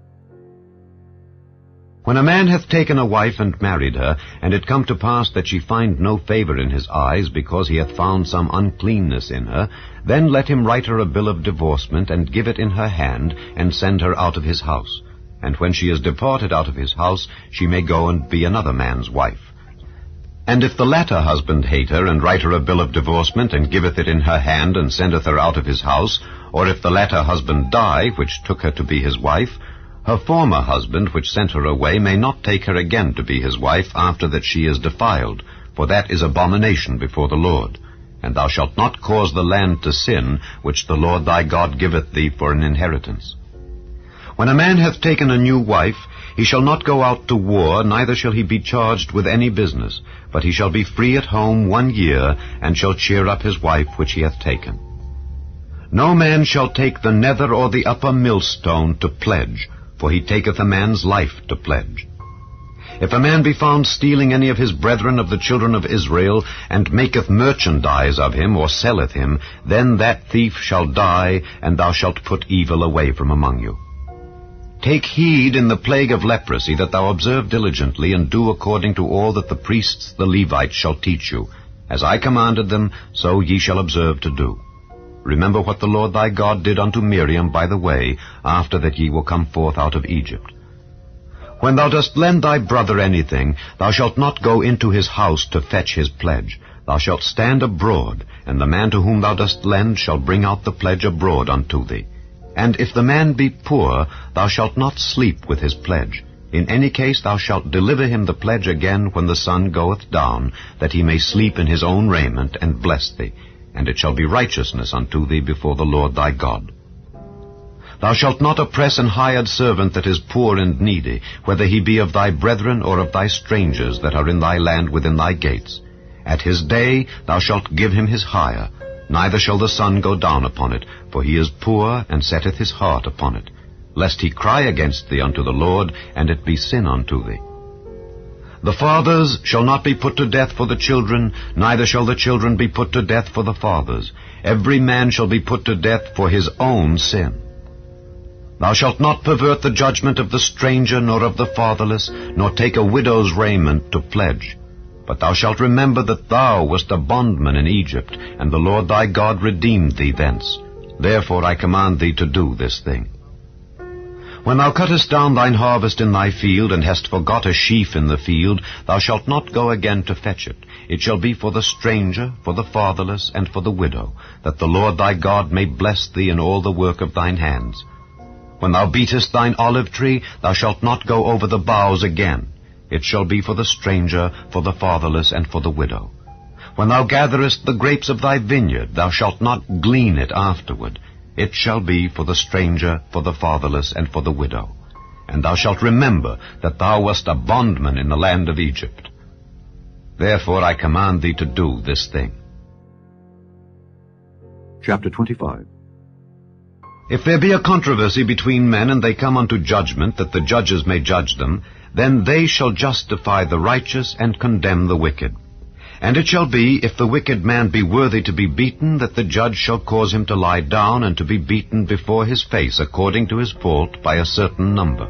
When a man hath taken a wife and married her, and it come to pass that she find no favour in his eyes, because he hath found some uncleanness in her, then let him write her a bill of divorcement, and give it in her hand, and send her out of his house. And when she is departed out of his house, she may go and be another man's wife. And if the latter husband hate her, and write her a bill of divorcement, and giveth it in her hand, and sendeth her out of his house, or if the latter husband die, which took her to be his wife, her former husband, which sent her away, may not take her again to be his wife after that she is defiled, for that is abomination before the Lord. And thou shalt not cause the land to sin, which the Lord thy God giveth thee for an inheritance. When a man hath taken a new wife, he shall not go out to war, neither shall he be charged with any business, but he shall be free at home 1 year, and shall cheer up his wife which he hath taken. No man shall take the nether or the upper millstone to pledge, for he taketh a man's life to pledge. If a man be found stealing any of his brethren of the children of Israel, and maketh merchandise of him, or selleth him, then that thief shall die, and thou shalt put evil away from among you. Take heed in the plague of leprosy, that thou observe diligently, and do according to all that the priests the Levites shall teach you. As I commanded them, so ye shall observe to do. Remember what the Lord thy God did unto Miriam by the way, after that ye were come forth out of Egypt. When thou dost lend thy brother anything, thou shalt not go into his house to fetch his pledge. Thou shalt stand abroad, and the man to whom thou dost lend shall bring out the pledge abroad unto thee. And if the man be poor, thou shalt not sleep with his pledge. In any case thou shalt deliver him the pledge again when the sun goeth down, that he may sleep in his own raiment, and bless thee. And it shall be righteousness unto thee before the Lord thy God. Thou shalt not oppress an hired servant that is poor and needy, whether he be of thy brethren or of thy strangers that are in thy land within thy gates. At his day thou shalt give him his hire, neither shall the sun go down upon it, for he is poor, and setteth his heart upon it, lest he cry against thee unto the Lord, and it be sin unto thee. The fathers shall not be put to death for the children, neither shall the children be put to death for the fathers. Every man shall be put to death for his own sin. Thou shalt not pervert the judgment of the stranger, nor of the fatherless, nor take a widow's raiment to pledge. But thou shalt remember that thou wast a bondman in Egypt, and the Lord thy God redeemed thee thence. Therefore I command thee to do this thing. When thou cuttest down thine harvest in thy field, and hast forgot a sheaf in the field, thou shalt not go again to fetch it. It shall be for the stranger, for the fatherless, and for the widow, that the Lord thy God may bless thee in all the work of thine hands. When thou beatest thine olive tree, thou shalt not go over the boughs again. It shall be for the stranger, for the fatherless, and for the widow. When thou gatherest the grapes of thy vineyard, thou shalt not glean it afterward. It shall be for the stranger, for the fatherless, and for the widow. And thou shalt remember that thou wast a bondman in the land of Egypt. Therefore I command thee to do this thing. Chapter 25. If there be a controversy between men, and they come unto judgment, that the judges may judge them, then they shall justify the righteous and condemn the wicked. And it shall be, if the wicked man be worthy to be beaten, that the judge shall cause him to lie down and to be beaten before his face according to his fault by a certain number.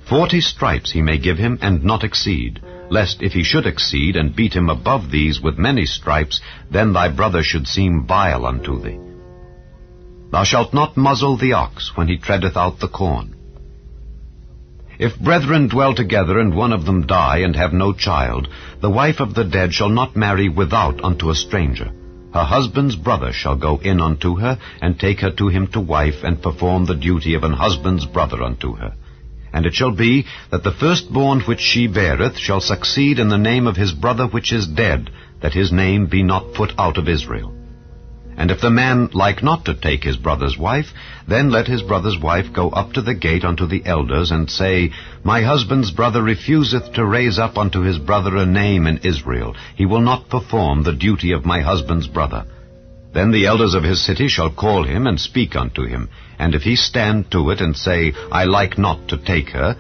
40 stripes he may give him, and not exceed, lest if he should exceed and beat him above these with many stripes, then thy brother should seem vile unto thee. Thou shalt not muzzle the ox when he treadeth out the corn. If brethren dwell together, and one of them die, and have no child, the wife of the dead shall not marry without unto a stranger. Her husband's brother shall go in unto her, and take her to him to wife, and perform the duty of an husband's brother unto her. And it shall be, that the firstborn which she beareth shall succeed in the name of his brother which is dead, that his name be not put out of Israel. And if the man like not to take his brother's wife, then let his brother's wife go up to the gate unto the elders, and say, My husband's brother refuseth to raise up unto his brother a name in Israel. He will not perform the duty of my husband's brother. Then the elders of his city shall call him, and speak unto him. And if he stand to it, and say, I like not to take her,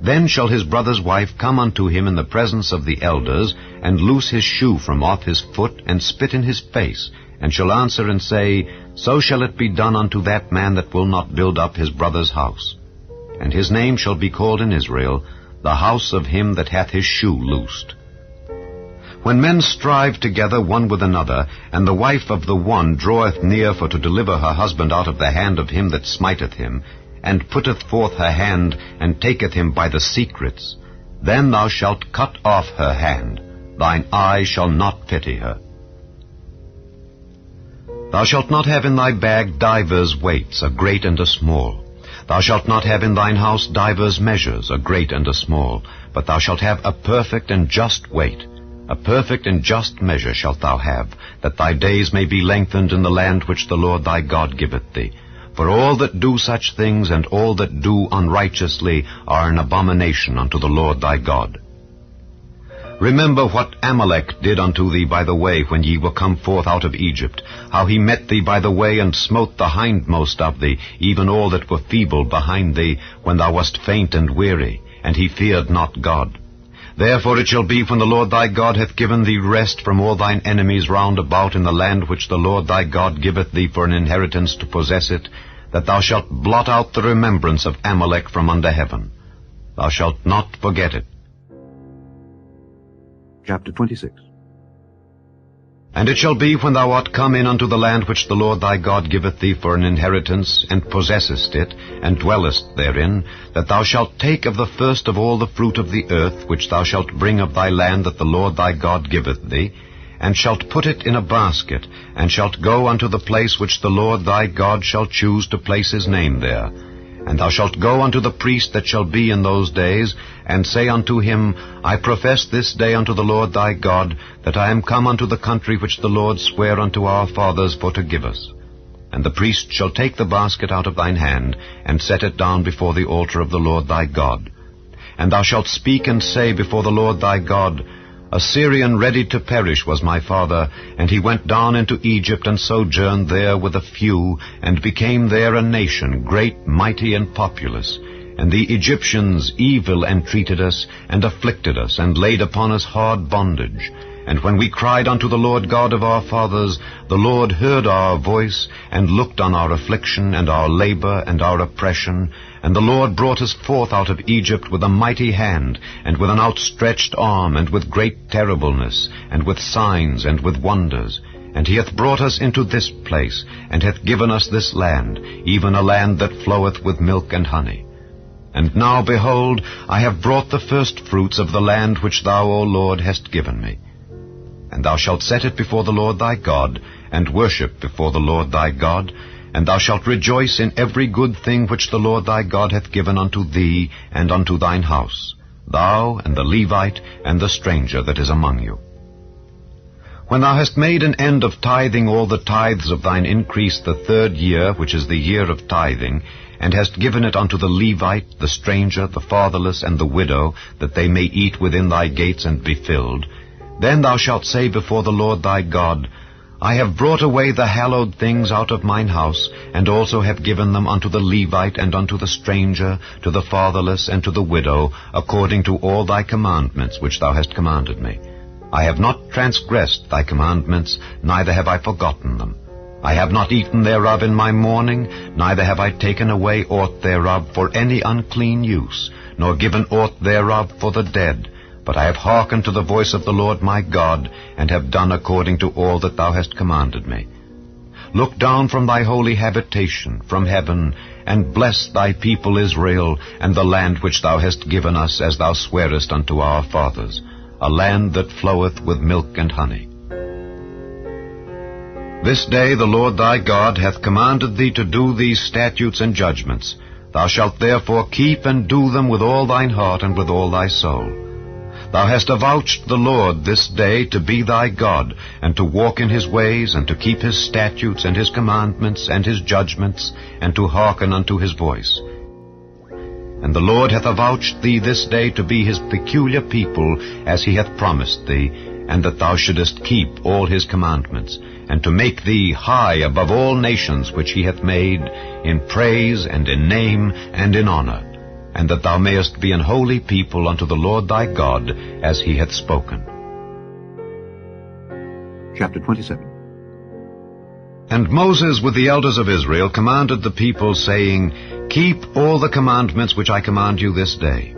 then shall his brother's wife come unto him in the presence of the elders, and loose his shoe from off his foot, and spit in his face, and shall answer and say, So shall it be done unto that man that will not build up his brother's house. And his name shall be called in Israel, the house of him that hath his shoe loosed. When men strive together one with another, and the wife of the one draweth near for to deliver her husband out of the hand of him that smiteth him, and putteth forth her hand, and taketh him by the secrets, then thou shalt cut off her hand. Thine eye shall not pity her. Thou shalt not have in thy bag divers weights, a great and a small. Thou shalt not have in thine house divers measures, a great and a small, but thou shalt have a perfect and just weight. A perfect and just measure shalt thou have, that thy days may be lengthened in the land which the Lord thy God giveth thee. For all that do such things, and all that do unrighteously, are an abomination unto the Lord thy God. Remember what Amalek did unto thee by the way, when ye were come forth out of Egypt, how he met thee by the way, and smote the hindmost of thee, even all that were feeble behind thee, when thou wast faint and weary, and he feared not God. Therefore it shall be, when the Lord thy God hath given thee rest from all thine enemies round about in the land which the Lord thy God giveth thee for an inheritance to possess it, that thou shalt blot out the remembrance of Amalek from under heaven. Thou shalt not forget it. Chapter 26. And it shall be, when thou art come in unto the land which the Lord thy God giveth thee for an inheritance, and possessest it, and dwellest therein, that thou shalt take of the first of all the fruit of the earth, which thou shalt bring of thy land that the Lord thy God giveth thee, and shalt put it in a basket, and shalt go unto the place which the Lord thy God shall choose to place his name there. And thou shalt go unto the priest that shall be in those days, and say unto him, I profess this day unto the Lord thy God, that I am come unto the country which the Lord sware unto our fathers for to give us. And the priest shall take the basket out of thine hand, and set it down before the altar of the Lord thy God. And thou shalt speak and say before the Lord thy God, A Syrian ready to perish was my father, and he went down into Egypt, and sojourned there with a few, and became there a nation, great, mighty, and populous. And the Egyptians evil entreated us, and afflicted us, and laid upon us hard bondage. And when we cried unto the Lord God of our fathers, the Lord heard our voice, and looked on our affliction, and our labor, and our oppression. And the Lord brought us forth out of Egypt with a mighty hand, and with an outstretched arm, and with great terribleness, and with signs, and with wonders. And he hath brought us into this place, and hath given us this land, even a land that floweth with milk and honey. And now, behold, I have brought the first fruits of the land which thou, O Lord, hast given me. And thou shalt set it before the Lord thy God, and worship before the Lord thy God, and thou shalt rejoice in every good thing which the Lord thy God hath given unto thee and unto thine house, thou and the Levite and the stranger that is among you. When thou hast made an end of tithing all the tithes of thine increase the 3rd year, which is the year of tithing, and hast given it unto the Levite, the stranger, the fatherless, and the widow, that they may eat within thy gates and be filled, then thou shalt say before the Lord thy God, I have brought away the hallowed things out of mine house, and also have given them unto the Levite, and unto the stranger, to the fatherless, and to the widow, according to all thy commandments which thou hast commanded me. I have not transgressed thy commandments, neither have I forgotten them. I have not eaten thereof in my mourning, neither have I taken away aught thereof for any unclean use, nor given aught thereof for the dead. But I have hearkened to the voice of the Lord my God, and have done according to all that thou hast commanded me. Look down from thy holy habitation, from heaven, and bless thy people Israel, and the land which thou hast given us, as thou swarest unto our fathers, a land that floweth with milk and honey. This day the Lord thy God hath commanded thee to do these statutes and judgments. Thou shalt therefore keep and do them with all thine heart and with all thy soul. Thou hast avouched the Lord this day to be thy God, and to walk in his ways, and to keep his statutes and his commandments and his judgments, and to hearken unto his voice. And the Lord hath avouched thee this day to be his peculiar people, as he hath promised thee, and that thou shouldest keep all his commandments, and to make thee high above all nations which he hath made, in praise and in name and in honor, and that thou mayest be an holy people unto the Lord thy God, as he hath spoken. Chapter 27. And Moses with the elders of Israel commanded the people, saying, Keep all the commandments which I command you this day.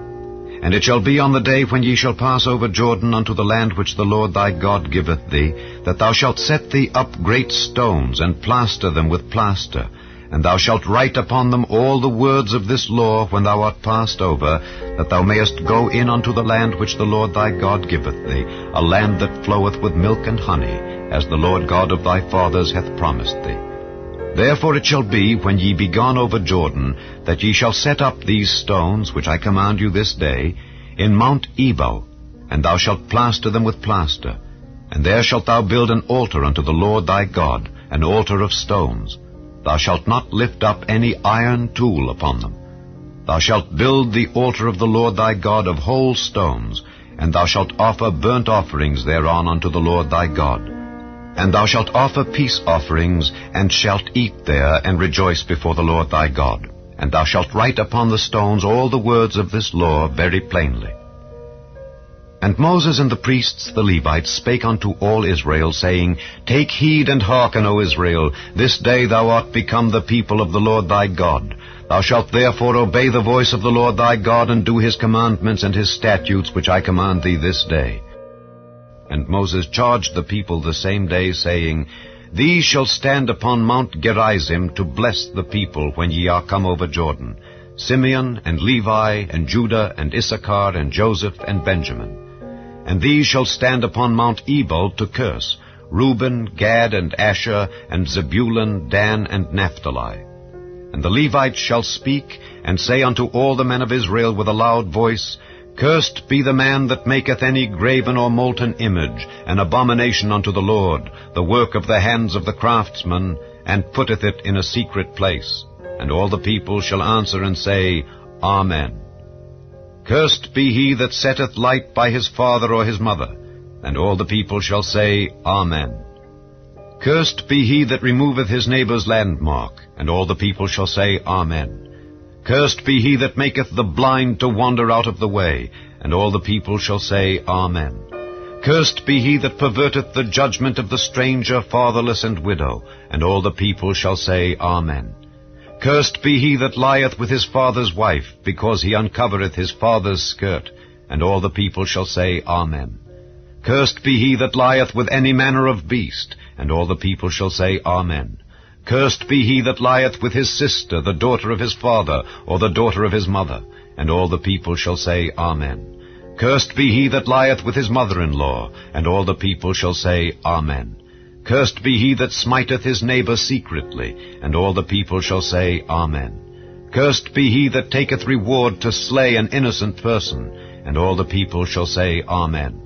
And it shall be on the day when ye shall pass over Jordan unto the land which the Lord thy God giveth thee, that thou shalt set thee up great stones, and plaster them with plaster, and thou shalt write upon them all the words of this law when thou art passed over, that thou mayest go in unto the land which the Lord thy God giveth thee, a land that floweth with milk and honey, as the Lord God of thy fathers hath promised thee. Therefore it shall be, when ye be gone over Jordan, that ye shall set up these stones, which I command you this day, in Mount Ebal, and thou shalt plaster them with plaster. And there shalt thou build an altar unto the Lord thy God, an altar of stones. Thou shalt not lift up any iron tool upon them. Thou shalt build the altar of the Lord thy God of whole stones, and thou shalt offer burnt offerings thereon unto the Lord thy God. And thou shalt offer peace offerings, and shalt eat there, and rejoice before the Lord thy God. And thou shalt write upon the stones all the words of this law very plainly. And Moses and the priests the Levites spake unto all Israel, saying, Take heed and hearken, O Israel, this day thou art become the people of the Lord thy God. Thou shalt therefore obey the voice of the Lord thy God, and do his commandments and his statutes which I command thee this day. And Moses charged the people the same day, saying, These shall stand upon Mount Gerizim to bless the people when ye are come over Jordan, Simeon and Levi and Judah and Issachar and Joseph and Benjamin. And these shall stand upon Mount Ebal to curse, Reuben, Gad, and Asher, and Zebulun, Dan, and Naphtali. And the Levites shall speak, and say unto all the men of Israel with a loud voice, Cursed be the man that maketh any graven or molten image, an abomination unto the Lord, the work of the hands of the craftsman, and putteth it in a secret place. And all the people shall answer and say, Amen. Cursed be he that setteth light by his father or his mother. And all the people shall say, Amen. Cursed be he that removeth his neighbour's landmark. And all the people shall say, Amen. Cursed be he that maketh the blind to wander out of the way. And all the people shall say, Amen. Cursed be he that perverteth the judgment of the stranger, fatherless, and widow. And all the people shall say, Amen. Cursed be he that lieth with his father's wife, because he uncovereth his father's skirt. And all the people shall say, Amen. Cursed be he that lieth with any manner of beast. And all the people shall say, Amen. Cursed be he that lieth with his sister, the daughter of his father, or the daughter of his mother. And all the people shall say, Amen. Cursed be he that lieth with his mother-in-law. And all the people shall say, Amen. Cursed be he that smiteth his neighbor secretly. And all the people shall say, Amen. Cursed be he that taketh reward to slay an innocent person. And all the people shall say, Amen.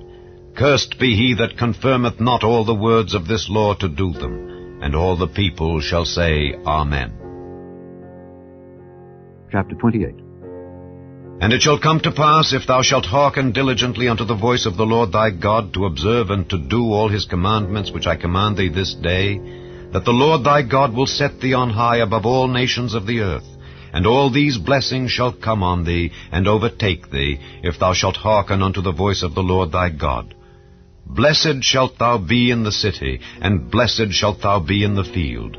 Cursed be he that confirmeth not all the words of this law to do them. And all the people shall say, Amen. Chapter 28. And it shall come to pass, if thou shalt hearken diligently unto the voice of the Lord thy God, to observe and to do all his commandments which I command thee this day, that the Lord thy God will set thee on high above all nations of the earth. And all these blessings shall come on thee, and overtake thee, if thou shalt hearken unto the voice of the Lord thy God. Blessed shalt thou be in the city, and blessed shalt thou be in the field.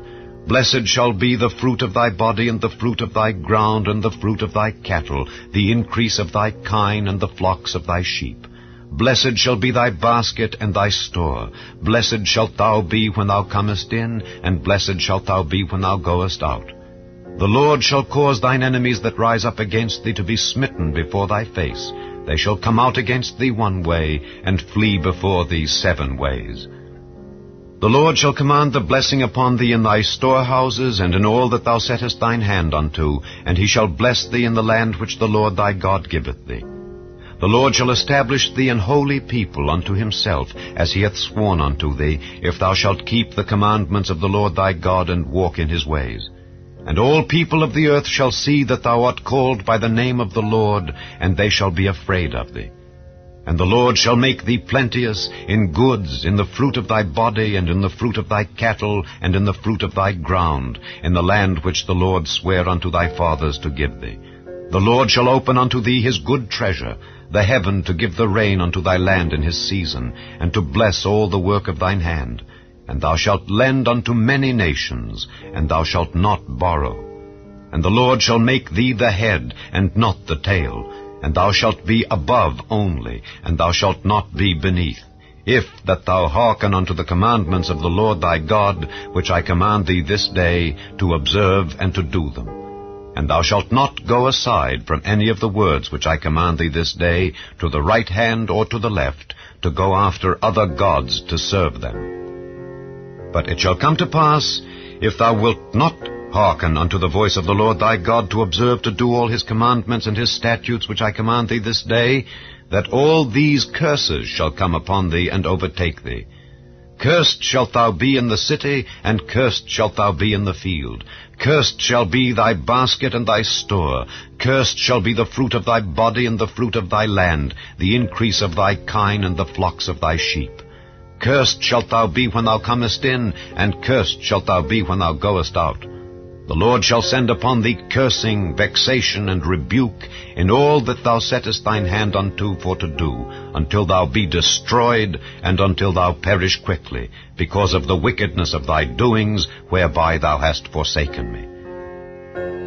Blessed shall be the fruit of thy body, and the fruit of thy ground, and the fruit of thy cattle, the increase of thy kine, and the flocks of thy sheep. Blessed shall be thy basket and thy store. Blessed shalt thou be when thou comest in, and blessed shalt thou be when thou goest out. The Lord shall cause thine enemies that rise up against thee to be smitten before thy face. They shall come out against thee one way, and flee before thee 7 ways. The Lord shall command the blessing upon thee in thy storehouses, and in all that thou settest thine hand unto, and he shall bless thee in the land which the Lord thy God giveth thee. The Lord shall establish thee an holy people unto himself, as he hath sworn unto thee, if thou shalt keep the commandments of the Lord thy God, and walk in his ways. And all people of the earth shall see that thou art called by the name of the Lord, and they shall be afraid of thee. And the Lord shall make thee plenteous in goods, in the fruit of thy body, and in the fruit of thy cattle, and in the fruit of thy ground, in the land which the Lord sware unto thy fathers to give thee. The Lord shall open unto thee his good treasure, the heaven to give the rain unto thy land in his season, and to bless all the work of thine hand. And thou shalt lend unto many nations, and thou shalt not borrow. And the Lord shall make thee the head, and not the tail. And thou shalt be above only, and thou shalt not be beneath, if that thou hearken unto the commandments of the Lord thy God, which I command thee this day, to observe and to do them. And thou shalt not go aside from any of the words which I command thee this day, to the right hand or to the left, to go after other gods to serve them. But it shall come to pass, if thou wilt not hearken unto the voice of the Lord thy God, to observe to do all his commandments and his statutes which I command thee this day, that all these curses shall come upon thee and overtake thee. Cursed shalt thou be in the city, and cursed shalt thou be in the field. Cursed shall be thy basket and thy store. Cursed shall be the fruit of thy body and the fruit of thy land, the increase of thy kine and the flocks of thy sheep. Cursed shalt thou be when thou comest in, and cursed shalt thou be when thou goest out. The Lord shall send upon thee cursing, vexation, and rebuke in all that thou settest thine hand unto for to do, until thou be destroyed, and until thou perish quickly, because of the wickedness of thy doings, whereby thou hast forsaken me.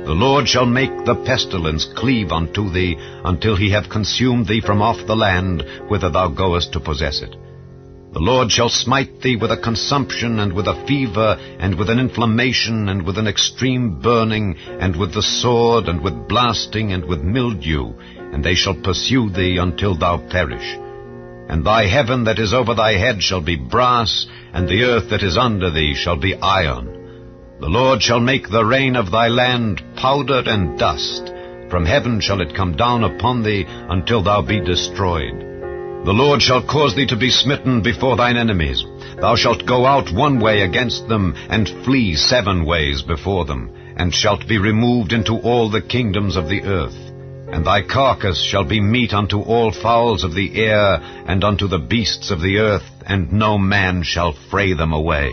The Lord shall make the pestilence cleave unto thee, until he have consumed thee from off the land, whither thou goest to possess it. The Lord shall smite thee with a consumption, and with a fever, and with an inflammation, and with an extreme burning, and with the sword, and with blasting, and with mildew, and they shall pursue thee until thou perish. And thy heaven that is over thy head shall be brass, and the earth that is under thee shall be iron. The Lord shall make the rain of thy land powder and dust. From heaven shall it come down upon thee, until thou be destroyed. The Lord shall cause thee to be smitten before thine enemies. Thou shalt go out one way against them, and flee 7 ways before them, and shalt be removed into all the kingdoms of the earth. And thy carcass shall be meat unto all fowls of the air, and unto the beasts of the earth, and no man shall fray them away.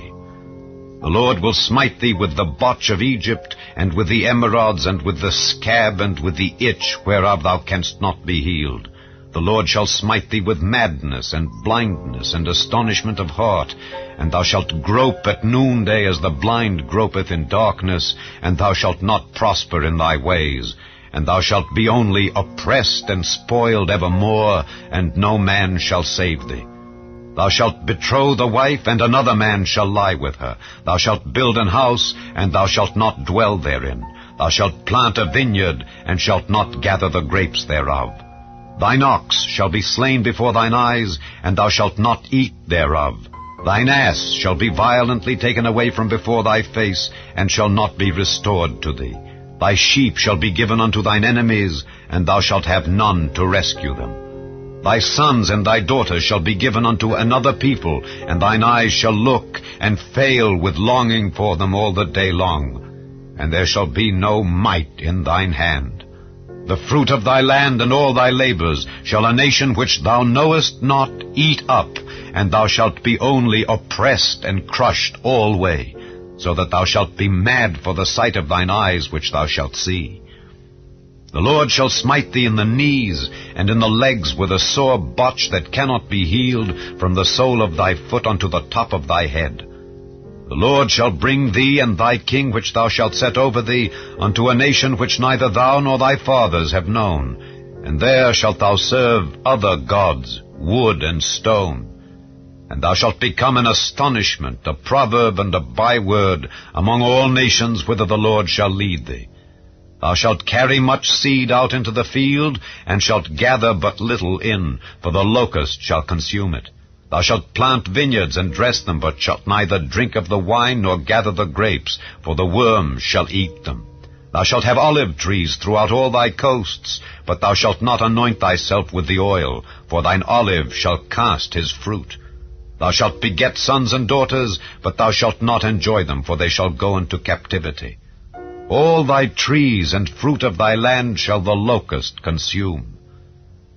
The Lord will smite thee with the botch of Egypt, and with the emerods, and with the scab, and with the itch, whereof thou canst not be healed. The Lord shall smite thee with madness, and blindness, and astonishment of heart, and thou shalt grope at noonday as the blind gropeth in darkness, and thou shalt not prosper in thy ways, and thou shalt be only oppressed and spoiled evermore, and no man shall save thee. Thou shalt betroth a wife, and another man shall lie with her. Thou shalt build an house, and thou shalt not dwell therein. Thou shalt plant a vineyard, and shalt not gather the grapes thereof. Thine ox shall be slain before thine eyes, and thou shalt not eat thereof. Thine ass shall be violently taken away from before thy face, and shall not be restored to thee. Thy sheep shall be given unto thine enemies, and thou shalt have none to rescue them. Thy sons and thy daughters shall be given unto another people, and thine eyes shall look and fail with longing for them all the day long. And there shall be no might in thine hand. The fruit of thy land and all thy labors shall a nation which thou knowest not eat up, and thou shalt be only oppressed and crushed alway, so that thou shalt be mad for the sight of thine eyes which thou shalt see. The Lord shall smite thee in the knees and in the legs with a sore botch that cannot be healed from the sole of thy foot unto the top of thy head. The Lord shall bring thee and thy king which thou shalt set over thee unto a nation which neither thou nor thy fathers have known, and there shalt thou serve other gods, wood and stone. And thou shalt become an astonishment, a proverb and a byword among all nations whither the Lord shall lead thee. Thou shalt carry much seed out into the field, and shalt gather but little in, for the locust shall consume it. Thou shalt plant vineyards and dress them, but shalt neither drink of the wine nor gather the grapes, for the worms shall eat them. Thou shalt have olive trees throughout all thy coasts, but thou shalt not anoint thyself with the oil, for thine olive shall cast his fruit. Thou shalt beget sons and daughters, but thou shalt not enjoy them, for they shall go into captivity. All thy trees and fruit of thy land shall the locust consume.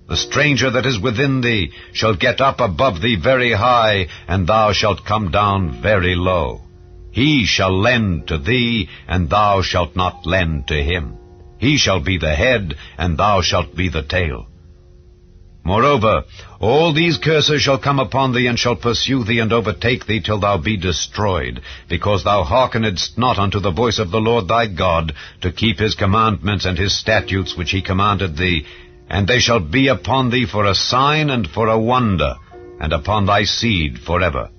The stranger that is within thee shall get up above thee very high, and thou shalt come down very low. He shall lend to thee, and thou shalt not lend to him. He shall be the head, and thou shalt be the tail. Moreover, all these curses shall come upon thee, and shall pursue thee, and overtake thee till thou be destroyed, because thou hearkenedst not unto the voice of the Lord thy God, to keep his commandments and his statutes which he commanded thee. And they shall be upon thee for a sign and for a wonder, and upon thy seed forever.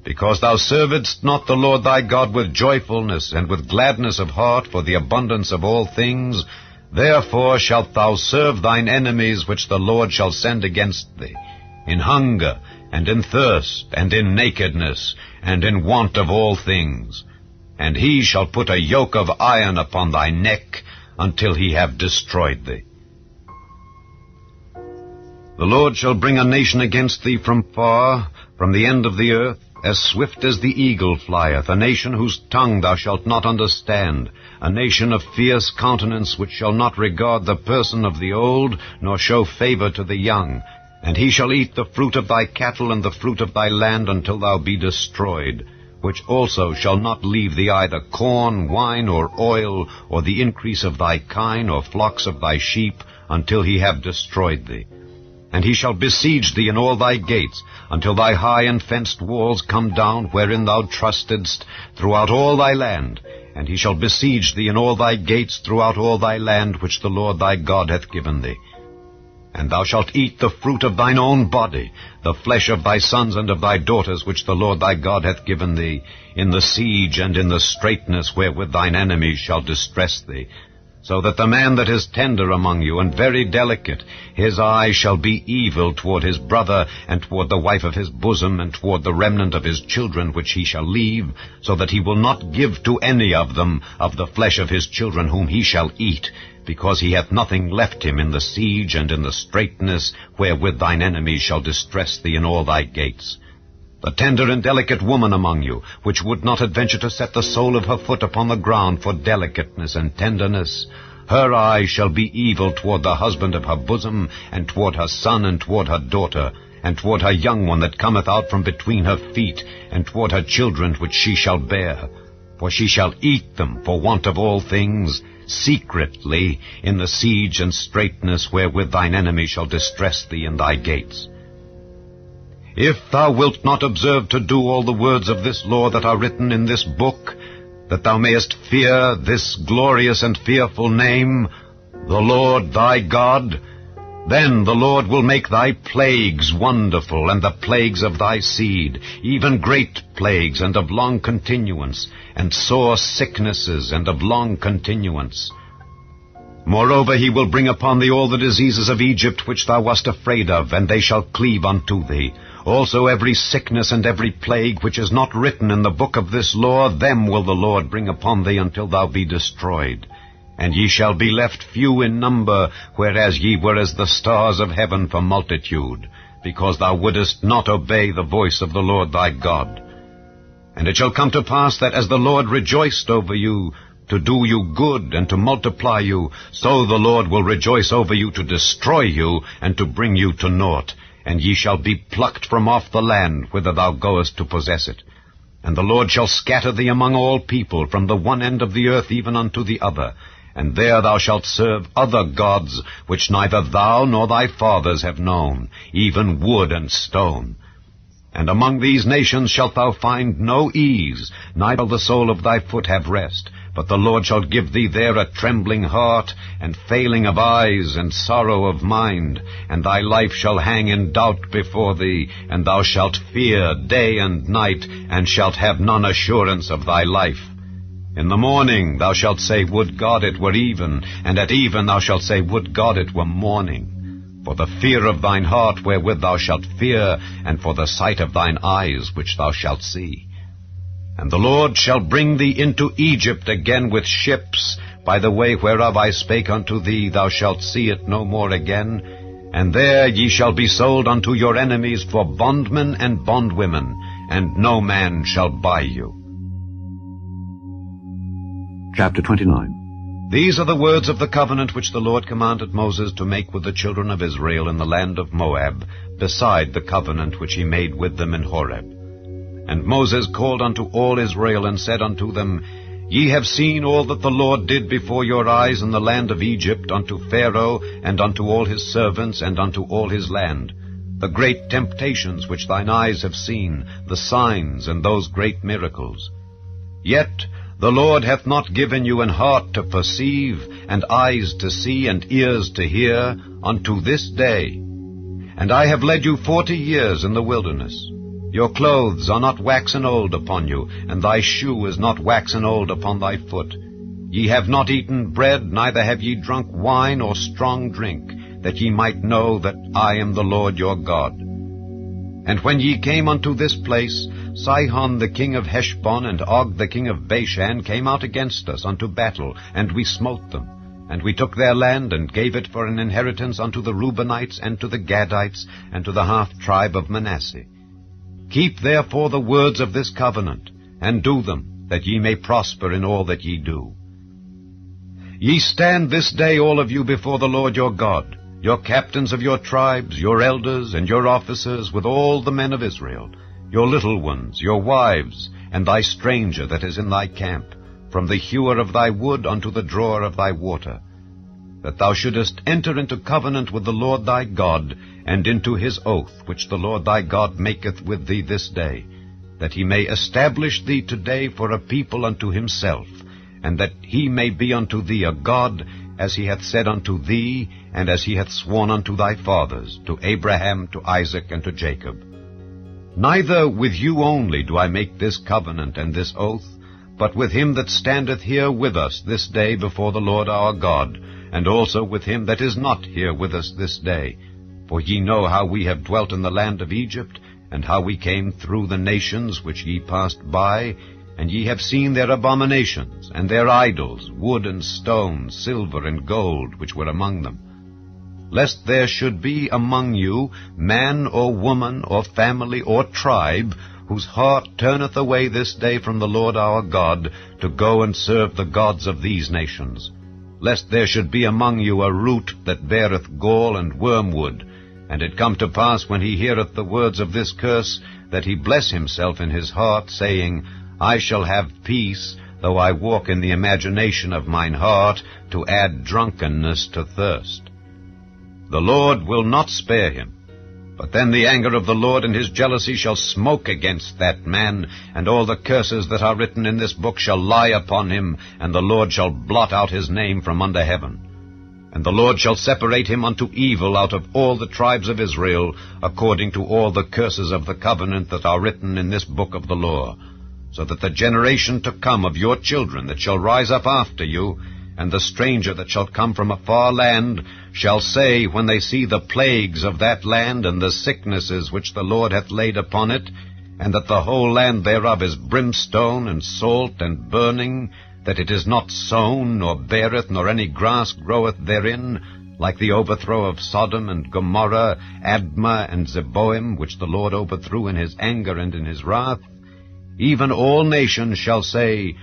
Because thou servedst not the Lord thy God with joyfulness and with gladness of heart for the abundance of all things, therefore shalt thou serve thine enemies which the Lord shall send against thee, in hunger, and in thirst, and in nakedness, and in want of all things. And he shall put a yoke of iron upon thy neck, until he have destroyed thee. The Lord shall bring a nation against thee from far, from the end of the earth, as swift as the eagle flieth, a nation whose tongue thou shalt not understand, a nation of fierce countenance, which shall not regard the person of the old, nor show favor to the young. And he shall eat the fruit of thy cattle and the fruit of thy land until thou be destroyed, which also shall not leave thee either corn, wine, or oil, or the increase of thy kine, or flocks of thy sheep, until he have destroyed thee. And he shall besiege thee in all thy gates, until thy high and fenced walls come down, wherein thou trustedst, throughout all thy land. And he shall besiege thee in all thy gates throughout all thy land, which the Lord thy God hath given thee. And thou shalt eat the fruit of thine own body, the flesh of thy sons and of thy daughters, which the Lord thy God hath given thee, in the siege and in the straitness wherewith thine enemies shall distress thee. So that the man that is tender among you, and very delicate, his eye shall be evil toward his brother, and toward the wife of his bosom, and toward the remnant of his children which he shall leave, so that he will not give to any of them of the flesh of his children whom he shall eat, because he hath nothing left him in the siege and in the straitness wherewith thine enemies shall distress thee in all thy gates. The tender and delicate woman among you, which would not adventure to set the sole of her foot upon the ground for delicateness and tenderness, her eye shall be evil toward the husband of her bosom, and toward her son, and toward her daughter, and toward her young one that cometh out from between her feet, and toward her children which she shall bear. For she shall eat them for want of all things, secretly, in the siege and straitness wherewith thine enemy shall distress thee in thy gates. If thou wilt not observe to do all the words of this law that are written in this book, that thou mayest fear this glorious and fearful name, the Lord thy God, Then the Lord will make thy plagues wonderful, and the plagues of thy seed, even great plagues, and of long continuance, and sore sicknesses, and of long continuance. Moreover, he will bring upon thee all the diseases of Egypt which thou wast afraid of, and they shall cleave unto thee. Also every sickness and every plague which is not written in the book of this law, them will the Lord bring upon thee until thou be destroyed. And ye shall be left few in number, whereas ye were as the stars of heaven for multitude, because thou wouldest not obey the voice of the Lord thy God. And it shall come to pass that as the Lord rejoiced over you, to do you good and to multiply you, so the Lord will rejoice over you to destroy you and to bring you to naught. And ye shall be plucked from off the land whither thou goest to possess it. And the Lord shall scatter thee among all people, from the one end of the earth even unto the other. And there thou shalt serve other gods, which neither thou nor thy fathers have known, even wood and stone. And among these nations shalt thou find no ease, neither shall the sole of thy foot have rest. But the Lord shall give thee there a trembling heart, and failing of eyes, and sorrow of mind. And thy life shall hang in doubt before thee, and thou shalt fear day and night, and shalt have none assurance of thy life. In the morning thou shalt say, Would God it were even, and at even thou shalt say, Would God it were morning. For the fear of thine heart wherewith thou shalt fear, and for the sight of thine eyes which thou shalt see. And the Lord shall bring thee into Egypt again with ships, by the way whereof I spake unto thee, thou shalt see it no more again. And there ye shall be sold unto your enemies for bondmen and bondwomen, and no man shall buy you. Chapter 29. These are the words of the covenant which the Lord commanded Moses to make with the children of Israel in the land of Moab, beside the covenant which he made with them in Horeb. And Moses called unto all Israel, and said unto them, Ye have seen all that the Lord did before your eyes in the land of Egypt, unto Pharaoh, and unto all his servants, and unto all his land, the great temptations which thine eyes have seen, the signs, and those great miracles. Yet the Lord hath not given you an heart to perceive, and eyes to see, and ears to hear, unto this day. And I have led you 40 years in the wilderness. Your clothes are not waxen old upon you, and thy shoe is not waxen old upon thy foot. Ye have not eaten bread, neither have ye drunk wine or strong drink, that ye might know that I am the Lord your God. And when ye came unto this place, Sihon the king of Heshbon and Og the king of Bashan came out against us unto battle, and we smote them. And we took their land, and gave it for an inheritance unto the Reubenites, and to the Gadites, and to the half-tribe of Manasseh. Keep therefore the words of this covenant, and do them, that ye may prosper in all that ye do. Ye stand this day all of you before the Lord your God, your captains of your tribes, your elders, and your officers, with all the men of Israel, your little ones, your wives, and thy stranger that is in thy camp, from the hewer of thy wood unto the drawer of thy water, that thou shouldest enter into covenant with the Lord thy God, and into his oath, which the Lord thy God maketh with thee this day, that he may establish thee today for a people unto himself, and that he may be unto thee a God, as he hath said unto thee, and as he hath sworn unto thy fathers, to Abraham, to Isaac, and to Jacob. Neither with you only do I make this covenant and this oath, but with him that standeth here with us this day before the Lord our God, and also with him that is not here with us this day. For ye know how we have dwelt in the land of Egypt, and how we came through the nations which ye passed by, and ye have seen their abominations, and their idols, wood and stone, silver and gold, which were among them. Lest there should be among you man or woman or family or tribe, whose heart turneth away this day from the Lord our God, to go and serve the gods of these nations. Lest there should be among you a root that beareth gall and wormwood, and it come to pass, when he heareth the words of this curse, that he bless himself in his heart, saying, I shall have peace, though I walk in the imagination of mine heart, to add drunkenness to thirst. The Lord will not spare him. But then the anger of the Lord and his jealousy shall smoke against that man, and all the curses that are written in this book shall lie upon him, and the Lord shall blot out his name from under heaven. And the Lord shall separate him unto evil out of all the tribes of Israel, according to all the curses of the covenant that are written in this book of the law, so that the generation to come of your children that shall rise up after you, and the stranger that shall come from a far land, shall say, when they see the plagues of that land, and the sicknesses which the Lord hath laid upon it, and that the whole land thereof is brimstone, and salt, and burning, that it is not sown, nor beareth, nor any grass groweth therein, like the overthrow of Sodom and Gomorrah, Admah and Zeboim, which the Lord overthrew in his anger and in his wrath, even all nations shall say,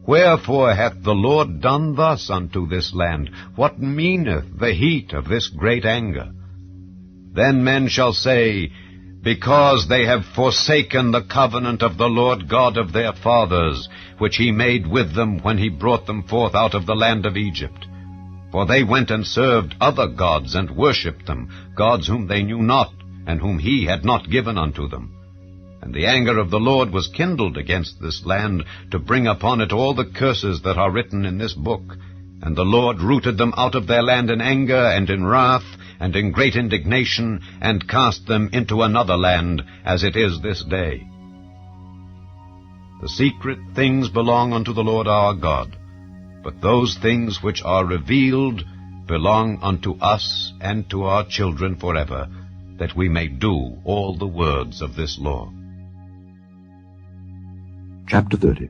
Wherefore hath the Lord done thus unto this land? What meaneth the heat of this great anger? Then men shall say, Because they have forsaken the covenant of the Lord God of their fathers, which he made with them when he brought them forth out of the land of Egypt. For they went and served other gods, and worshipped them, gods whom they knew not, and whom he had not given unto them. And the anger of the Lord was kindled against this land, to bring upon it all the curses that are written in this book. And the Lord rooted them out of their land in anger, and in wrath, and in great indignation, and cast them into another land, as it is this day. The secret things belong unto the Lord our God, but those things which are revealed belong unto us and to our children forever, that we may do all the words of this law. Chapter 30.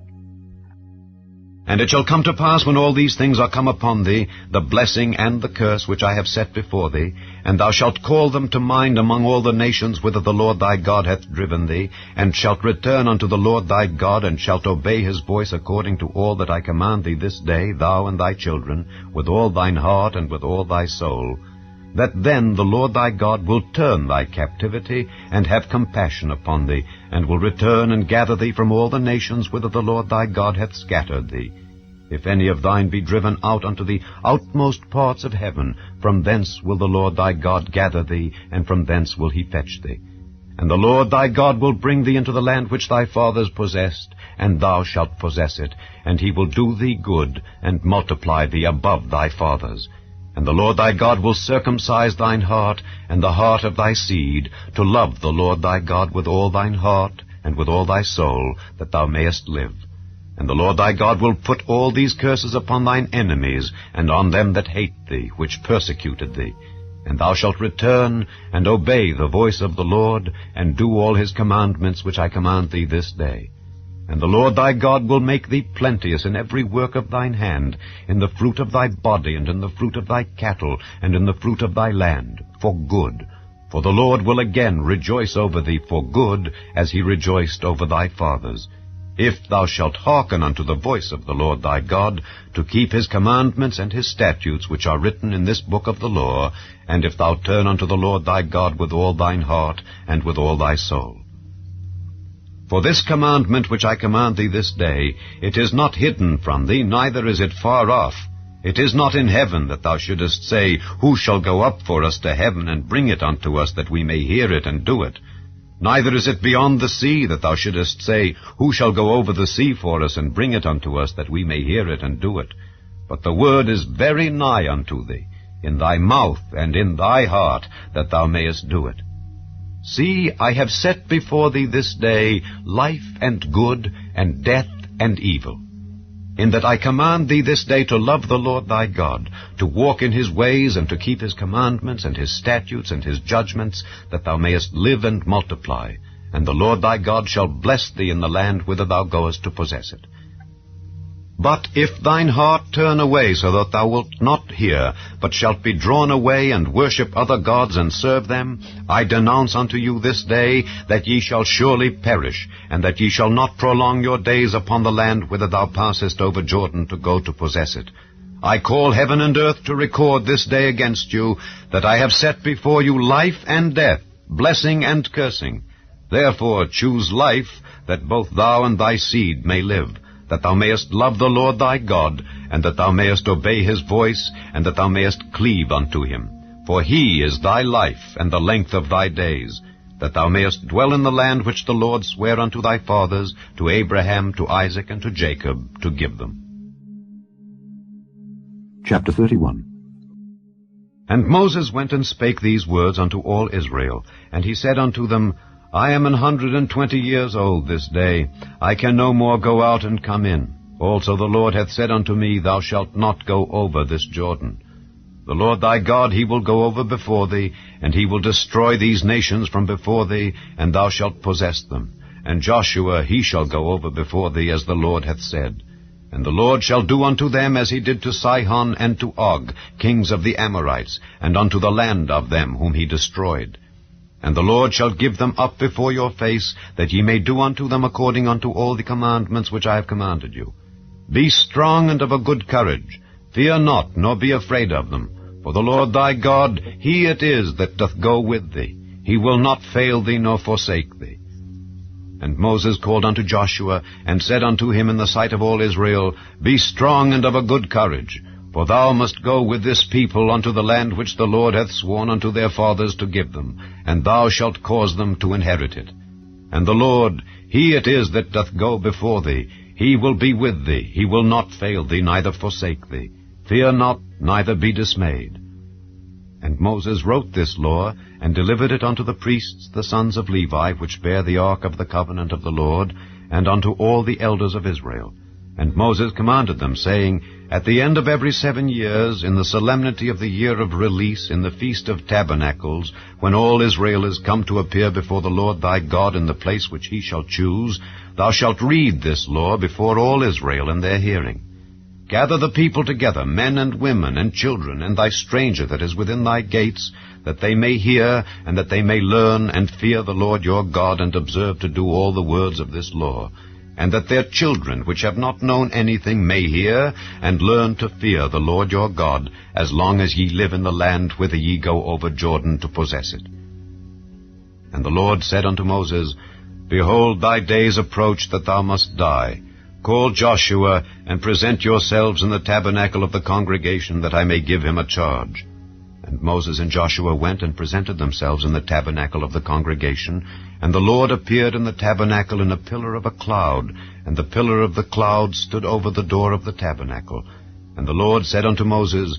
And it shall come to pass, when all these things are come upon thee, the blessing and the curse which I have set before thee, and thou shalt call them to mind among all the nations whither the Lord thy God hath driven thee, and shalt return unto the Lord thy God, and shalt obey his voice according to all that I command thee this day, thou and thy children, with all thine heart and with all thy soul, that then the Lord thy God will turn thy captivity, and have compassion upon thee, and will return and gather thee from all the nations whither the Lord thy God hath scattered thee. If any of thine be driven out unto the outmost parts of heaven, from thence will the Lord thy God gather thee, and from thence will he fetch thee. And the Lord thy God will bring thee into the land which thy fathers possessed, and thou shalt possess it, and he will do thee good, and multiply thee above thy fathers. And the Lord thy God will circumcise thine heart, and the heart of thy seed, to love the Lord thy God with all thine heart, and with all thy soul, that thou mayest live. And the Lord thy God will put all these curses upon thine enemies, and on them that hate thee, which persecuted thee. And thou shalt return, and obey the voice of the Lord, and do all his commandments which I command thee this day. And the Lord thy God will make thee plenteous in every work of thine hand, in the fruit of thy body, and in the fruit of thy cattle, and in the fruit of thy land, for good. For the Lord will again rejoice over thee for good, as he rejoiced over thy fathers. If thou shalt hearken unto the voice of the Lord thy God, to keep his commandments and his statutes which are written in this book of the law, and if thou turn unto the Lord thy God with all thine heart, and with all thy soul. For this commandment which I command thee this day, it is not hidden from thee, neither is it far off. It is not in heaven, that thou shouldest say, Who shall go up for us to heaven, and bring it unto us, that we may hear it and do it? Neither is it beyond the sea, that thou shouldest say, Who shall go over the sea for us, and bring it unto us, that we may hear it and do it? But the word is very nigh unto thee, in thy mouth and in thy heart, that thou mayest do it. See, I have set before thee this day life and good, and death and evil. In that I command thee this day to love the Lord thy God, to walk in his ways, and to keep his commandments, and his statutes, and his judgments, that thou mayest live and multiply. And the Lord thy God shall bless thee in the land whither thou goest to possess it. But if thine heart turn away, so that thou wilt not hear, but shalt be drawn away, and worship other gods, and serve them, I denounce unto you this day, that ye shall surely perish, and that ye shall not prolong your days upon the land whither thou passest over Jordan to go to possess it. I call heaven and earth to record this day against you, that I have set before you life and death, blessing and cursing. Therefore choose life, that both thou and thy seed may live, that thou mayest love the Lord thy God, and that thou mayest obey his voice, and that thou mayest cleave unto him. For he is thy life, and the length of thy days, that thou mayest dwell in the land which the Lord sware unto thy fathers, to Abraham, to Isaac, and to Jacob, to give them. Chapter 31. And Moses went and spake these words unto all Israel. And he said unto them, I am 120 years old this day. I can no more go out and come in. Also the Lord hath said unto me, Thou shalt not go over this Jordan. The Lord thy God, he will go over before thee, and he will destroy these nations from before thee, and thou shalt possess them. And Joshua, he shall go over before thee, as the Lord hath said. And the Lord shall do unto them as he did to Sihon and to Og, kings of the Amorites, and unto the land of them whom he destroyed. And the Lord shall give them up before your face, that ye may do unto them according unto all the commandments which I have commanded you. Be strong and of a good courage. Fear not, nor be afraid of them. For the Lord thy God, he it is that doth go with thee. He will not fail thee nor forsake thee. And Moses called unto Joshua, and said unto him in the sight of all Israel, Be strong and of a good courage, for thou must go with this people unto the land which the Lord hath sworn unto their fathers to give them, and thou shalt cause them to inherit it. And the Lord, he it is that doth go before thee. He will be with thee. He will not fail thee, neither forsake thee. Fear not, neither be dismayed. And Moses wrote this law, and delivered it unto the priests, the sons of Levi, which bear the ark of the covenant of the Lord, and unto all the elders of Israel. And Moses commanded them, saying, At the end of every 7 years, in the solemnity of the year of release, in the feast of tabernacles, when all Israel is come to appear before the Lord thy God in the place which he shall choose, thou shalt read this law before all Israel in their hearing. Gather the people together, men and women and children, and thy stranger that is within thy gates, that they may hear, and that they may learn, and fear the Lord your God, and observe to do all the words of this law, and that their children, which have not known anything, may hear, and learn to fear the Lord your God, as long as ye live in the land whither ye go over Jordan to possess it. And the Lord said unto Moses, Behold, thy days approach that thou must die. Call Joshua, and present yourselves in the tabernacle of the congregation, that I may give him a charge. And Moses and Joshua went and presented themselves in the tabernacle of the congregation, and the Lord appeared in the tabernacle in a pillar of a cloud, and the pillar of the cloud stood over the door of the tabernacle. And the Lord said unto Moses,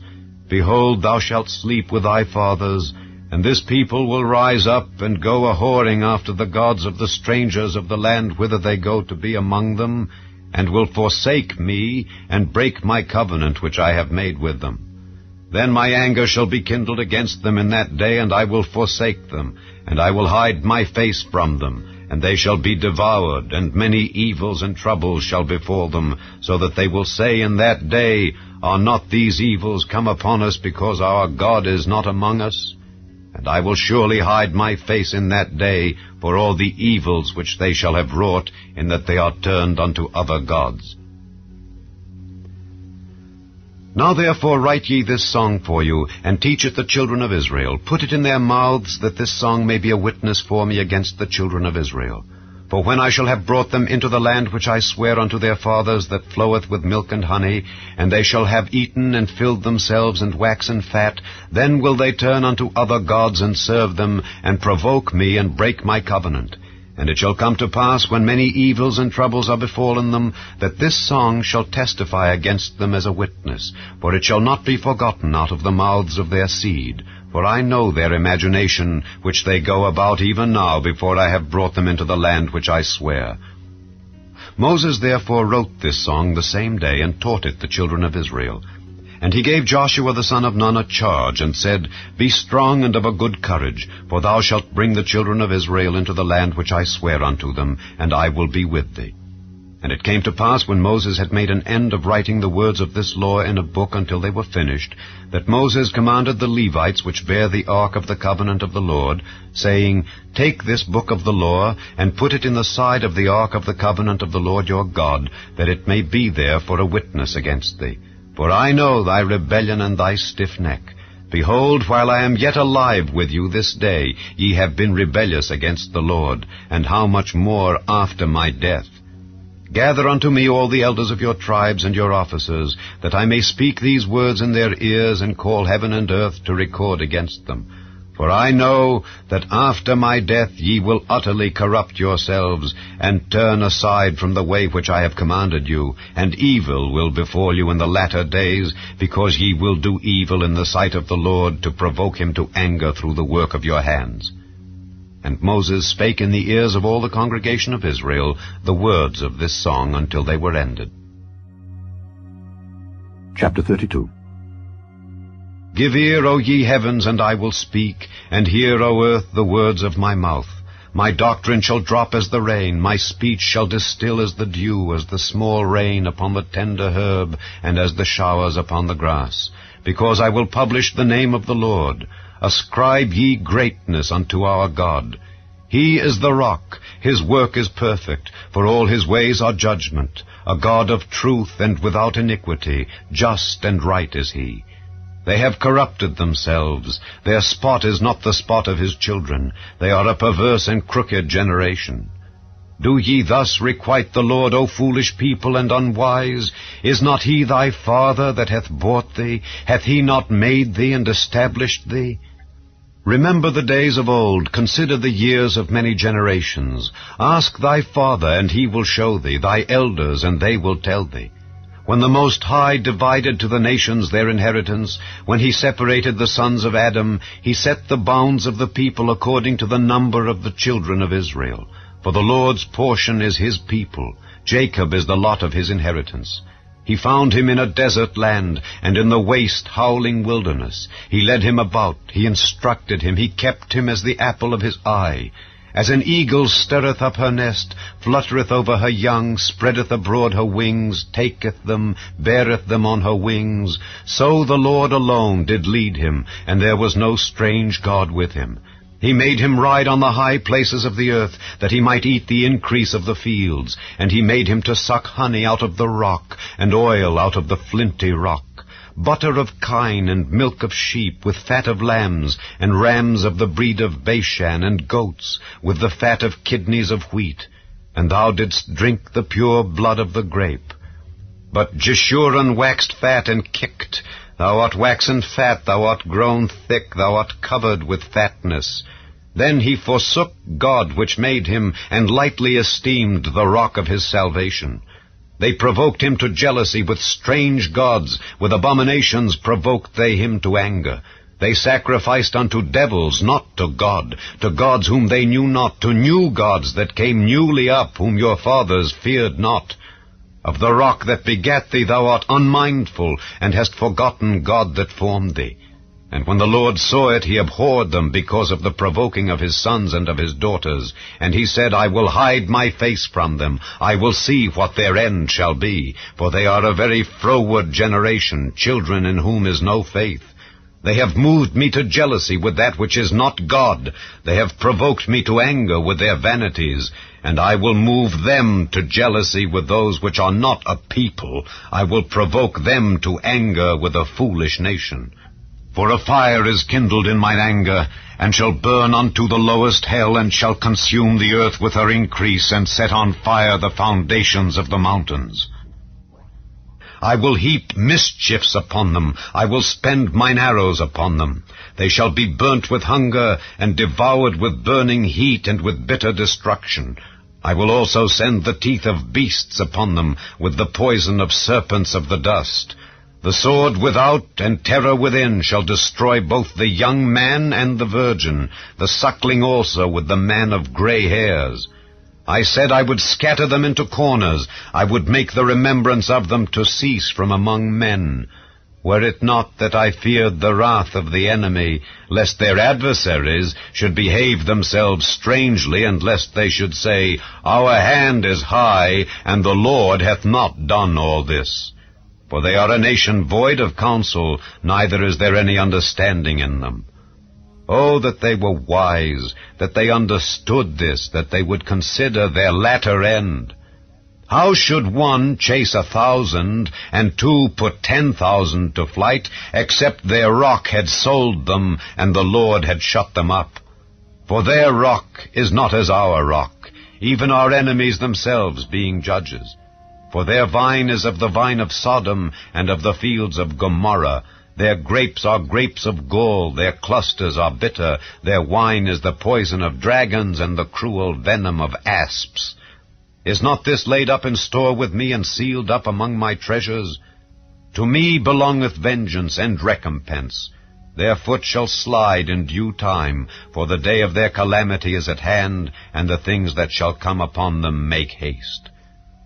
Behold, thou shalt sleep with thy fathers, and this people will rise up and go a-whoring after the gods of the strangers of the land whither they go to be among them, and will forsake me, and break my covenant which I have made with them. Then my anger shall be kindled against them in that day, and I will forsake them, and I will hide my face from them, and they shall be devoured, and many evils and troubles shall befall them, so that they will say in that day, Are not these evils come upon us, because our God is not among us? And I will surely hide my face in that day for all the evils which they shall have wrought, in that they are turned unto other gods. Now therefore write ye this song for you, and teach it the children of Israel. Put it in their mouths, that this song may be a witness for me against the children of Israel. For when I shall have brought them into the land which I swear unto their fathers, that floweth with milk and honey, and they shall have eaten and filled themselves and waxen fat, then will they turn unto other gods and serve them, and provoke me, and break my covenant. And it shall come to pass, when many evils and troubles are befallen them, that this song shall testify against them as a witness, for it shall not be forgotten out of the mouths of their seed. For I know their imagination, which they go about even now, before I have brought them into the land which I swear. Moses therefore wrote this song the same day, and taught it the children of Israel. And he gave Joshua the son of Nun a charge, and said, Be strong and of a good courage, for thou shalt bring the children of Israel into the land which I swear unto them, and I will be with thee. And it came to pass, when Moses had made an end of writing the words of this law in a book until they were finished, that Moses commanded the Levites, which bear the ark of the covenant of the Lord, saying, Take this book of the law, and put it in the side of the ark of the covenant of the Lord your God, that it may be there for a witness against thee. For I know thy rebellion and thy stiff neck. Behold, while I am yet alive with you this day, ye have been rebellious against the Lord, and how much more after my death. Gather unto me all the elders of your tribes and your officers, that I may speak these words in their ears, and call heaven and earth to record against them. For I know that after my death ye will utterly corrupt yourselves, and turn aside from the way which I have commanded you, and evil will befall you in the latter days, because ye will do evil in the sight of the Lord, to provoke him to anger through the work of your hands. And Moses spake in the ears of all the congregation of Israel the words of this song until they were ended. Chapter 32. Give ear, O ye heavens, and I will speak, and hear, O earth, the words of my mouth. My doctrine shall drop as the rain, my speech shall distill as the dew, as the small rain upon the tender herb, and as the showers upon the grass. Because I will publish the name of the Lord. Ascribe ye greatness unto our God. He is the rock, his work is perfect, for all his ways are judgment. A God of truth and without iniquity, just and right is he. They have corrupted themselves. Their spot is not the spot of his children. They are a perverse and crooked generation. Do ye thus requite the Lord, O foolish people and unwise? Is not he thy father that hath bought thee? Hath he not made thee and established thee? Remember the days of old, consider the years of many generations. Ask thy father, and he will show thee, thy elders, and they will tell thee. When the Most High divided to the nations their inheritance, when he separated the sons of Adam, he set the bounds of the people according to the number of the children of Israel. For the Lord's portion is his people, Jacob is the lot of his inheritance. He found him in a desert land, and in the waste howling wilderness. He led him about, he instructed him, he kept him as the apple of his eye. As an eagle stirreth up her nest, fluttereth over her young, spreadeth abroad her wings, taketh them, beareth them on her wings, so the Lord alone did lead him, and there was no strange God with him. He made him ride on the high places of the earth, that he might eat the increase of the fields, and he made him to suck honey out of the rock, and oil out of the flinty rock. Butter of kine, and milk of sheep, with fat of lambs, and rams of the breed of Bashan, and goats, with the fat of kidneys of wheat. And thou didst drink the pure blood of the grape. But Jeshurun waxed fat and kicked. Thou art waxen fat, thou art grown thick, thou art covered with fatness. Then he forsook God which made him, and lightly esteemed the rock of his salvation. They provoked him to jealousy with strange gods, with abominations provoked they him to anger. They sacrificed unto devils, not to God, to gods whom they knew not, to new gods that came newly up, whom your fathers feared not. Of the rock that begat thee thou art unmindful, and hast forgotten God that formed thee. And when the Lord saw it, he abhorred them because of the provoking of his sons and of his daughters. And he said, I will hide my face from them. I will see what their end shall be. For they are a very froward generation, children in whom is no faith. They have moved me to jealousy with that which is not God. They have provoked me to anger with their vanities. And I will move them to jealousy with those which are not a people. I will provoke them to anger with a foolish nation. For a fire is kindled in mine anger, and shall burn unto the lowest hell, and shall consume the earth with her increase, and set on fire the foundations of the mountains. I will heap mischiefs upon them, I will spend mine arrows upon them. They shall be burnt with hunger, and devoured with burning heat, and with bitter destruction. I will also send the teeth of beasts upon them, with the poison of serpents of the dust. The sword without and terror within shall destroy both the young man and the virgin, the suckling also with the man of gray hairs. I said I would scatter them into corners, I would make the remembrance of them to cease from among men. Were it not that I feared the wrath of the enemy, lest their adversaries should behave themselves strangely, and lest they should say, Our hand is high, and the Lord hath not done all this. For they are a nation void of counsel, neither is there any understanding in them. Oh, that they were wise, that they understood this, that they would consider their latter end. How should one chase 1,000, and 2 put 10,000 to flight, except their rock had sold them, and the Lord had shut them up? For their rock is not as our rock, even our enemies themselves being judges. For their vine is of the vine of Sodom, and of the fields of Gomorrah. Their grapes are grapes of gall, their clusters are bitter, their wine is the poison of dragons and the cruel venom of asps. Is not this laid up in store with me and sealed up among my treasures? To me belongeth vengeance and recompense. Their foot shall slide in due time, for the day of their calamity is at hand, and the things that shall come upon them make haste.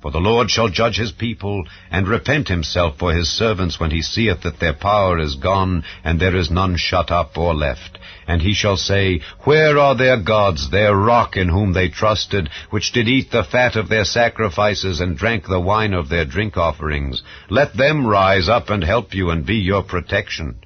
For the Lord shall judge his people, and repent himself for his servants when he seeth that their power is gone, and there is none shut up or left. And he shall say, Where are their gods, their rock in whom they trusted, which did eat the fat of their sacrifices, and drank the wine of their drink offerings? Let them rise up and help you, and be your protection.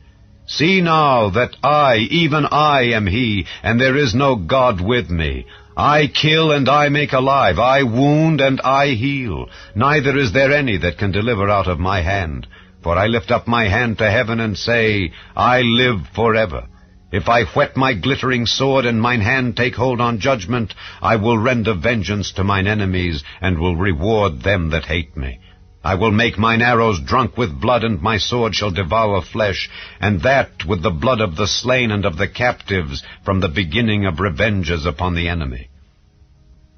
See now that I, even I, am he, and there is no God with me. I kill and I make alive, I wound and I heal. Neither is there any that can deliver out of my hand. For I lift up my hand to heaven and say, I live forever. If I whet my glittering sword and mine hand take hold on judgment, I will render vengeance to mine enemies, and will reward them that hate me. I will make mine arrows drunk with blood, and my sword shall devour flesh, and that with the blood of the slain and of the captives, from the beginning of revenges upon the enemy.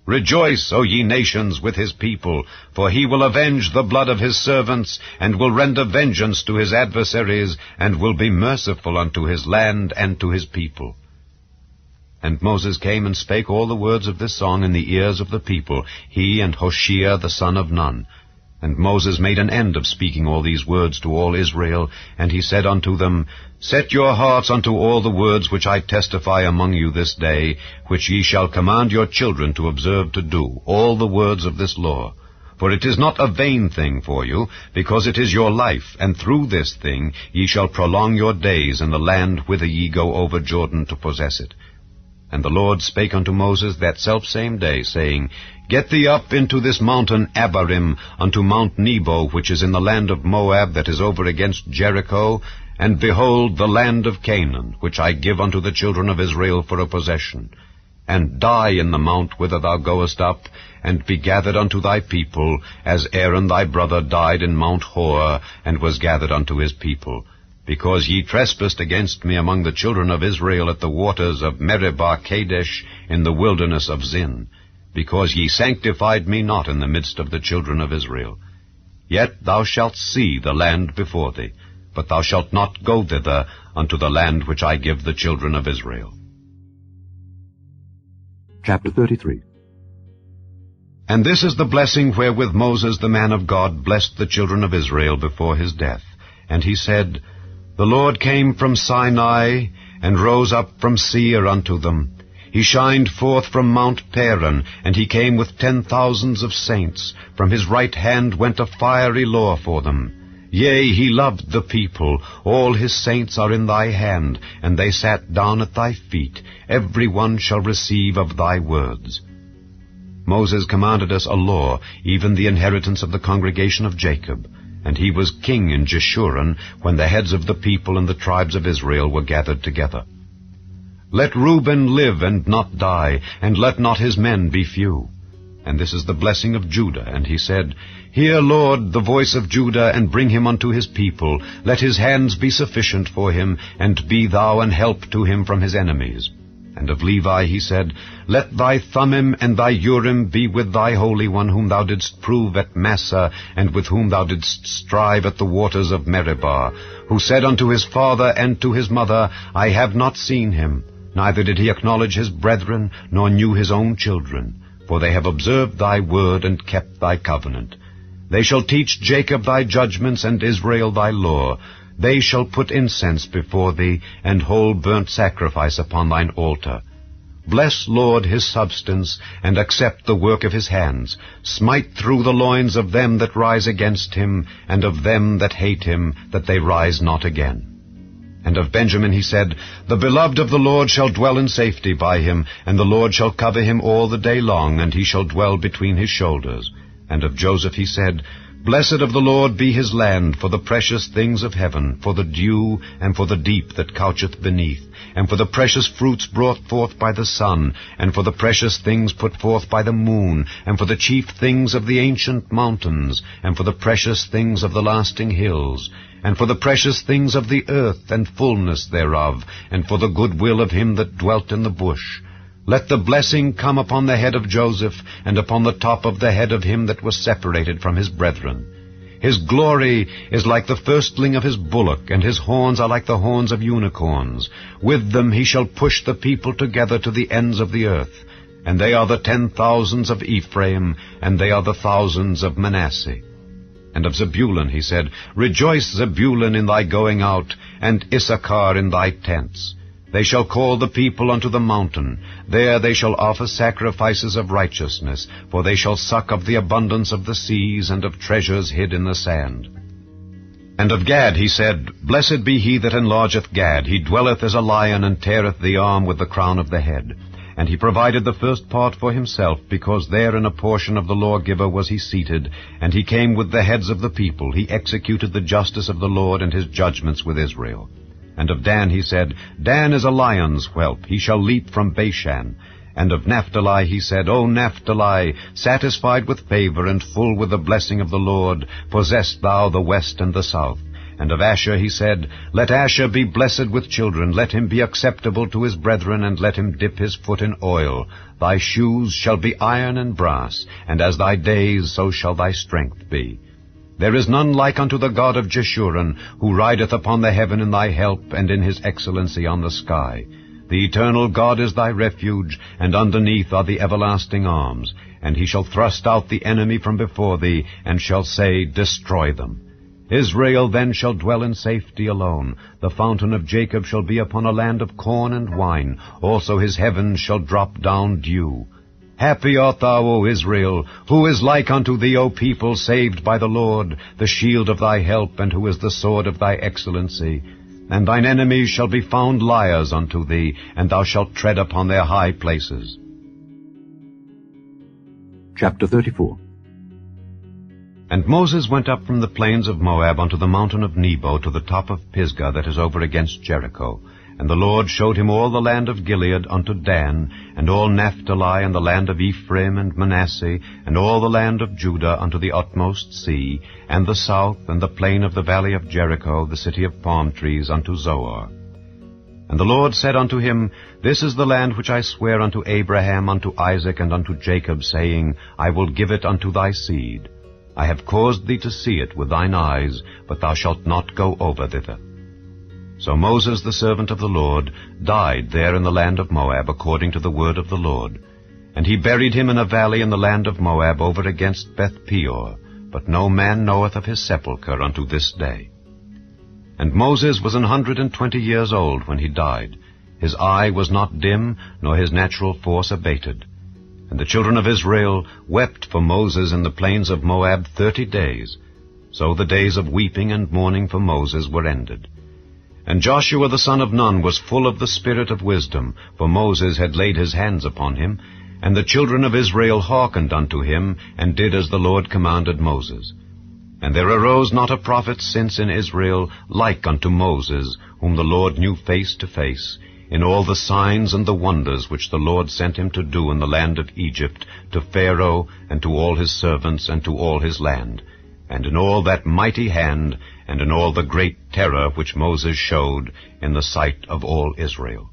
Rejoice, O ye nations, with his people, for he will avenge the blood of his servants, and will render vengeance to his adversaries, and will be merciful unto his land and to his people. And Moses came and spake all the words of this song in the ears of the people, he and Hoshea the son of Nun. And Moses made an end of speaking all these words to all Israel, and he said unto them, Set your hearts unto all the words which I testify among you this day, which ye shall command your children to observe to do, all the words of this law. For it is not a vain thing for you, because it is your life, and through this thing ye shall prolong your days in the land whither ye go over Jordan to possess it. And the Lord spake unto Moses that selfsame day, saying, Get thee up into this mountain Abarim, unto Mount Nebo, which is in the land of Moab, that is over against Jericho, and behold the land of Canaan, which I give unto the children of Israel for a possession. And die in the mount whither thou goest up, and be gathered unto thy people, as Aaron thy brother died in Mount Hor, and was gathered unto his people. Because ye trespassed against me among the children of Israel at the waters of Meribah Kadesh in the wilderness of Zin, because ye sanctified me not in the midst of the children of Israel. Yet thou shalt see the land before thee, but thou shalt not go thither unto the land which I give the children of Israel. Chapter 33. And this is the blessing wherewith Moses the man of God blessed the children of Israel before his death. And he said, The Lord came from Sinai, and rose up from Seir unto them. He shined forth from Mount Paran, and he came with 10,000s of saints. From his right hand went a fiery law for them. Yea, he loved the people. All his saints are in thy hand, and they sat down at thy feet. Every one shall receive of thy words. Moses commanded us a law, even the inheritance of the congregation of Jacob. And he was king in Jeshurun, when the heads of the people and the tribes of Israel were gathered together. Let Reuben live and not die, and let not his men be few. And this is the blessing of Judah. And he said, Hear, Lord, the voice of Judah, and bring him unto his people. Let his hands be sufficient for him, and be thou an help to him from his enemies. And of Levi he said, Let thy Thummim and thy Urim be with thy Holy One, whom thou didst prove at Massah, and with whom thou didst strive at the waters of Meribah, who said unto his father and to his mother, I have not seen him, neither did he acknowledge his brethren, nor knew his own children. For they have observed thy word, and kept thy covenant. They shall teach Jacob thy judgments, and Israel thy law. They shall put incense before thee, and hold burnt sacrifice upon thine altar. Bless, Lord, his substance, and accept the work of his hands. Smite through the loins of them that rise against him, and of them that hate him, that they rise not again. And of Benjamin he said, The beloved of the Lord shall dwell in safety by him, and the Lord shall cover him all the day long, and he shall dwell between his shoulders. And of Joseph he said, Blessed of the Lord be his land, for the precious things of heaven, for the dew, and for the deep that coucheth beneath, and for the precious fruits brought forth by the sun, and for the precious things put forth by the moon, and for the chief things of the ancient mountains, and for the precious things of the lasting hills, and for the precious things of the earth, and fullness thereof, and for the good will of him that dwelt in the bush. Let the blessing come upon the head of Joseph, and upon the top of the head of him that was separated from his brethren. His glory is like the firstling of his bullock, and his horns are like the horns of unicorns. With them he shall push the people together to the ends of the earth. And they are the 10,000s of Ephraim, and they are the thousands of Manasseh. And of Zebulun he said, Rejoice, Zebulun, in thy going out, and Issachar in thy tents. They shall call the people unto the mountain. There they shall offer sacrifices of righteousness, for they shall suck of the abundance of the seas, and of treasures hid in the sand. And of Gad he said, Blessed be he that enlargeth Gad. He dwelleth as a lion, and teareth the arm with the crown of the head. And he provided the first part for himself, because there in a portion of the lawgiver was he seated, and he came with the heads of the people. He executed the justice of the Lord, and his judgments with Israel. And of Dan he said, Dan is a lion's whelp, he shall leap from Bashan. And of Naphtali he said, O Naphtali, satisfied with favor, and full with the blessing of the Lord, possess thou the west and the south. And of Asher he said, Let Asher be blessed with children, let him be acceptable to his brethren, and let him dip his foot in oil. Thy shoes shall be iron and brass, and as thy days so shall thy strength be. There is none like unto the God of Jeshurun, who rideth upon the heaven in thy help, and in his excellency on the sky. The eternal God is thy refuge, and underneath are the everlasting arms. And he shall thrust out the enemy from before thee, and shall say, Destroy them. Israel then shall dwell in safety alone. The fountain of Jacob shall be upon a land of corn and wine. Also his heavens shall drop down dew. Happy art thou, O Israel! Who is like unto thee, O people, saved by the Lord, the shield of thy help, and who is the sword of thy excellency? And thine enemies shall be found liars unto thee, and thou shalt tread upon their high places. Chapter 34. And Moses went up from the plains of Moab unto the mountain of Nebo to the top of Pisgah that is over against Jericho. And the Lord showed him all the land of Gilead unto Dan, and all Naphtali, and the land of Ephraim and Manasseh, and all the land of Judah unto the utmost sea, and the south, and the plain of the valley of Jericho, the city of palm trees, unto Zoar. And the Lord said unto him, This is the land which I sware unto Abraham, unto Isaac, and unto Jacob, saying, I will give it unto thy seed. I have caused thee to see it with thine eyes, but thou shalt not go over thither. So Moses, the servant of the Lord, died there in the land of Moab, according to the word of the Lord. And he buried him in a valley in the land of Moab, over against Beth-peor. But no man knoweth of his sepulchre unto this day. And Moses was 120 years old when he died. His eye was not dim, nor his natural force abated. And the children of Israel wept for Moses in the plains of Moab 30 days. So the days of weeping and mourning for Moses were ended. And Joshua the son of Nun was full of the spirit of wisdom, for Moses had laid his hands upon him. And the children of Israel hearkened unto him, and did as the Lord commanded Moses. And there arose not a prophet since in Israel like unto Moses, whom the Lord knew face to face, in all the signs and the wonders which the Lord sent him to do in the land of Egypt, to Pharaoh, and to all his servants, and to all his land, and in all that mighty hand, and in all the great terror which Moses showed in the sight of all Israel.